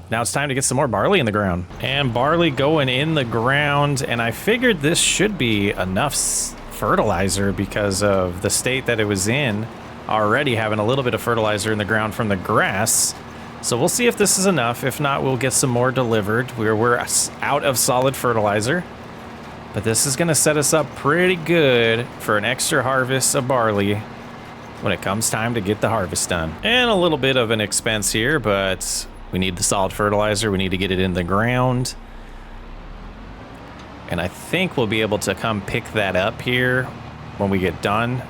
Now it's time to get some more barley in the ground. And barley going in the ground, and I figured this should be enough fertilizer because of the state that it was in, already having a little bit of fertilizer in the ground from the grass. So we'll see if this is enough. If not, we'll get some more delivered. We're out of solid fertilizer, but this is gonna set us up pretty good for an extra harvest of barley when it comes time to get the harvest done. And a little bit of an expense here, but we need the solid fertilizer. We need to get it in the ground. And I think we'll be able to come pick that up here when we get done.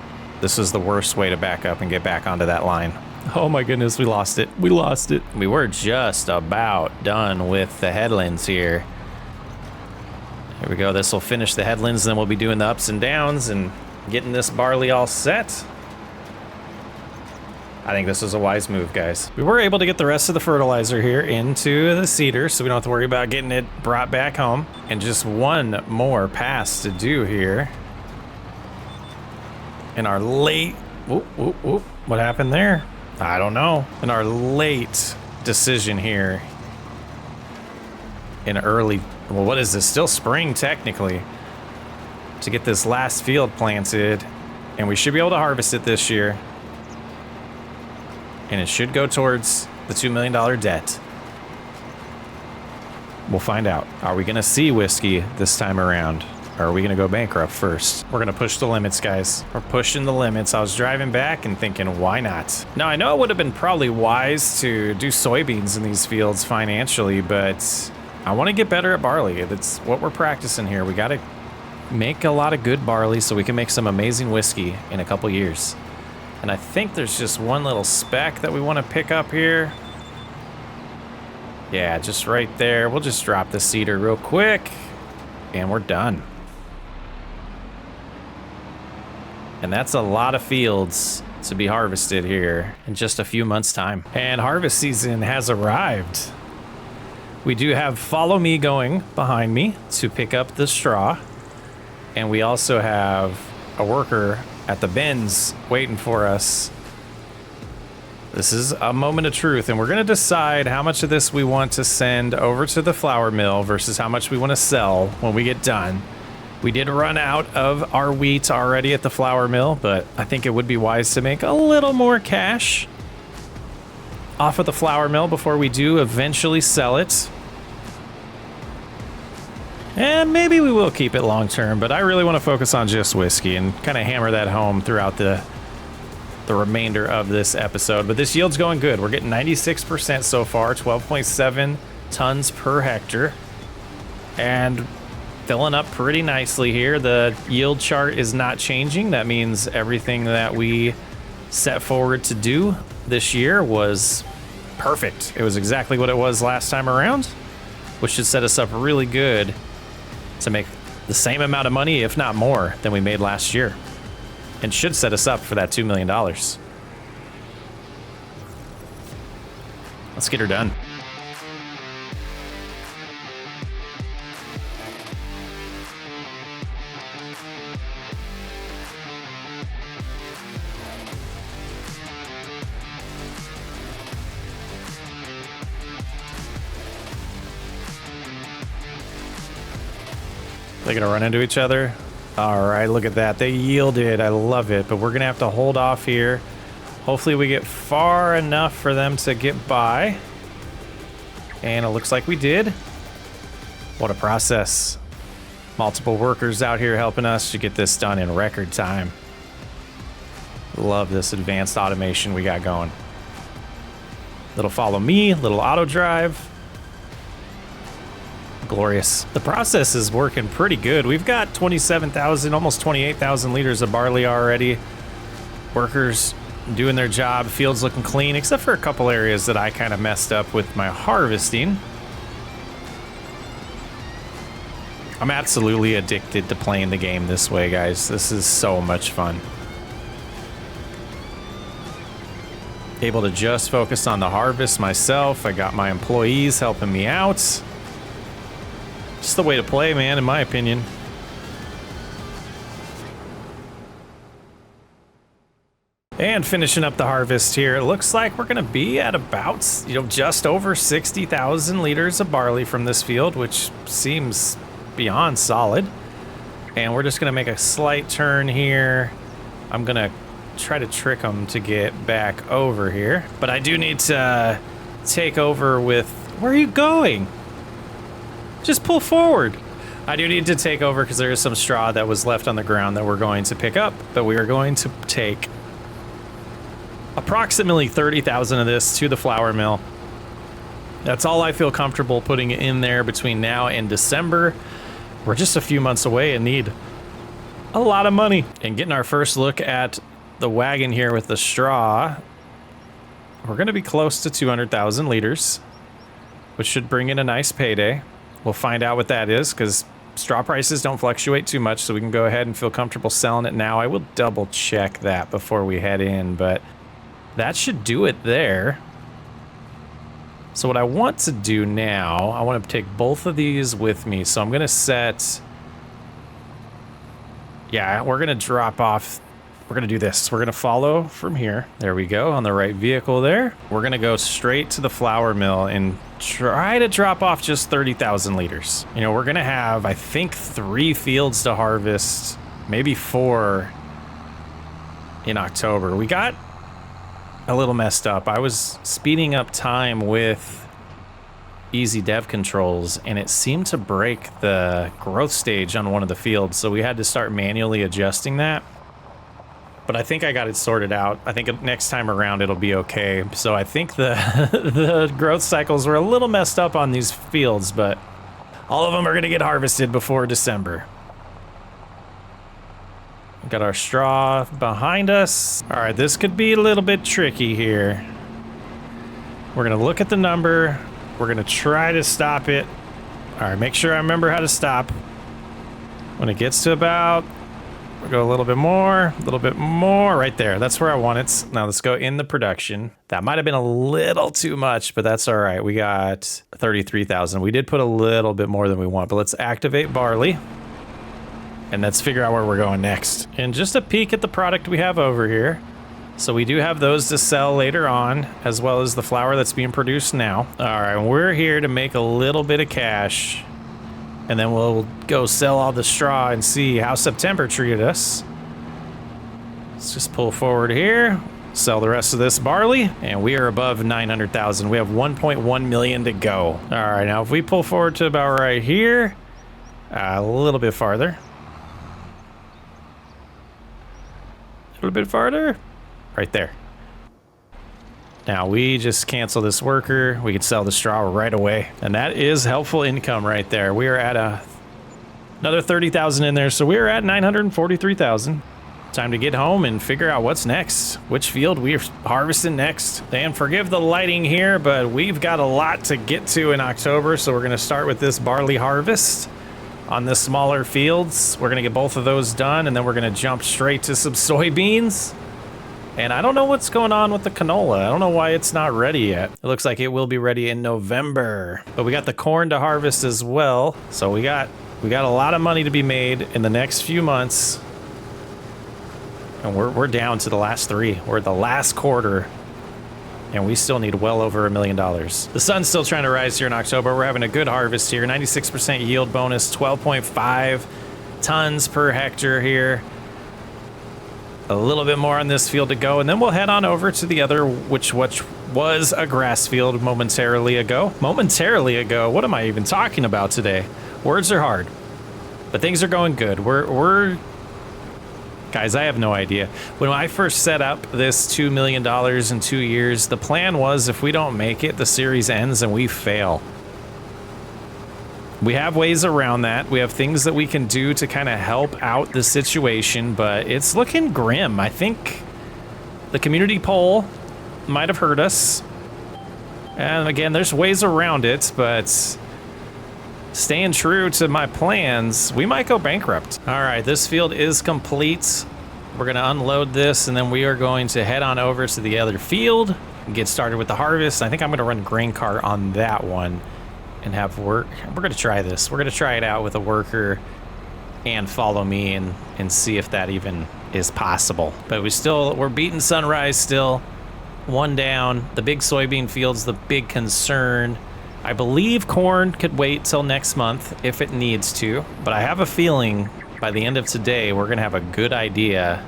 This is the worst way to back up and get back onto that line. Oh my goodness, we lost it. We lost it. We were just about done with the headlands here. Here we go. This will finish the headlands, then we'll be doing the ups and downs and getting this barley all set. I think this was a wise move, guys. We were able to get the rest of the fertilizer here into the seeder, so we don't have to worry about getting it brought back home. And just one more pass to do here. In our late... Whoop, whoop, whoop. What happened there? I don't know. In our late decision here, in early, well, what is this? Still spring, technically, to get this last field planted, and we should be able to harvest it this year. And it should go towards the $2 million debt. We'll find out. Are we going to see whiskey this time around? Or are we gonna go bankrupt first? We're gonna push the limits, guys. We're pushing the limits. I was driving back and thinking, why not? Now, I know it would have been probably wise to do soybeans in these fields financially, but I wanna get better at barley. That's what we're practicing here. We gotta make a lot of good barley so we can make some amazing whiskey in a couple years. And I think there's just one little speck that we wanna pick up here. Yeah, just right there. We'll just drop the seeder real quick and we're done. And that's a lot of fields to be harvested here in just a few months' time. And harvest season has arrived. We do have Follow Me going behind me to pick up the straw. And we also have a worker at the bins waiting for us. This is a moment of truth, and we're gonna decide how much of this we want to send over to the flour mill versus how much we want to sell when we get done. We did run out of our wheat already at the flour mill, but I think it would be wise to make a little more cash off of the flour mill before we do eventually sell it. And maybe we will keep it long term, but I really want to focus on just whiskey and kind of hammer that home throughout the remainder of this episode. But this yield's going good. We're getting 96% so far, 12.7 tons per hectare. And filling up pretty nicely here. The yield chart is not changing. That means everything that we set forward to do this year was perfect. It was exactly what it was last time around, which should set us up really good to make the same amount of money, if not more, than we made last year. And should set us up for that $2 million. Let's get her done. They're gonna run into each other. All right, look at that. They yielded. I love it, but we're gonna have to hold off here. Hopefully we get far enough for them to get by. And it looks like we did. What a process. Multiple workers out here helping us to get this done in record time. Love this advanced automation we got going. Little follow me, little auto drive. Glorious. The process is working pretty good. We've got 27,000, almost 28,000 liters of barley already. Workers doing their job. Fields looking clean, except for a couple areas that I kind of messed up with my harvesting. I'm absolutely addicted to playing the game this way, guys. This is so much fun. Able to just focus on the harvest myself. I got my employees helping me out. It's the way to play, man, in my opinion. And finishing up the harvest here, it looks like we're gonna be at about, just over 60,000 liters of barley from this field, which seems beyond solid. And we're just gonna make a slight turn here. I'm gonna try to trick them to get back over here, but I do need to take over with, where are you going? Just pull forward. I do need to take over because there is some straw that was left on the ground that we're going to pick up, but we are going to take approximately 30,000 of this to the flour mill. That's all I feel comfortable putting in there between now and December. We're just a few months away and need a lot of money. And getting our first look at the wagon here with the straw, we're going to be close to 200,000 liters, which should bring in a nice payday. We'll find out what that is because straw prices don't fluctuate too much, so we can go ahead and feel comfortable selling it now. I will double check that before we head in, but that should do it there. So what I want to do now, I want to take both of these with me. So I'm going to set, yeah, we're going to drop off. We're going to do this. We're going to follow from here. There we go, on the right vehicle there. We're going to go straight to the flour mill and try to drop off just 30,000 liters. We're going to have, I think, 3 fields to harvest, maybe 4 in October. We got a little messed up. I was speeding up time with easy dev controls, and it seemed to break the growth stage on one of the fields, so we had to start manually adjusting that. But I think I got it sorted out. I think next time around it'll be okay. So I think the the growth cycles were a little messed up on these fields, but all of them are going to get harvested before December. Got our straw behind us. All right, this could be a little bit tricky here. We're going to look at the number. We're going to try to stop it. All right, make sure I remember how to stop. When it gets to about, we'll go a little bit more, right there. That's where I want it. Now let's go in the production. That might have been a little too much, but that's all right. We got 33,000. We did put a little bit more than we want, but let's activate barley. And let's figure out where we're going next. And just a peek at the product we have over here. So we do have those to sell later on, as well as the flour that's being produced now. All right, we're here to make a little bit of cash And then we'll go sell all the straw and see how September treated us. Let's just pull forward here, sell the rest of this barley, and we are above 900,000. We have 1.1 million to go. All right, now if we pull forward to about right here, a little bit farther. A little bit farther, right there. Now we just cancel this worker. We could sell the straw right away. And that is helpful income right there. We are at another 30,000 in there. So we are at 943,000. Time to get home and figure out what's next. Which field we're harvesting next. And forgive the lighting here, but we've got a lot to get to in October. So we're gonna start with this barley harvest on the smaller fields. We're gonna get both of those done, and then we're gonna jump straight to some soybeans. And I don't know what's going on with the canola. I don't know why it's not ready yet. It looks like it will be ready in November. But we got the corn to harvest as well. So we got a lot of money to be made in the next few months. And we're down to the last three. We're at the last quarter. And we still need well over $1 million. The sun's still trying to rise here in October. We're having a good harvest here. 96% yield bonus, 12.5 tons per hectare here. A little bit more on this field to go, and then we'll head on over to the other, which was a grass field momentarily ago. Momentarily ago? What am I even talking about today? Words are hard, but things are going good. We're guys, I have no idea. When I first set up this $2 million in 2 years, the plan was if we don't make it, the series ends and we fail. We have ways around that. We have things that we can do to kind of help out the situation, but it's looking grim. I think the community poll might have hurt us. And again, there's ways around it, but staying true to my plans, we might go bankrupt. All right, this field is complete. We're gonna unload this, and then we are going to head on over to the other field and get started with the harvest. I think I'm gonna run grain cart on that one and have work. We're gonna try this. We're gonna try it out with a worker and follow me and see if that even is possible. But we're beating sunrise still. One down. The big soybean field's the big concern. I believe corn could wait till next month if it needs to, but I have a feeling by the end of today we're gonna have a good idea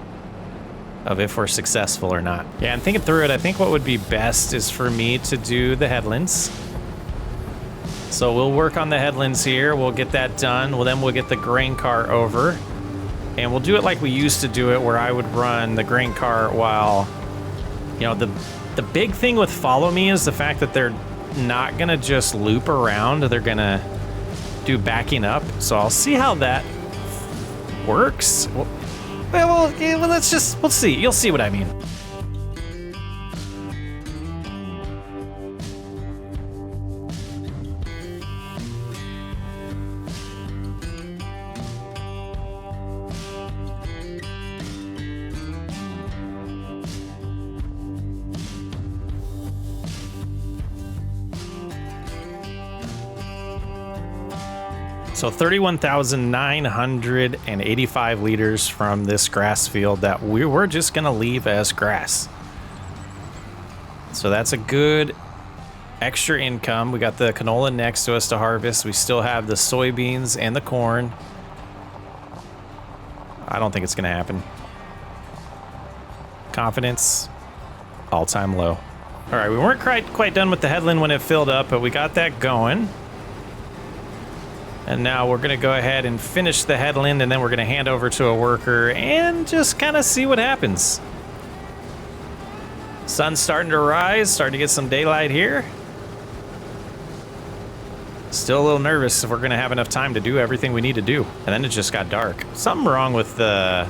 of if we're successful or not. Yeah, and thinking through it, I think what would be best is for me to do the headlands. So we'll work on the headlands here. We'll get that done. Well, then we'll get the grain cart over. And we'll do it like we used to do it, where I would run the grain cart while, you know, the big thing with follow me is the fact that they're not gonna just loop around. They're gonna do backing up. So I'll see how that works. Well, we'll see. You'll see what I mean. So 31,985 liters from this grass field that we were just gonna leave as grass. So that's a good extra income. We got the canola next to us to harvest. We still have the soybeans and the corn. I don't think it's gonna happen. Confidence, all-time low. All right, we weren't quite done with the headland when it filled up, but we got that going. And now we're gonna go ahead and finish the headland, and then we're gonna hand over to a worker and just kind of see what happens. Sun's starting to rise, starting to get some daylight here. Still a little nervous if we're gonna have enough time to do everything we need to do. And then it just got dark. Something wrong with the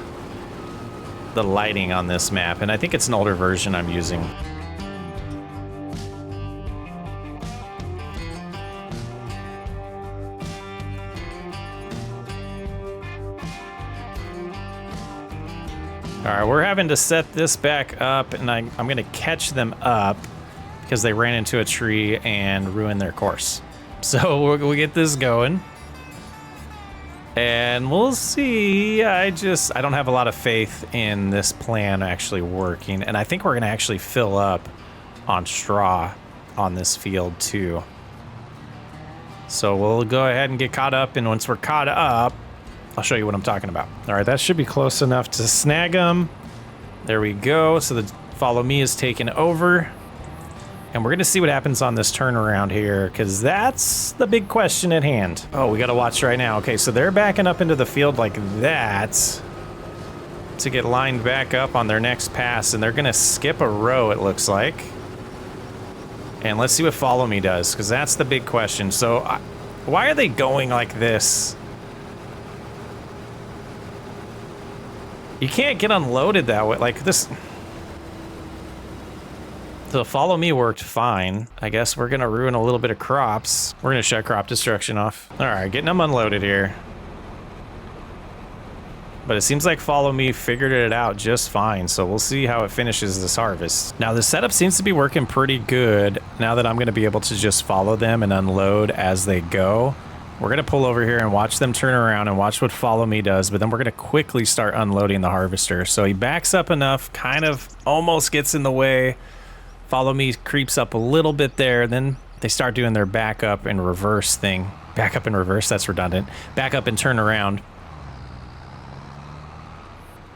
lighting on this map, and I think it's an older version I'm using. All right, we're having to set this back up, and I'm gonna catch them up because they ran into a tree and ruined their course. So we'll get this going, and we'll see. I don't have a lot of faith in this plan actually working, and I think we're gonna actually fill up on straw on this field too. So we'll go ahead and get caught up, and once we're caught up, I'll show you what I'm talking about. All right, that should be close enough to snag them. There we go. So the follow me is taken over. And we're gonna see what happens on this turnaround here, because that's the big question at hand. Oh, we gotta watch right now. Okay, so they're backing up into the field like that to get lined back up on their next pass, and they're gonna skip a row, it looks like. And let's see what follow me does, because that's the big question. So why are they going like this? You can't get unloaded that way, like this. So follow me worked fine. I guess we're gonna ruin a little bit of crops. We're gonna shut crop destruction off. All right, getting them unloaded here. But it seems like follow me figured it out just fine. So we'll see how it finishes this harvest. Now the setup seems to be working pretty good now that I'm gonna be able to just follow them and unload as they go. We're gonna pull over here and watch them turn around and watch what follow me does, but then we're gonna quickly start unloading the harvester. So he backs up enough, kind of almost gets in the way. Follow me creeps up a little bit there, then they start doing their back up and reverse thing. Back up and reverse, that's redundant. Back up and turn around.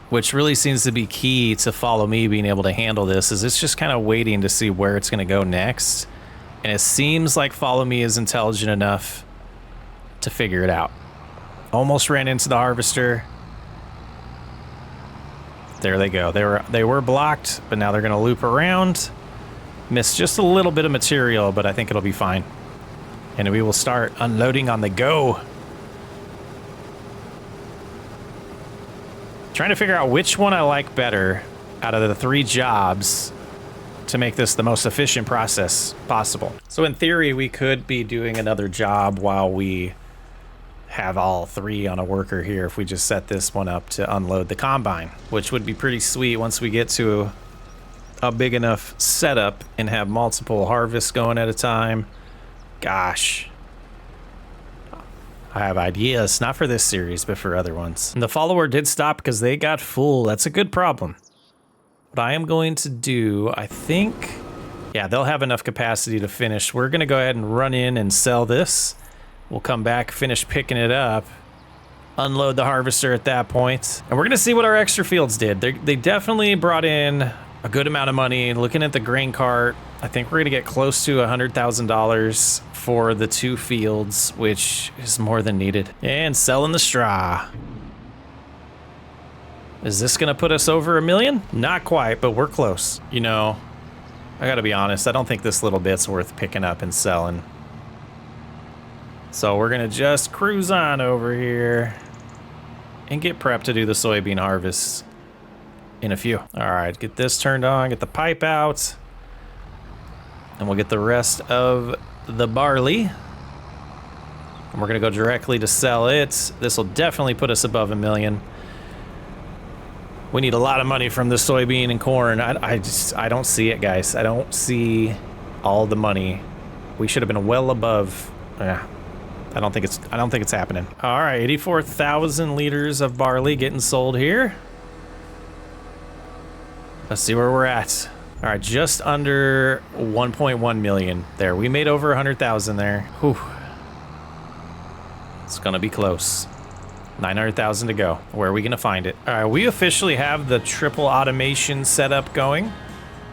Which really seems to be key to follow me being able to handle this, is it's just kind of waiting to see where it's gonna go next. And it seems like follow me is intelligent enough to figure it out. Almost ran into the harvester. There they go. They were blocked, but now they're gonna loop around. Missed just a little bit of material, but I think it'll be fine. And we will start unloading on the go. Trying to figure out which one I like better out of the 3 jobs to make this the most efficient process possible. So in theory, we could be doing another job while we have all 3 on a worker here if we just set this one up to unload the combine, which would be pretty sweet once we get to a big enough setup and have multiple harvests going at a time. Gosh, I have ideas, not for this series, but for other ones. And the follower did stop because they got full. That's a good problem. What I am going to do, I think, yeah, they'll have enough capacity to finish. We're gonna go ahead and run in and sell this. We'll come back, finish picking it up, unload the harvester at that point. And we're gonna see what our extra fields did. They definitely brought in a good amount of money. Looking at the grain cart, I think we're gonna get close to $100,000 for the 2 fields, which is more than needed. And selling the straw. Is this gonna put us over $1 million? Not quite, but we're close. You know, I gotta be honest, I don't think this little bit's worth picking up and selling. So we're gonna just cruise on over here and get prepped to do the soybean harvest in a few. All right, get this turned on, get the pipe out, and we'll get the rest of the barley. And we're gonna go directly to sell it. This will definitely put us above $1 million. We need a lot of money from the soybean and corn. I don't see it, guys. I don't see all the money. We should have been well above. Yeah, I don't think it's happening. All right, 84,000 liters of barley getting sold here. Let's see where we're at. All right, just under 1.1 million there. We made over 100,000 there. Whew. It's gonna be close. 900,000 to go. Where are we gonna find it? All right, we officially have the triple automation setup going.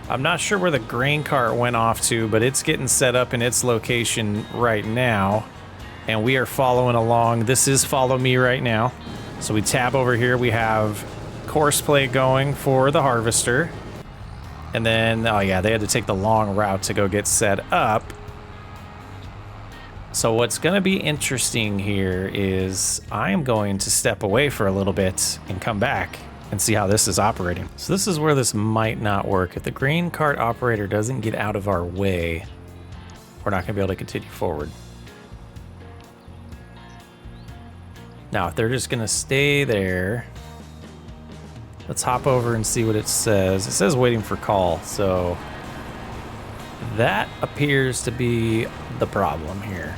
I'm not sure where the grain cart went off to, but it's getting set up in its location right now. And we are following along. This is follow me right now. So we tab over here, we have course play going for the harvester. And then, oh yeah, they had to take the long route to go get set up. So what's gonna be interesting here is I am going to step away for a little bit and come back and see how this is operating. So this is where this might not work. If the grain cart operator doesn't get out of our way, we're not gonna be able to continue forward. Now, if they're just gonna stay there, let's hop over and see what it says. It says waiting for call, so that appears to be the problem here.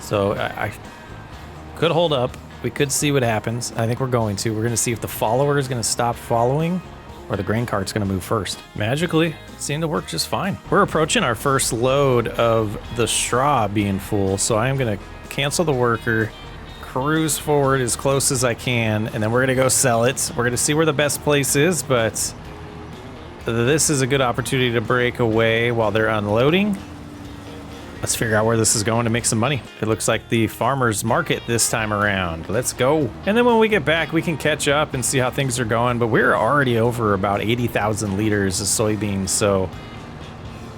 So I could hold up. We could see what happens. I think we're going to. We're going to see if the follower is going to stop following or the grain cart's gonna move first. Magically, it seemed to work just fine. We're approaching our first load of the straw being full, so I am gonna cancel the worker, cruise forward as close as I can, and then we're gonna go sell it. We're gonna see where the best place is, but this is a good opportunity to break away while they're unloading. Let's figure out where this is going to make some money. It looks like the farmer's market this time around. Let's go. And then when we get back, we can catch up and see how things are going, but we're already over about 80,000 liters of soybeans, so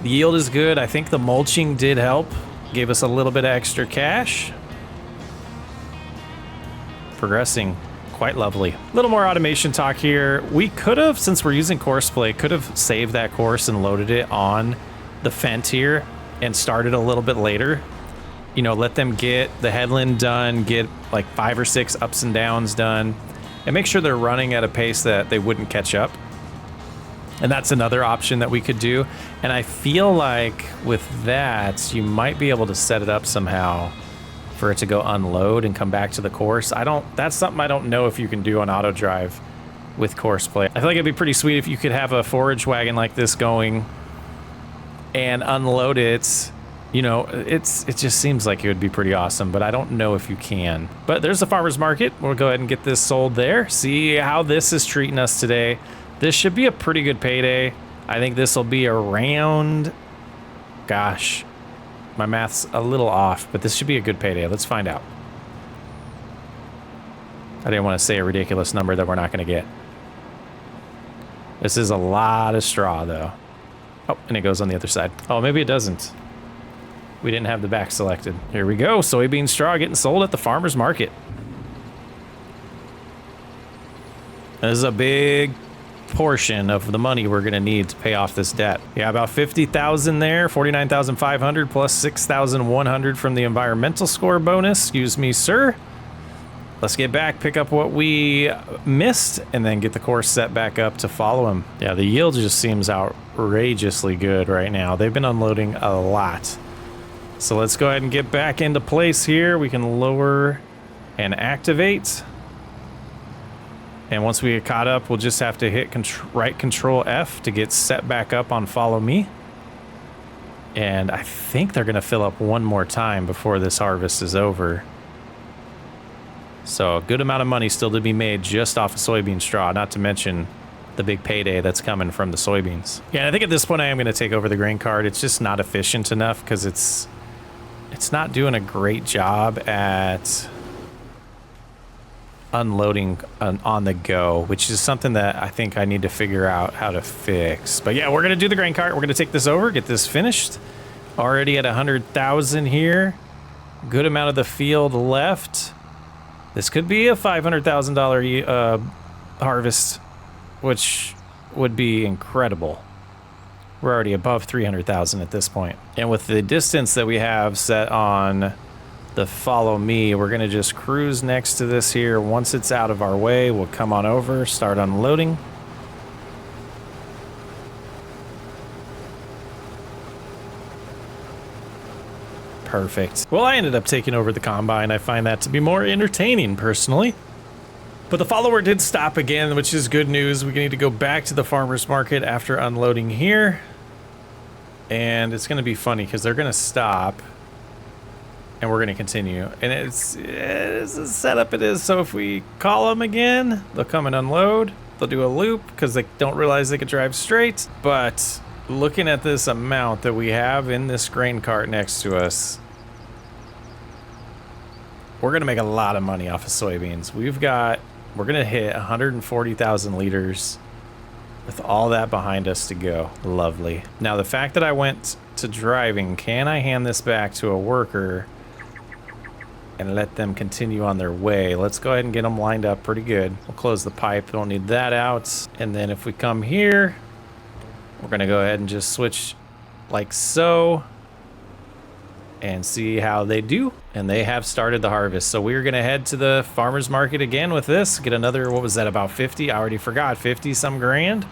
the yield is good. I think the mulching did help, gave us a little bit of extra cash. Progressing quite lovely. A little more automation talk here. We could have, since we're using course play, could have saved that course and loaded it on the Fent here and started a little bit later. You know, let them get the headland done, get like 5 or 6 ups and downs done, and make sure they're running at a pace that they wouldn't catch up. And that's another option that we could do. And I feel like with that, you might be able to set it up somehow for it to go unload and come back to the course. That's something I don't know if you can do on auto drive with course play. I feel like it'd be pretty sweet if you could have a forage wagon like this going and unload it. You know, it just seems like it would be pretty awesome, but I don't know if you can. But there's the farmer's market. We'll go ahead and get this sold there. See how this is treating us today. This should be a pretty good payday. I think this will be around, gosh, my math's a little off, but this should be a good payday. Let's find out. I didn't want to say a ridiculous number that we're not going to get. This is a lot of straw, though. Oh, and it goes on the other side. Oh, maybe it doesn't. We didn't have the back selected. Here we go. Soybean straw getting sold at the farmer's market. This is a big portion of the money we're going to need to pay off this debt. Yeah, about 50,000 there, 49,500 plus 6,100 from the environmental score bonus. Excuse me, sir. Let's get back, pick up what we missed, and then get the course set back up to follow him. Yeah, the yield just seems outrageously good right now. They've been unloading a lot. So let's go ahead and get back into place here. We can lower and activate. And once we get caught up, we'll just have to hit right Control F to get set back up on follow me. And I think they're gonna fill up one more time before this harvest is over. So a good amount of money still to be made just off of soybean straw, not to mention the big payday that's coming from the soybeans. Yeah, I think at this point I am gonna take over the grain cart. It's just not efficient enough because it's not doing a great job at unloading on the go, which is something that I think I need to figure out how to fix. But yeah, we're gonna do the grain cart. We're gonna take this over, get this finished. Already at 100,000 here. Good amount of the field left. This could be a $500,000 harvest, which would be incredible. We're already above 300,000 at this point. And with the distance that we have set on the follow me, we're gonna just cruise next to this here. Once it's out of our way, we'll come on over, start unloading. Perfect. Well, I ended up taking over the combine. I find that to be more entertaining personally. But the follower did stop again, which is good news. We need to go back to the farmer's market after unloading here. And it's going to be funny because they're going to stop and we're going to continue. And it's a setup it is. So if we call them again, they'll come and unload. They'll do a loop because they don't realize they could drive straight. But looking at this amount that we have in this grain cart next to us, we're going to make a lot of money off of soybeans. We're going to hit 140,000 liters with all that behind us to go. Lovely. Now, the fact that I went to driving, can I hand this back to a worker and let them continue on their way? Let's go ahead and get them lined up pretty good. We'll close the pipe. Don't need that out. And then if we come here, we're going to go ahead and just switch like so and see how they do. And they have started the harvest. So we're going to head to the farmer's market again with this. Get another, what was that, about 50? I already forgot, 50 some grand.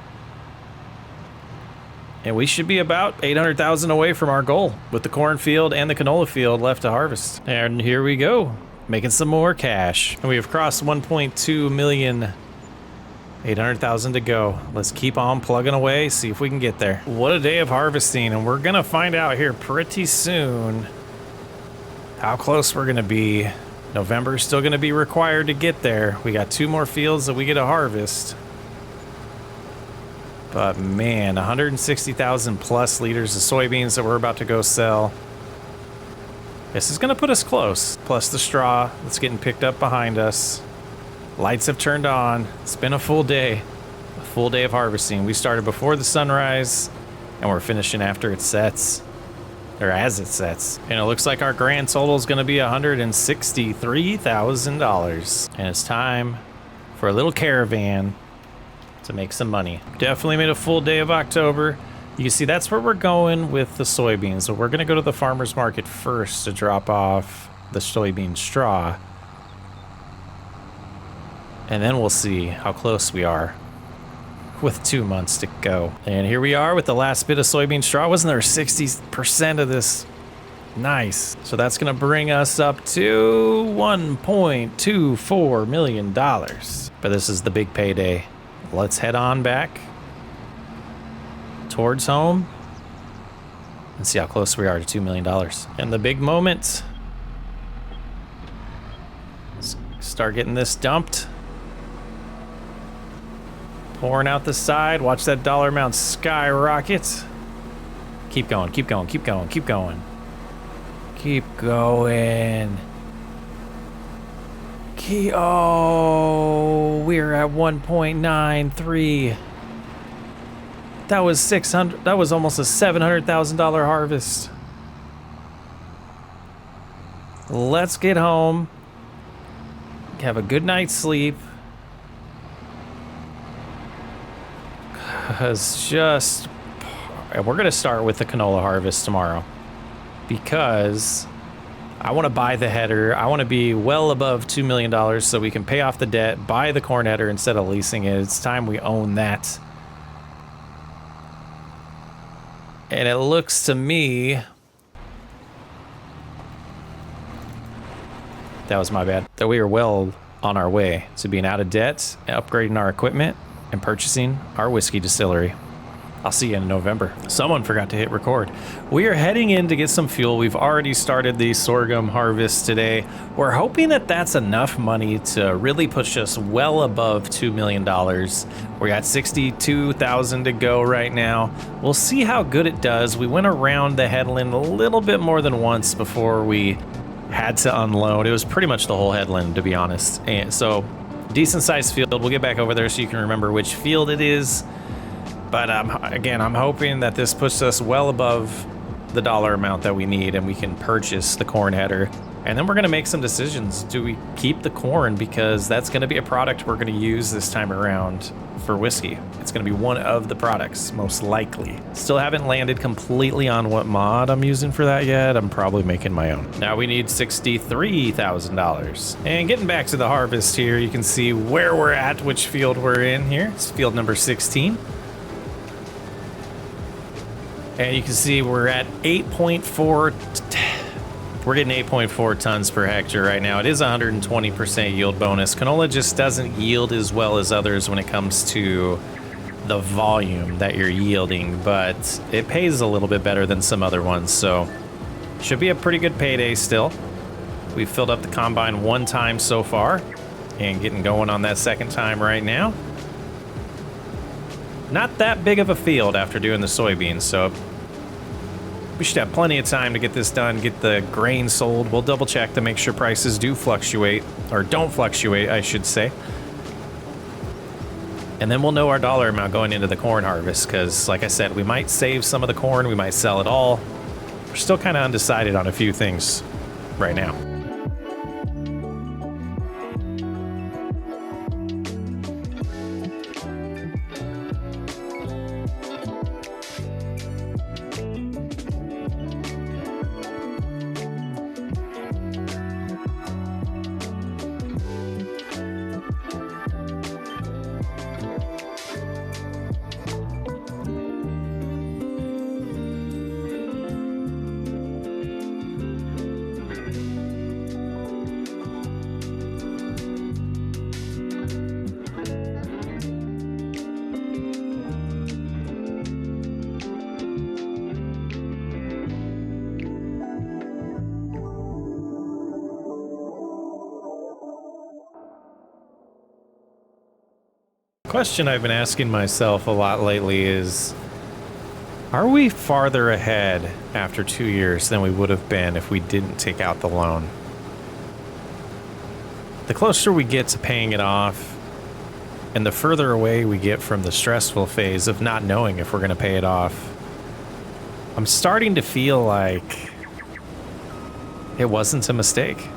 And we should be about 800,000 away from our goal with the cornfield and the canola field left to harvest. And here we go, making some more cash. And we have crossed 1.2 million 800,000 to go. Let's keep on plugging away, see if we can get there. What a day of harvesting, and we're gonna find out here pretty soon how close we're gonna be. November's still gonna be required to get there. We got 2 more fields that we get to harvest. But man, 160,000 plus liters of soybeans that we're about to go sell. This is gonna put us close. Plus the straw that's getting picked up behind us. Lights have turned on. It's been a full day of harvesting. We started before the sunrise and we're finishing after it sets, or as it sets. And it looks like our grand total is gonna be $163,000. And it's time for a little caravan to make some money. Definitely made a full day of October. You can see that's where we're going with the soybeans. So we're gonna go to the farmer's market first to drop off the soybean straw. And then we'll see how close we are with 2 months to go. And here we are with the last bit of soybean straw. Wasn't there 60% of this? Nice. So that's gonna bring us up to $1.24 million. But this is the big payday. Let's head on back towards home and see how close we are to $2 million. And the big moment. Let's start getting this dumped. Pouring out the side. Watch that dollar amount skyrocket. Keep going, keep going, keep going, keep going. Keep going. Oh, we're at 1.93. That was 600. That was almost a $700,000 harvest. Let's get home. Have a good night's sleep. We're gonna start with the canola harvest tomorrow because I want to buy the header. I want to be well above $2 million so we can pay off the debt, buy the corn header instead of leasing it. It's time we own that. And it looks to me, that was my bad, that we are well on our way to being out of debt, upgrading our equipment, and purchasing our whiskey distillery. I'll see you in November. Someone forgot to hit record. We are heading in to get some fuel. We've already started the sorghum harvest today. We're hoping that that's enough money to really push us well above $2 million. We got 62,000 to go right now. We'll see how good it does. We went around the headland a little bit more than once before we had to unload. It was pretty much the whole headland, to be honest. And so, decent sized field. We'll get back over there so you can remember which field it is. But again, I'm hoping that this puts us well above the dollar amount that we need and we can purchase the corn header. And then we're going to make some decisions. Do we keep the corn? Because that's going to be a product we're going to use this time around for whiskey. It's going to be one of the products, most likely. Still haven't landed completely on what mod I'm using for that yet. I'm probably making my own. Now we need $63,000. And getting back to the harvest here, you can see where we're at, which field we're in here. It's field number 16. And you can see we're at 8.4, we're getting 8.4 tons per hectare right now. It is 120% yield bonus. Canola just doesn't yield as well as others when it comes to the volume that you're yielding, but it pays a little bit better than some other ones, so should be a pretty good payday still. We've filled up the combine 1 time so far and getting going on that 2nd time right now. Not that big of a field after doing the soybeans, so we should have plenty of time to get this done, get the grain sold. We'll double check to make sure prices do fluctuate, or don't fluctuate, I should say. And then we'll know our dollar amount going into the corn harvest, because like I said, we might save some of the corn, we might sell it all. We're still kind of undecided on a few things right now. question I've been asking myself a lot lately is, are we farther ahead after 2 years than we would have been if we didn't take out the loan? The closer we get to paying it off, and the further away we get from the stressful phase of not knowing if we're going to pay it off, I'm starting to feel like it wasn't a mistake.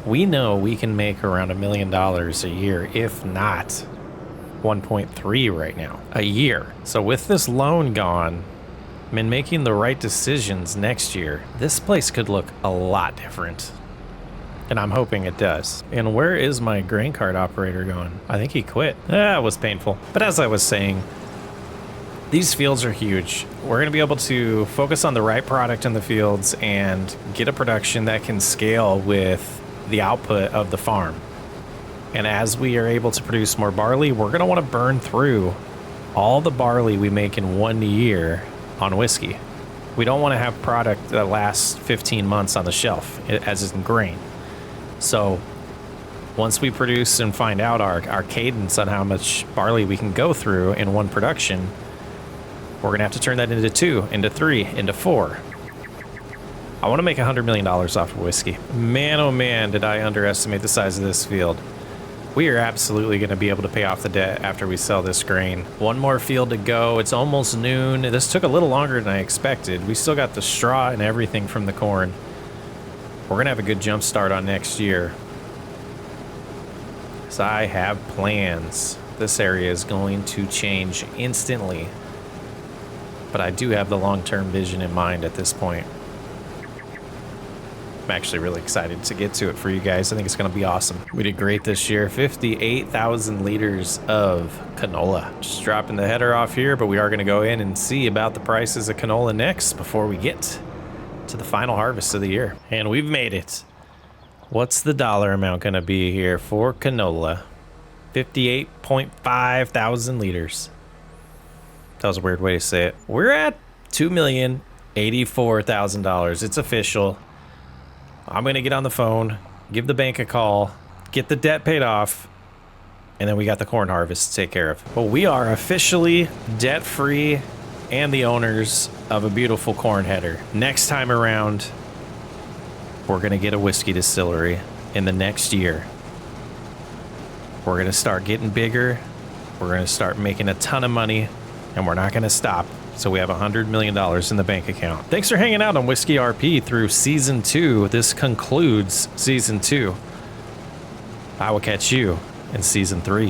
We know we can make around $1 million a year, if not 1.3 right now, a year. So with this loan gone, and making the right decisions next year, this place could look a lot different. And I'm hoping it does. And where is my grain cart operator going? I think he quit. That was painful. But as I was saying, these fields are huge. We're going to be able to focus on the right product in the fields and get a production that can scale with the output of the farm. And as we are able to produce more barley, we're going to want to burn through all the barley we make in 1 year on whiskey. We don't want to have product that lasts 15 months on the shelf, as is in grain. So once we produce and find out our cadence on how much barley we can go through in one production, we're going to have to turn that into 2, into 3, into 4. I want to make $100 million off of whiskey. Man, oh man, did I underestimate the size of this field. We are absolutely going to be able to pay off the debt after we sell this grain. One more field to go. It's almost noon. This took a little longer than I expected. We still got the straw and everything from the corn. We're going to have a good jump start on next year. So I have plans. This area is going to change instantly. But I do have the long-term vision in mind at this point. I'm actually really excited to get to it for you guys. I think it's going to be awesome. We did great this year. 58,000 liters of canola. Just dropping the header off here, but we are going to go in and see about the prices of canola next before we get to the final harvest of the year. And we've made it. What's the dollar amount going to be here for canola? 58.5 thousand liters. That was a weird way to say it. We're at $2,084,000. It's official. I'm going to get on the phone, give the bank a call, get the debt paid off, and then we got the corn harvest to take care of. Well, we are officially debt-free and the owners of a beautiful corn header. Next time around, we're going to get a whiskey distillery in the next year. We're going to start getting bigger. We're going to start making a ton of money, and we're not going to stop. So we have $100 million in the bank account. Thanks for hanging out on Whiskey RP through Season 2. This concludes Season 2. I will catch you in Season 3.